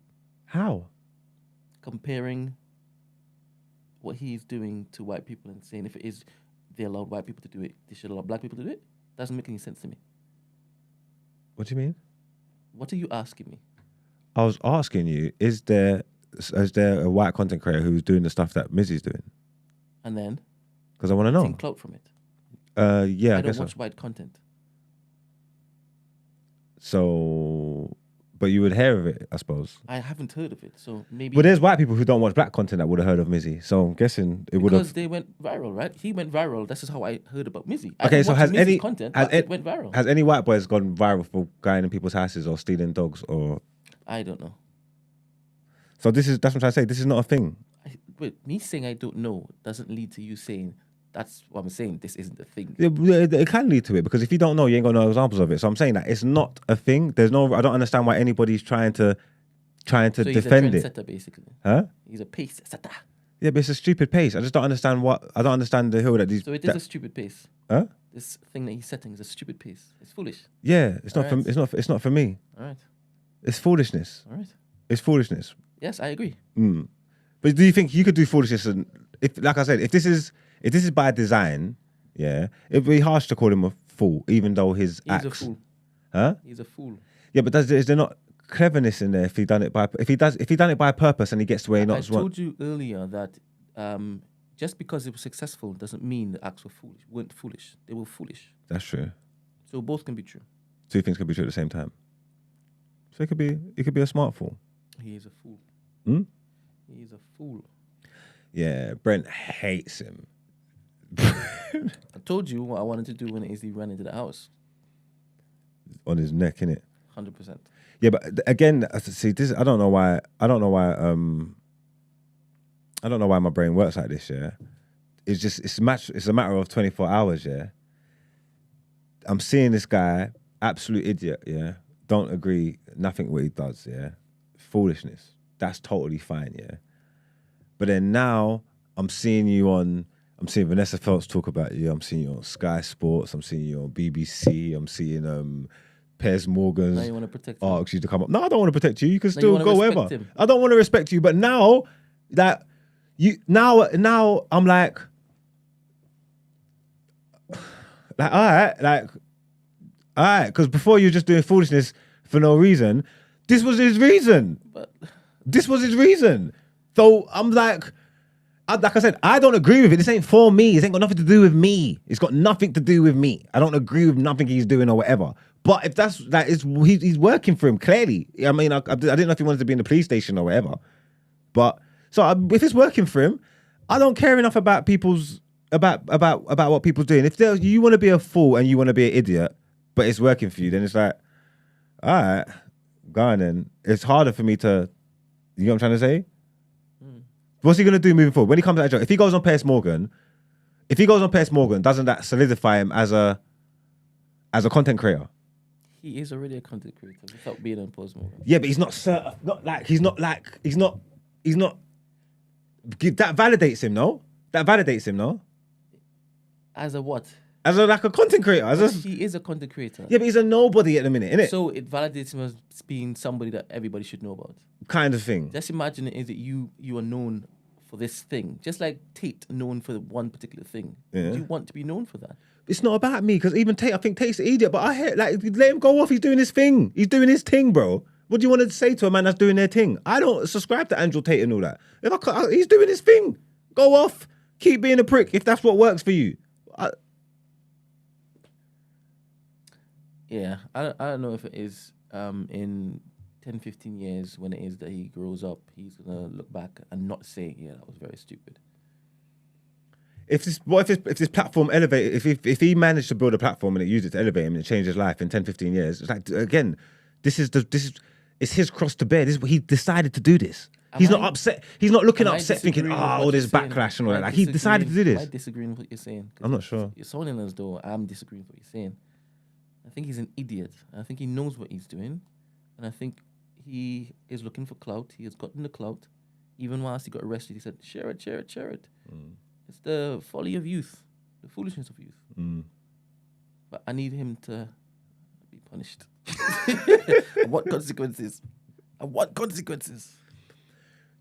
How? Comparing what he's doing to white people and saying if it is they allowed white people to do it, they should allow black people to do it, doesn't make any sense to me. What do you mean? What are you asking me? I was asking you, is there a white content creator who's doing the stuff that Mizzy's doing? And then? Because I want to know. Getting clout from it. Yeah, I guess don't watch white content. So, but you would hear of it, I suppose. I haven't heard of it, so maybe. But there's white people who don't watch black content that would have heard of Mizzy. So I'm guessing it would have. Because they went viral, right? He went viral. This is how I heard about Mizzy. Okay, so has any content, but it went viral? Has any white boys gone viral for going in people's houses or stealing dogs or? I don't know. So that's what I'm trying to say. This is not a thing. But me saying I don't know doesn't lead to you saying that's what I'm saying. This isn't a thing. It can lead to it because if you don't know, you ain't got no examples of it. So I'm saying that it's not a thing. I don't understand why anybody's trying to defend it. He's a trendsetter, basically. Huh? He's a pace setter. Yeah, but it's a stupid pace. I just don't understand the hill that these. So it is a stupid pace. Huh? This thing that he's setting is a stupid pace. It's foolish. Yeah, it's not. It's not for me. All right. It's foolishness. All right. It's foolishness. Yes, I agree. But do you think you could do foolishness? And if, like I said, if this is by design, yeah, it'd be harsh to call him a fool, even though his acts. He's a fool. Huh? He's a fool. Yeah, but is there not cleverness in there if he done it by purpose and he gets to where he not? I told you earlier that just because it was successful doesn't mean the acts weren't foolish. They were foolish. That's true. So both can be true. Two things can be true at the same time. So it could be a smart fool. He is a fool. He is a fool. Yeah, Brent hates him. I told you what I wanted to do when he ran into the house. On his neck, innit? 100%. Yeah, but again, see, this I don't know why my brain works like this, yeah. It's a matter of 24 hours, yeah. I'm seeing this guy, absolute idiot, yeah. Don't agree, nothing what he does, yeah. Foolishness. That's totally fine, yeah. But then now I'm seeing Vanessa Feltz talk about you. I'm seeing you on Sky Sports. I'm seeing you on BBC. I'm seeing Piers Morgan's. Now you want to protect him. Ask you to come up. No, I don't want to protect you. You can still go wherever. Him. I don't want to respect you. But now that now I'm like, Like, all right, because before you were just doing foolishness for no reason. This was his reason. This was his reason. So I'm like I said, I don't agree with it. This ain't for me. This ain't got nothing to do with me. It's got nothing to do with me. I don't agree with nothing he's doing or whatever. But if he's working for him, clearly. I mean, I didn't know if he wanted to be in the police station or whatever. But if it's working for him, I don't care enough about about what people's doing. If you want to be a fool and you want to be an idiot, but it's working for you, then it's like, all right, go on then. It's harder for me to, you know what I'm trying to say? What's he going to do moving forward? When he comes out of jail, if he goes on Piers Morgan, doesn't that solidify him as a content creator? He is already a content creator without being on Piers Morgan. Yeah, but he's not that validates him, no? That validates him, no? As a what? As a content creator. He is a content creator. Yeah, but he's a nobody at the minute, innit? So it validates him as being somebody that everybody should know about. Kind of thing. Just imagine it is that you are known for this thing. Just like Tate known for one particular thing. Yeah. Do you want to be known for that? It's not about me, because even Tate, I think Tate's an idiot, but I hear, like, let him go off. He's doing his thing. He's doing his thing, bro. What do you want to say to a man that's doing their thing? I don't subscribe to Andrew Tate and all that. He's doing his thing. Go off. Keep being a prick if that's what works for you. Yeah, I don't know if it is in 10, 15 years when it is that he grows up, he's going to look back and not say, yeah, that was very stupid. If this platform elevated, if he managed to build a platform and it used it to elevate him and it changed his life in 10, 15 years, it's like, again, it's his cross to bear. He decided to do this. He's not upset. He's not looking upset thinking, all this backlash and all that. Like, he decided to do this. I disagree with what you're saying. I'm not sure. You're sounding as though I'm disagreeing with what you're saying. I think he's an idiot. I think he knows what he's doing. And I think he is looking for clout. He has gotten the clout. Even whilst he got arrested, he said, share it. It's the folly of youth, the foolishness of youth. But I need him to be punished. I want consequences.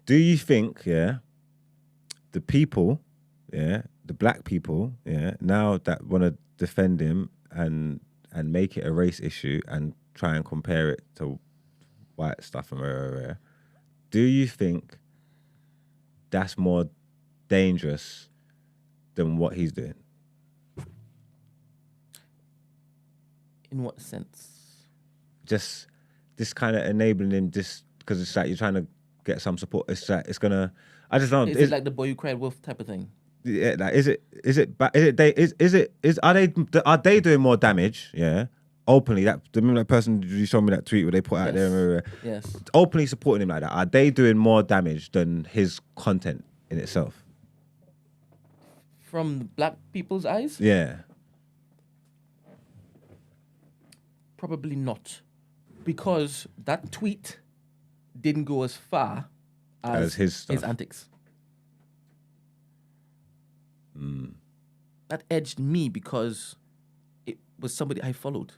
Do you think, the people, the black people, now that want to defend him and make it a race issue and try and compare it to white stuff and rare, do you think that's more dangerous than what he's doing? In what sense? Just this kind of enabling him, just because it's like you're trying to get some support. It's like it's gonna. I just don't. Is it like the boy who cried wolf type of thing? Yeah, like are they doing more damage? Yeah, openly. Remember that person you showed me that tweet where they put out there. Yes. Openly supporting him like that. Are they doing more damage than his content in itself? From black people's eyes? Yeah. Probably not. Because that tweet didn't go as far as his antics. That edged me because it was somebody I followed.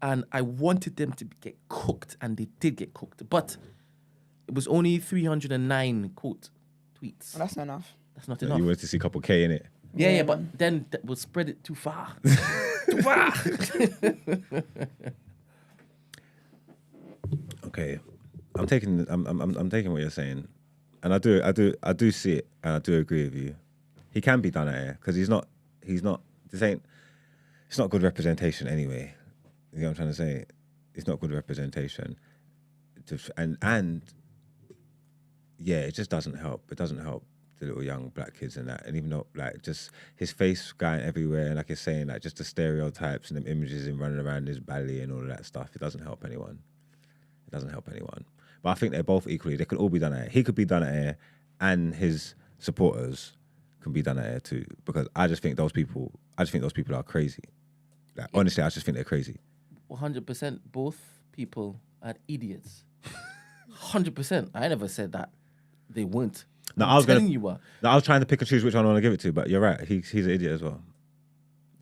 And I wanted them to get cooked, and they did get cooked. But it was only 309 quote tweets. Well, that's not enough. That's not enough. You wanted to see a couple K in it. Yeah, but then that would spread it too far. Too far. Okay, I'm taking what you're saying, and I do see it, and I do agree with you. He can be done at here because he's not. It's not good representation anyway. You know what I'm trying to say? It's not good representation, and yeah, it just doesn't help. It doesn't help the little young black kids and that, and even though like just his face going everywhere, and like he's saying, like just the stereotypes and the images him running around his belly and all of that stuff. It doesn't help anyone. It doesn't help anyone. But I think they're both equally. They could all be done at air. He could be done at air, and his supporters can be done at air too. Because I just think those people are crazy. Like, honestly, I just think they're crazy. 100%. Both people are idiots. 100%. I never said that they weren't. No, I was trying to pick and choose which one I want to give it to, but you're right. He's an idiot as well.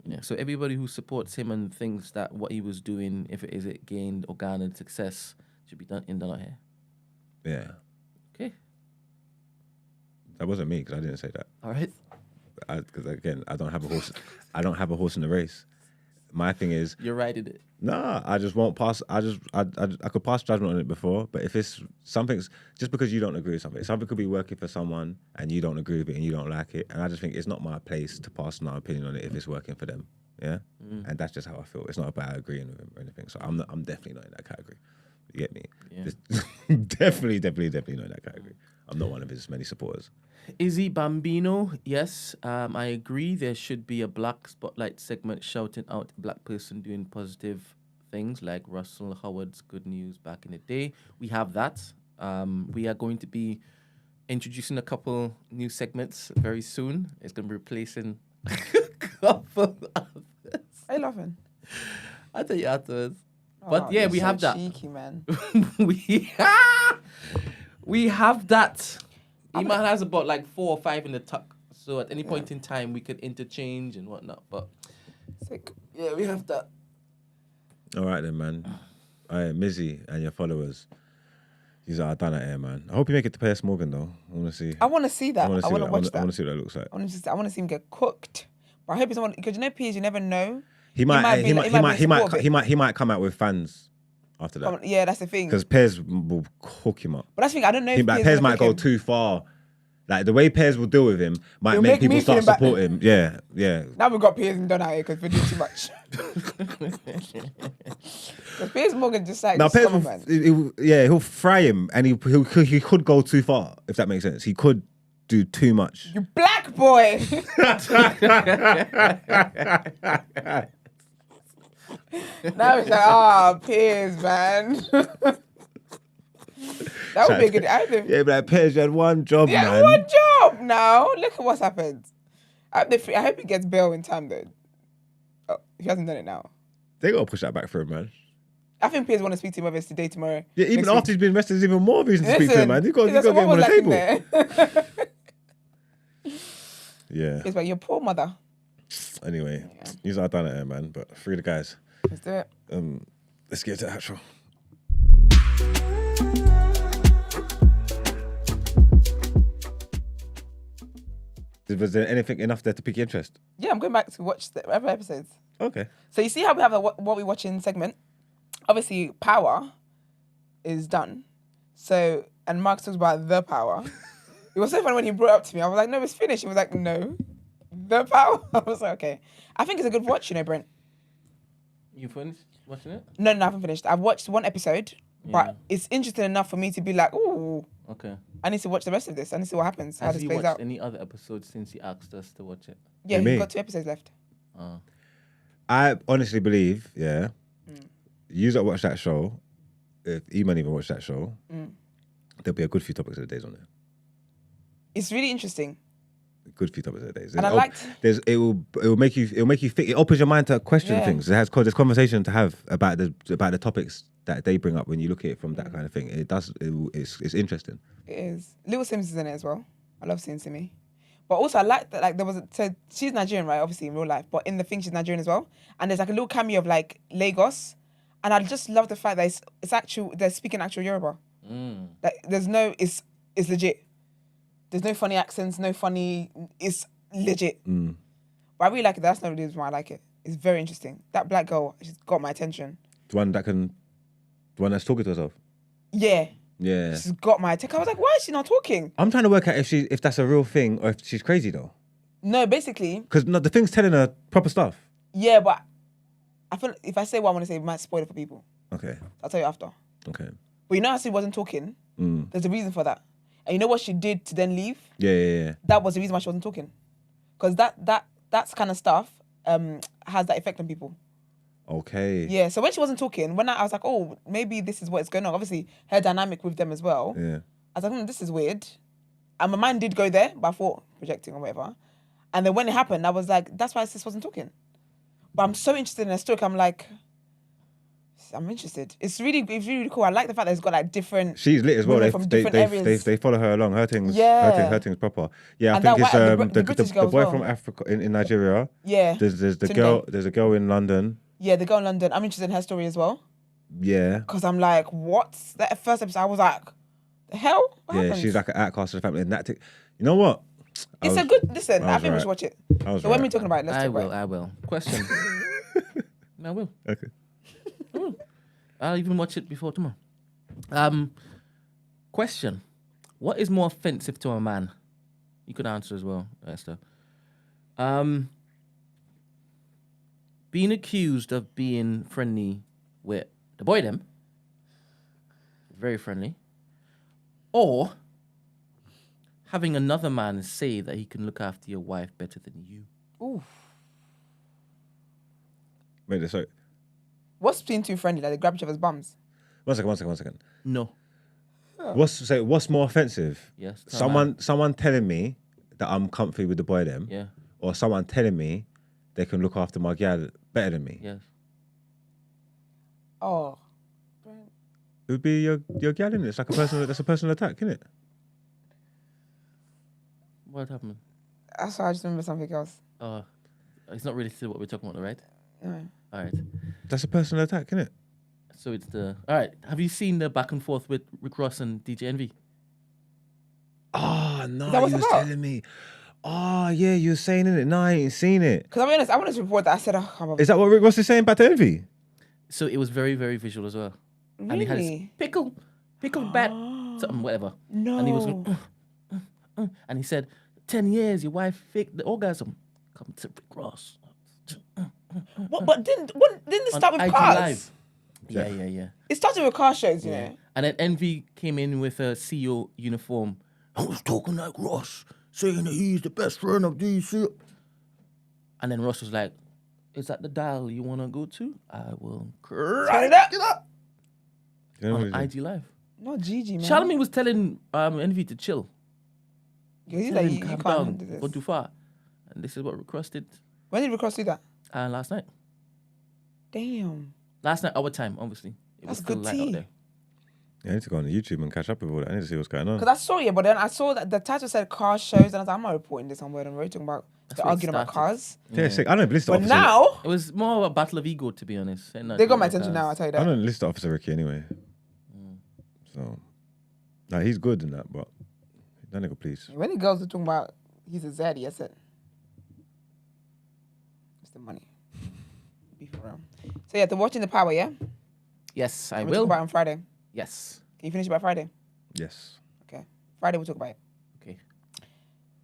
Yeah. So everybody who supports him and thinks that what he was doing, if it gained or garnered success, should be done out here. Yeah. Okay. That wasn't me because I didn't say that. All right. because again, I don't have a horse. I don't have a horse in the race. My thing is, You're right in it. nah, I just won't pass. I could pass judgment on it before, but if it's something's just because you don't agree with something could be working for someone and you don't agree with it and you don't like it, and I just think it's not my place to pass my opinion on it if it's working for them. Yeah, and that's just how I feel. It's not about agreeing with him or anything. So I'm definitely not in that category. You get me? Yeah. Just definitely not in that category. I'm not one of his many supporters. Izzy Bambino, yes, I agree. There should be a black spotlight segment shouting out a black person doing positive things like Russell Howard's Good News back in the day. We have that. We are going to be introducing a couple new segments very soon. It's going to be replacing a couple others. Are you laughing? I'll tell you afterwards. But Oh, yeah, you're we so have that. cheeky, man. we have that. Iman has about like 4 or 5 in the tuck. So at any point in time, we could interchange and whatnot. But Sick. yeah, we have that. All right then, man. All right, Mizzy and your followers. These are done at air, man. I hope you make it to Piers Morgan though. I want to see. I want to see that. I want to watch that. I want to see what that looks like. I want to see him get cooked. But I hope it's someone because you know Piers, you never know. He might come out with fans after that. Yeah, that's the thing. Because Piers will cook him up. But that's the thing. I don't know. If Piers might go too far. Like the way Piers will deal with him might It'll make make people me start feel bad. supporting him. Yeah, yeah. Now we've got Piers and Don out here because we're doing too much. Because Piers Morgan just like Now Piers man. he'll fry him and he could go too far, if that makes sense. He could do too much. You black boy. Now it's like, Piers, man. That would be a good idea. Yeah, but like, Piers, you had one job, man. One job now. Look at what's happened. I hope he gets bail in time, though. Oh, he hasn't done it now. They gotta push that back for him, man. I think Piers want to speak to him whether it's today, tomorrow. Yeah, even next after he's been arrested, there's even more reason to speak to him, man. You got to get him on the table. Yeah. It's like your poor mother. Anyway, these are done at air, man. But free the guys. Let's do it. Let's get to the actual. Was there anything enough there to pique your interest? Yeah, I'm going back to watch the other episodes. Okay. So you see how we have a what we watching segment? Obviously, power is done. So, and Mark talks about the power. It was so funny when he brought it up to me. I was like, no, it's finished. He was like, no, the power. I was like, okay. I think it's a good watch, you know, Brent. You finished watching it? No, I haven't finished. I've watched one episode, but it's interesting enough for me to be like, ooh, okay. I need to watch the rest of this. I need to see what happens, how Has this he plays watched out. any other episodes since he asked us to watch it? Yeah, Me? he's got 2 episodes left. I honestly believe, you that watch that show, if Eman even watched that show, there'll be a good few topics of the days on there. It's really interesting. Good few topics of the days. And I liked... It will make you think. It opens your mind to question things. There's conversation to have about the topics that they bring up when you look at it from that kind of thing. It's interesting. It is. Little Sims is in it as well. I love seeing Simi. But also I like that so she's Nigerian, right? Obviously in real life, but in the thing she's Nigerian as well. And there's like a little cameo of like Lagos, and I just love the fact that it's actual. They're speaking actual Yoruba. Like there's no, it's legit. There's no funny accents, no funny. It's legit. But I really like it. That's not the reason why I like it. It's very interesting. That black girl, she's got my attention. The one that's talking to herself. Yeah. Yeah. She's got my attention. I was like, why is she not talking? I'm trying to work out if that's a real thing or if she's crazy though. No, basically. Because the thing's telling her proper stuff. Yeah, but I feel if I say what I want to say, it might spoil it for people. Okay. I'll tell you after. Okay. But you know how she wasn't talking? There's a reason for that. And you know what she did to then leave? Yeah. That was the reason why she wasn't talking. Because that's kind of stuff has that effect on people. Okay. Yeah, so when she wasn't talking, when I was like, oh, maybe this is what's going on. Obviously, her dynamic with them as well. Yeah. I was like, this is weird. And my mind did go there, but I thought projecting or whatever. And then when it happened, I was like, that's why sis wasn't talking. But I'm so interested in her story. I'm like, I'm interested. It's really cool. I like the fact that it's got like different. She's lit as well. They follow her along. Her thing's proper. Yeah, And I think that it's the boy from Africa in Nigeria. Yeah. There's the Tunde. girl. There's a girl in London. Yeah, the girl in London. I'm interested in her story as well. Yeah. Because I'm like, what? That first episode, I was like, the hell? What happened? She's like an outcast of the family. And that you know what? It's a good. Listen, I was think we right. should watch it. I was So when right. we're talking about it, let's I talk about will. it. I will. Question. I will. Okay. I'll even watch it before tomorrow. Question. What is more offensive to a man? You could answer as well, Esther. Being accused of being friendly with the boy them, very friendly, or having another man say that he can look after your wife better than you. Ooh. Wait, sorry. What's between two friendly? Like they grab each other's bums. One second. No. What's more offensive? Yes. tell a man. Someone telling me that I'm comfy with the boy them, Yeah. or someone telling me they can look after my gal better than me. Yes. Oh. It would be your gal, innit? It's like that's a personal attack, isn't it? What happened? That's why I just remember something else. It's not really still what we're talking about, right? No. All right. That's a personal attack, isn't it? So it's the... All right. Have you seen the back and forth with Rick Ross and DJ Envy? Oh, no, Is that what you it's was about? telling me. Oh, yeah, you were saying, innit? No, I ain't seen it. Because I'll be honest, I wanted to report that. I said, oh, I'm a... Is that what Rick Ross is saying back to Envy? So it was very, very visual as well. Really? And he had his pickle bat, something, whatever. No. And he was going, and he said, 10 years, your wife faked the orgasm. Come to Rick Ross. What? But didn't it start with IG cars? Live. Yeah. It started with car shows, you know. And then Envy came in with a CEO uniform. I was talking like Ross, saying that he's the best friend of DC. And then Ross was like, is that the dial you want to go to? I will Turn it up. on IG Live. Not Gigi, man. Charlemagne was telling Envy to chill. Yeah, he's Telling like, him, you calm can't down, handle go this. too far. And this is what Rick Ross did When did Rick Ross do that? last night. Damn. Last night, our time, obviously. It That's was still good light tea. out there. Yeah, I need to go on YouTube and catch up with all that. I need to see what's going on. Because I saw it, but then I saw that the title said car shows, and I was like, I'm not reporting this on Word on Road, talking about the where it arguing about started. cars. Yeah, sick. I don't listen to But Officer. now, It was more of a battle of ego, to be honest. they got my attention now, I'll tell you I that. don't listen to Officer Ricky anyway. So, nah, he's good in that, but that nigga, please. When the girls were talking about he's a zaddy, I said, it's the money. Be for real. So yeah, they're watching The Power, yeah? Yes, I We'll talk will. about it on Friday. Yes. Can you finish it by Friday? Yes. Okay. Friday we'll talk about it. Okay.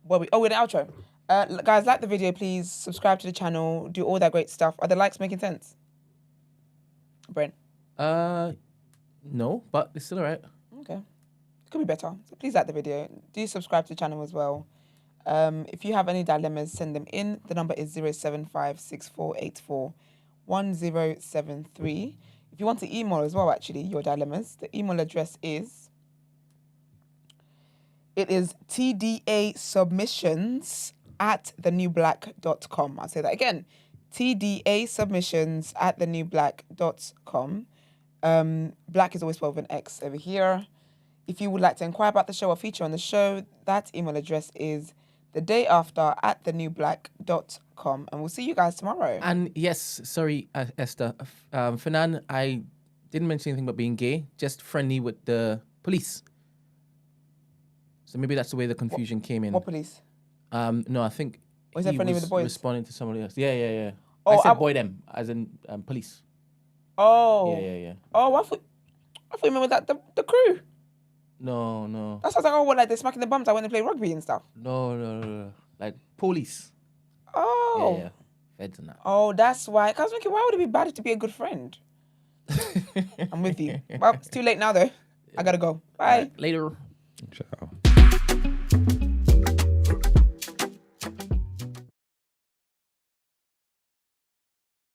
We're the outro. Guys, like the video, please. Subscribe to the channel. Do all that great stuff. Are the likes making sense? Brent? No, but it's still alright. Okay. It could be better. So please like the video. Do subscribe to the channel as well. If you have any dilemmas, send them in. The number is 07564841073. If you want to email as well, actually, your dilemmas, the email address is tdasubmissions@thenewblack.com. I'll say that again. tdasubmissions@thenewblack.com. Black is always spelled with an X over here. If you would like to inquire about the show or feature on the show, that email address is thedayafter@thenewblack.com. And we'll see you guys tomorrow. And yes, sorry, Esther. Fanan, I didn't mention anything about being gay, just friendly with the police. So maybe that's the way the confusion came in. What police? No, I think Was that he friendly with was the boys? responding to somebody else. Yeah. Oh, I said I- boy them, as in police. Oh. Yeah. Oh, I thought you meant that the crew. No. That's why I was like, oh, well, like they're smacking the bums. I went to play rugby and stuff. No. Like police. Oh. Yeah. Feds and that. Oh, that's why. Cause I was thinking, why would it be bad to be a good friend? I'm with you. Well, it's too late now though. I gotta go. Bye. Later. Ciao.